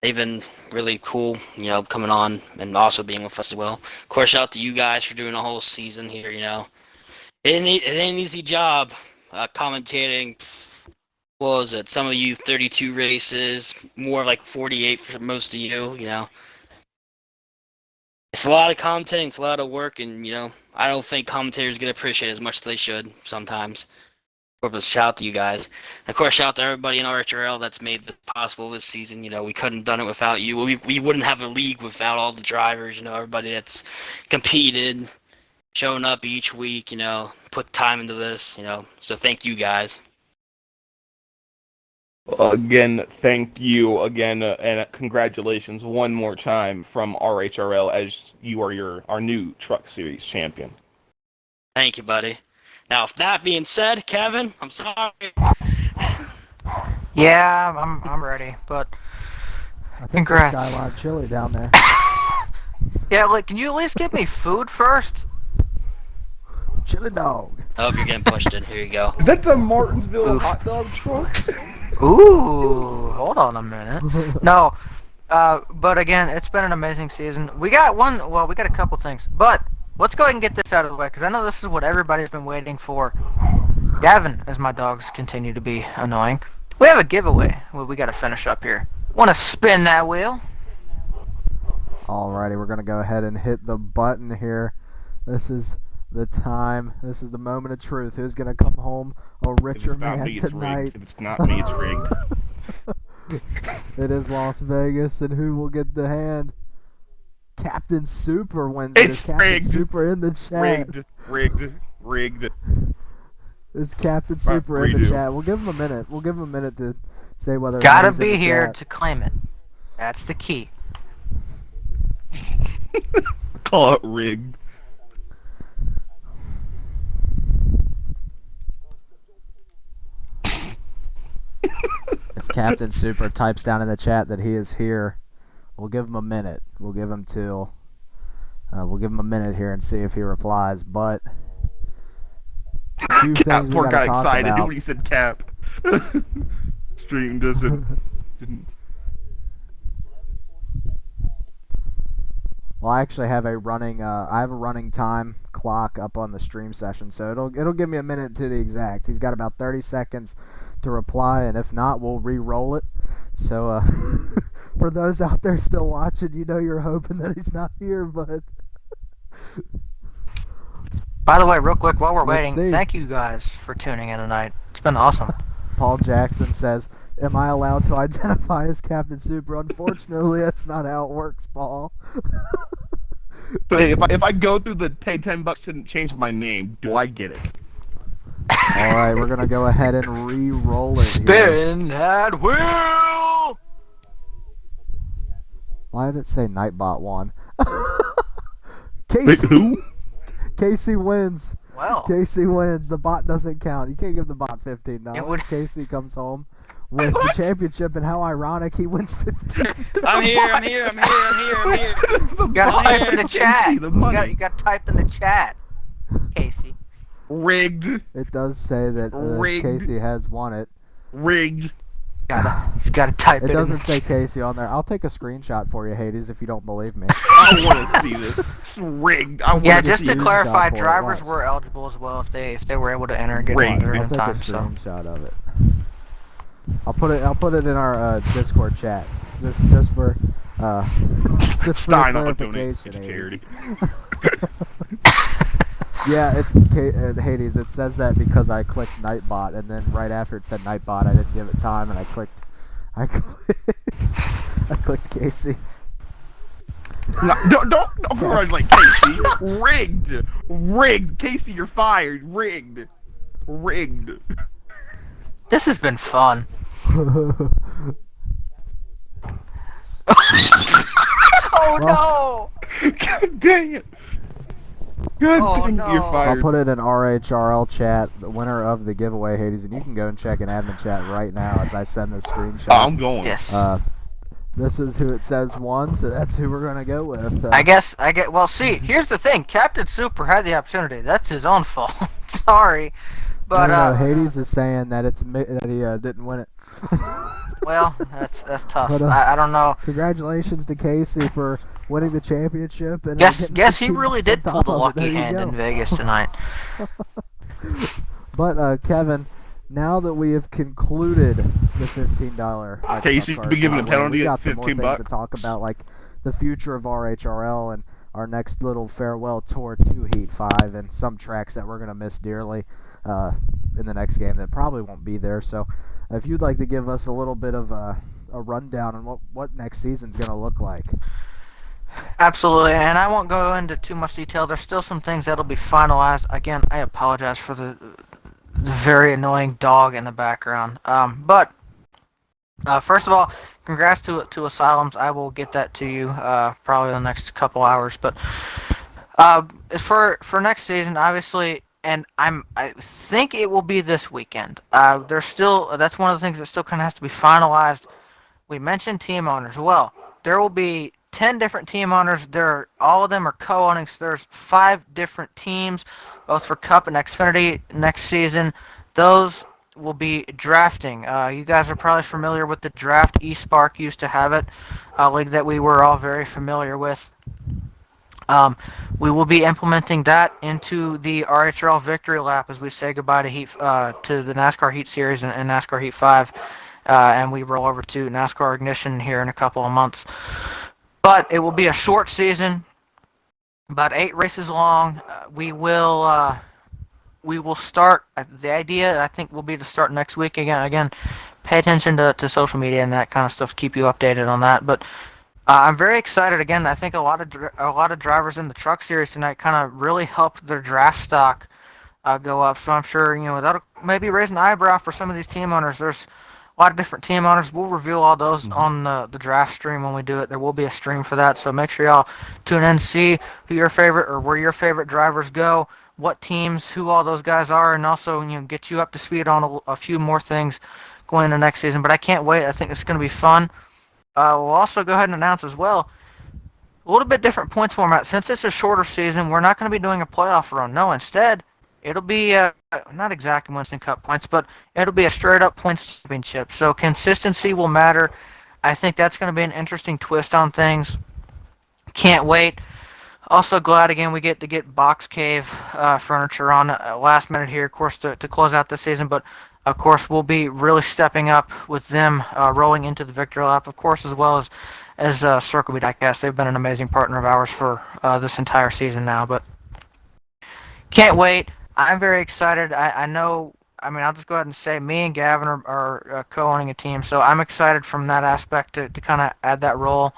They've been really cool, coming on and also being with us as well. Of course, shout out to you guys for doing the whole season here, It ain't an easy job, commentating. What was it? Some of you 32 races, more like 48 for most of you, It's a lot of commentating, it's a lot of work, and, I don't think commentators get appreciated as much as they should sometimes. Of course, shout out to you guys. And of course, shout out to everybody in RHRL that's made this possible this season. We couldn't have done it without you. We wouldn't have a league without all the drivers, everybody that's competed, showing up each week, put time into this, So thank you guys. Again, thank you again, and congratulations one more time from RHRL as you are our new Truck Series champion. Thank you, buddy. Now, with that being said, Kevin, I'm sorry. Yeah, I'm ready, but I think congrats. There's got a lot of chili down there. Yeah, can you at least give me food first? Chili dog. I hope you're getting pushed in. Here you go. Is that the Martinsville hot dog truck? Ooh, hold on a minute. No, but again, it's been an amazing season. We got a couple things, but let's go ahead and get this out of the way, because I know this is what everybody's been waiting for. Gavin, as my dogs continue to be annoying. We have a giveaway. Well, we got to finish up here. Want to spin that wheel? Alrighty, we're going to go ahead and hit the button here. This is the time. This is the moment of truth. Who's going to come home a If richer it's not man me, it's tonight? rigged. If it's not me, it's rigged. It is Las Vegas, and who will get the hand? Captain Super wins it. It's Is Captain rigged. Super in the chat? Rigged. Is Captain Super in the redo. chat? We'll give him a minute. We'll give him a minute to say whether or not Gotta he's in be the here chat. to claim it. That's the key. Call it rigged. If Captain Super types down in the chat that he is here, we'll give him a minute. We'll give him till. We'll give him a minute here and see if he replies. But a few Cap, things we poor gotta got talk excited about. when he said Cap. Stream didn't. Well, I actually have a running. I have a running time clock up on the stream session, so it'll give me a minute to the exact. He's got about 30 seconds to reply, and if not, we'll re-roll it. So for those out there still watching, you know you're hoping that he's not here, but. By the way, real quick, while we're Let's waiting, see. thank you guys for tuning in tonight. It's been awesome. Paul Jackson says, "Am I allowed to identify as Captain Super?" Unfortunately, that's not how it works, Paul. But if I go through the pay $10 to change my name, do I get it? All right, we're gonna go ahead and re-roll it. Here. Spin that wheel! Why did it say Nightbot won? Wait, Casey, who? Casey wins. Well, Casey wins. The bot doesn't count. You can't give the bot $15. It would- Casey comes home with What? the championship, and how ironic he wins 15. I'm here. you gotta Oh, type yeah, in the Casey, chat. the You money. gotta type in the chat, Casey. Rigged. It does say that Rigged. Casey has won it. Rigged. He's gotta type It it. doesn't in say Casey on there. I'll take a screenshot for you, Hades, if you don't believe me. I want to see this. It's rigged. I want Yeah, to just see to it. clarify, for it, drivers watch. were eligible as well if they were able to enter and get Rigged. on I'll in take time. a So screenshot of it. I'll put it in our Discord chat, just for Stein ought to donate clarification. to Hades. charity. Yeah, it's Hades. It says that because I clicked Nightbot, and then right after it said Nightbot, I didn't give it time, and I clicked I clicked Casey. No, don't congratulate Casey. Rigged. Casey, you're fired. Rigged. this has been fun. Oh God dang it. God Oh, dang it, you're no. I'll fired. put it in RHRL chat, the winner of the giveaway, Hades, and you can go and check in admin chat right now as I send this screenshot. Oh, I'm going. no! Yes. This is who it says won, so that's who we're gonna go with. I get. Well, see, here's the thing. Captain Super had the opportunity. That's his own fault. Sorry, but no, Hades is saying that that he didn't win it. well, that's tough. But, I don't know. Congratulations to Casey for winning the championship. And Guess he getting really 15% did pull the off of it. lucky There you hand go. in Vegas tonight. But Kevin, now that we have concluded the $15 Casey, Microsoft you been given a card penalty we at got some more 15 things to bucks? talk about, like the future of RHRL and our next little farewell tour to Heat 5 and some tracks that we're going to miss dearly in the next game that probably won't be there. So if you'd like to give us a little bit of a rundown on what next season's going to look like. Absolutely, and I won't go into too much detail. There's still some things that'll be finalized. Again, I apologize for the very annoying dog in the background. But first of all, congrats to Asylums. I will get that to you probably in the next couple hours. But for next season, obviously, and I think it will be this weekend. There's still that's one of the things that still kind of has to be finalized. We mentioned team owners. Well, there will be 10 different team owners. All of them are co-owning. So there's 5 different teams, both for Cup and Xfinity next season. Those will be drafting. You guys are probably familiar with the draft. eSpark used to have it, a league that we were all very familiar with. We will be implementing that into the RHRL Victory Lap as we say goodbye to to the NASCAR Heat Series and NASCAR Heat 5, and we roll over to NASCAR Ignition here in a couple of months. But it will be a short season. about 8 races long. We will start. The idea I think will be to start next week again. Pay attention to social media and that kind of stuff to keep you updated on that. But I'm very excited. Again, I think a lot of drivers in the truck series tonight kind of really helped their draft stock go up. So I'm sure that'll maybe raise an eyebrow for some of these team owners. There's a lot of different team owners. We'll reveal all those on the draft stream when we do it. There will be a stream for that. So make sure y'all tune in, see who your favorite or where your favorite drivers go, what teams, who all those guys are, and also get you up to speed on a few more things going into next season. But I can't wait. I think it's going to be fun. We'll also go ahead and announce as well a little bit different points format. Since it's a shorter season, we're not going to be doing a playoff run. No, instead, it'll be not exactly Winston Cup points, but it'll be a straight up points championship. So consistency will matter. I think that's going to be an interesting twist on things. Can't wait. Also glad again we get to get Box Cave furniture on last minute here, of course, to close out the season. But of course we'll be really stepping up with them rolling into the victory lap, of course, as well as Circle B Diecast. They've been an amazing partner of ours for this entire season now. But can't wait. I'm very excited. I know. I mean, I'll just go ahead and say me and Gavin are co-owning a team, so I'm excited from that aspect to kind of add that role.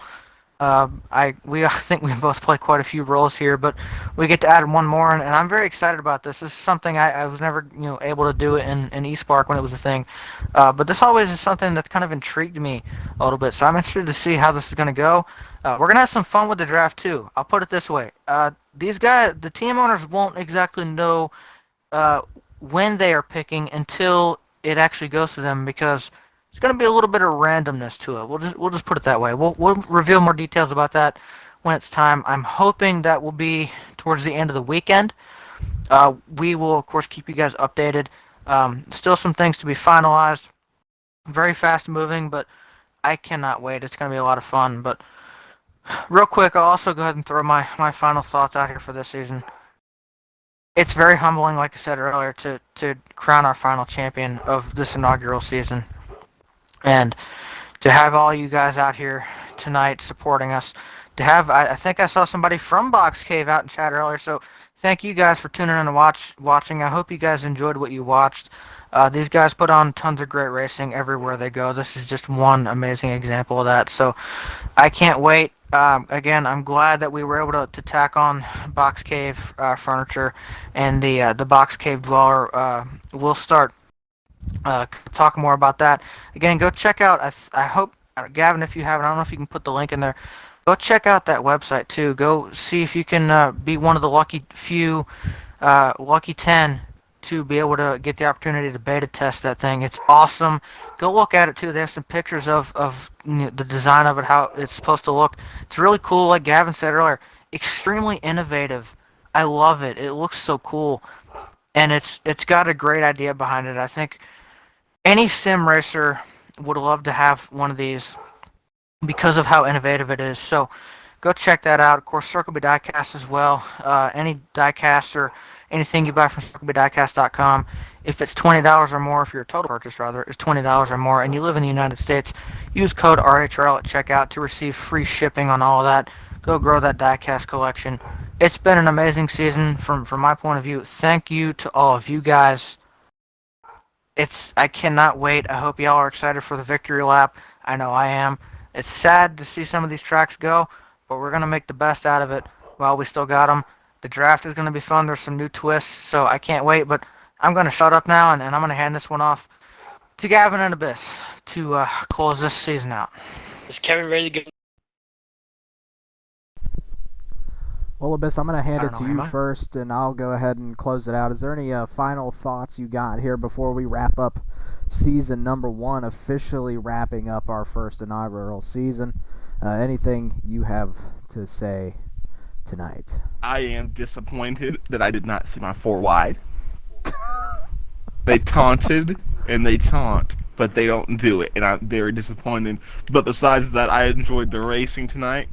I think we both play quite a few roles here, but we get to add one more, and I'm very excited about this. This is something I was never able to do in East Park when it was a thing, but this always is something that's kind of intrigued me a little bit. So I'm interested to see how this is going to go. We're gonna have some fun with the draft too. I'll put it this way: these guys, the team owners, won't exactly know when they are picking until it actually goes to them because it's going to be a little bit of randomness to it. We'll just put it that way. We'll reveal more details about that when it's time. I'm hoping that will be towards the end of the weekend. We will of course keep you guys updated. Still some things to be finalized. Very fast moving, but I cannot wait. It's going to be a lot of fun. But real quick, I'll also go ahead and throw my final thoughts out here for this season. It's very humbling, like I said earlier, to crown our final champion of this inaugural season. And to have all you guys out here tonight supporting us. To have, I think I saw somebody from Box Cave out in chat earlier, so thank you guys for tuning in and watching. I hope you guys enjoyed what you watched. These guys put on tons of great racing everywhere they go. This is just one amazing example of that. So I can't wait. Again, I'm glad that we were able to tack on Box Cave furniture and the Box Cave Dweller. We'll start talk more about that. Again, go check out, I hope, Gavin, if you haven't, I don't know if you can put the link in there. Go check out that website too. Go see if you can be one of the lucky few, lucky 10 to be able to get the opportunity to beta test that thing. It's awesome. Go look at it too. They have some pictures of the design of it, how it's supposed to look. It's really cool, like Gavin said earlier. Extremely innovative. I love it. It looks so cool. And it's got a great idea behind it. I think any sim racer would love to have one of these because of how innovative it is. So go check that out. Of course, Circle B Diecast as well. Any diecast or anything you buy from CircleBDiecast.com, if it's $20 or more, if your total purchase rather is $20 or more, and you live in the United States, use code RHRL at checkout to receive free shipping on all of that. Go grow that diecast collection. It's been an amazing season from my point of view. Thank you to all of you guys. I cannot wait. I hope y'all are excited for the victory lap. I know I am. It's sad to see some of these tracks go, but we're going to make the best out of it while we still got them. The draft is going to be fun. There's some new twists, so I can't wait. But I'm going to shut up now, and I'm going to hand this one off to Gavin and Abyss to close this season out. Is Kevin ready to go? Well, Abyss, I'm going to hand it to you I? first, and I'll go ahead and close it out. Is there any final thoughts you got here before we wrap up season number 1, officially wrapping up our first inaugural season? Anything you have to say tonight? I am disappointed that I did not see my 4 wide. They taunted and they taunt, but they don't do it, and I'm very disappointed. But besides that, I enjoyed the racing tonight.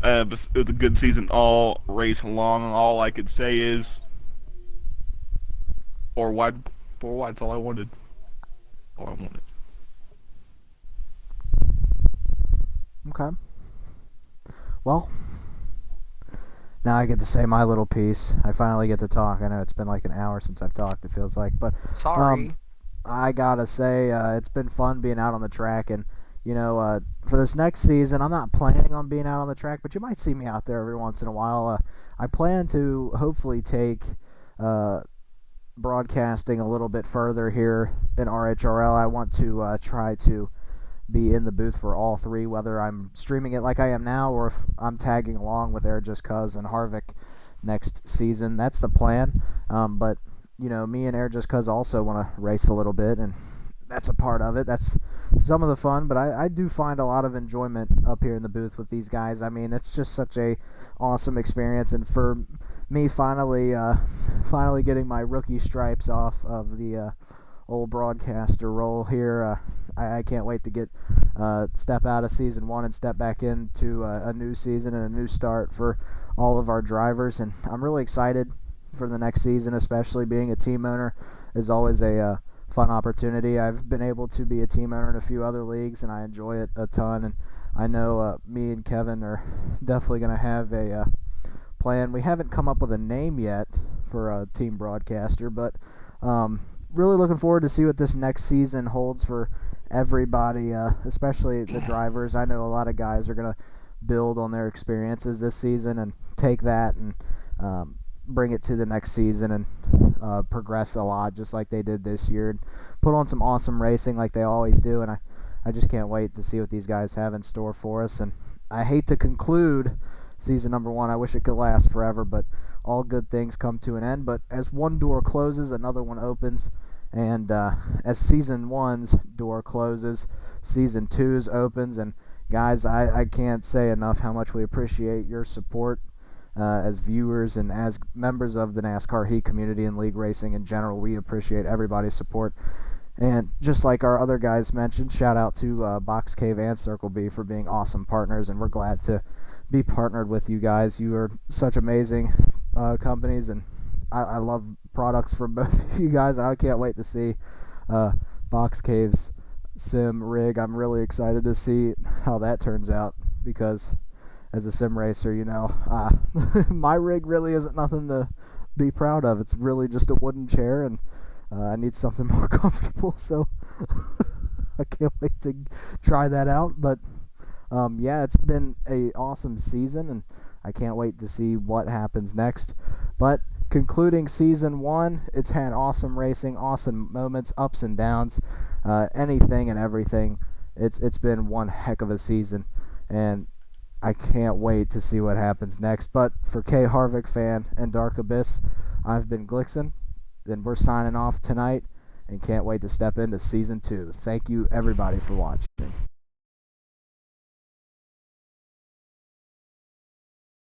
It was a good season all race long, and all I could say is 4 wide. 4 wide's all I wanted. All I wanted. Okay. Well, now I get to say my little piece. I finally get to talk. I know it's been like an hour since I've talked, it feels like. But Sorry. I gotta say, it's been fun being out on the track. And, for this next season, I'm not planning on being out on the track, but you might see me out there every once in a while. I plan to hopefully take broadcasting a little bit further here in RHRL. I want to try to be in the booth for all three, whether I'm streaming it like I am now or if I'm tagging along with Air Just Cuz and Harvick next season. That's the plan. But me and Air Just Cuz also want to race a little bit, and that's a part of it. That's some of the fun, but I do find a lot of enjoyment up here in the booth with these guys. I mean, it's just such a awesome experience, and for me finally getting my rookie stripes off of the old broadcaster role here, I can't wait to get step out of season 1 and step back into a new season and a new start for all of our drivers, and I'm really excited for the next season, especially being a team owner is always a fun opportunity. I've been able to be a team owner in a few other leagues, and I enjoy it a ton, and I know me and Kevin are definitely going to have a plan. We haven't come up with a name yet for a team broadcaster, but really looking forward to see what this next season holds for everybody, especially the drivers. I know a lot of guys are going to build on their experiences this season and take that and bring it to the next season and progress a lot just like they did this year and put on some awesome racing like they always do. And I just can't wait to see what these guys have in store for us. And I hate to conclude season number 1. I wish it could last forever, but all good things come to an end. But as one door closes, another one opens. And as season 1's door closes, season 2's opens. And guys, I can't say enough how much we appreciate your support as viewers and as members of the NASCAR Heat community and league racing in general. We appreciate everybody's support. And just like our other guys mentioned, shout out to Box Cave and Circle B for being awesome partners, and we're glad to be partnered with you guys. You are such amazing companies, and I love products from both of you guys, and I can't wait to see Box Cave's sim rig. I'm really excited to see how that turns out, because as a sim racer, my rig really isn't nothing to be proud of. It's really just a wooden chair, and I need something more comfortable, so I can't wait to try that out. But yeah, it's been a awesome season, and I can't wait to see what happens next. But concluding season 1, it's had awesome racing, awesome moments, ups and downs, anything and everything. It's been one heck of a season, and I can't wait to see what happens next. But for K Harvick fan and Dark Abyss, I've been Glixen, and we're signing off tonight and can't wait to step into season 2. Thank you everybody for watching.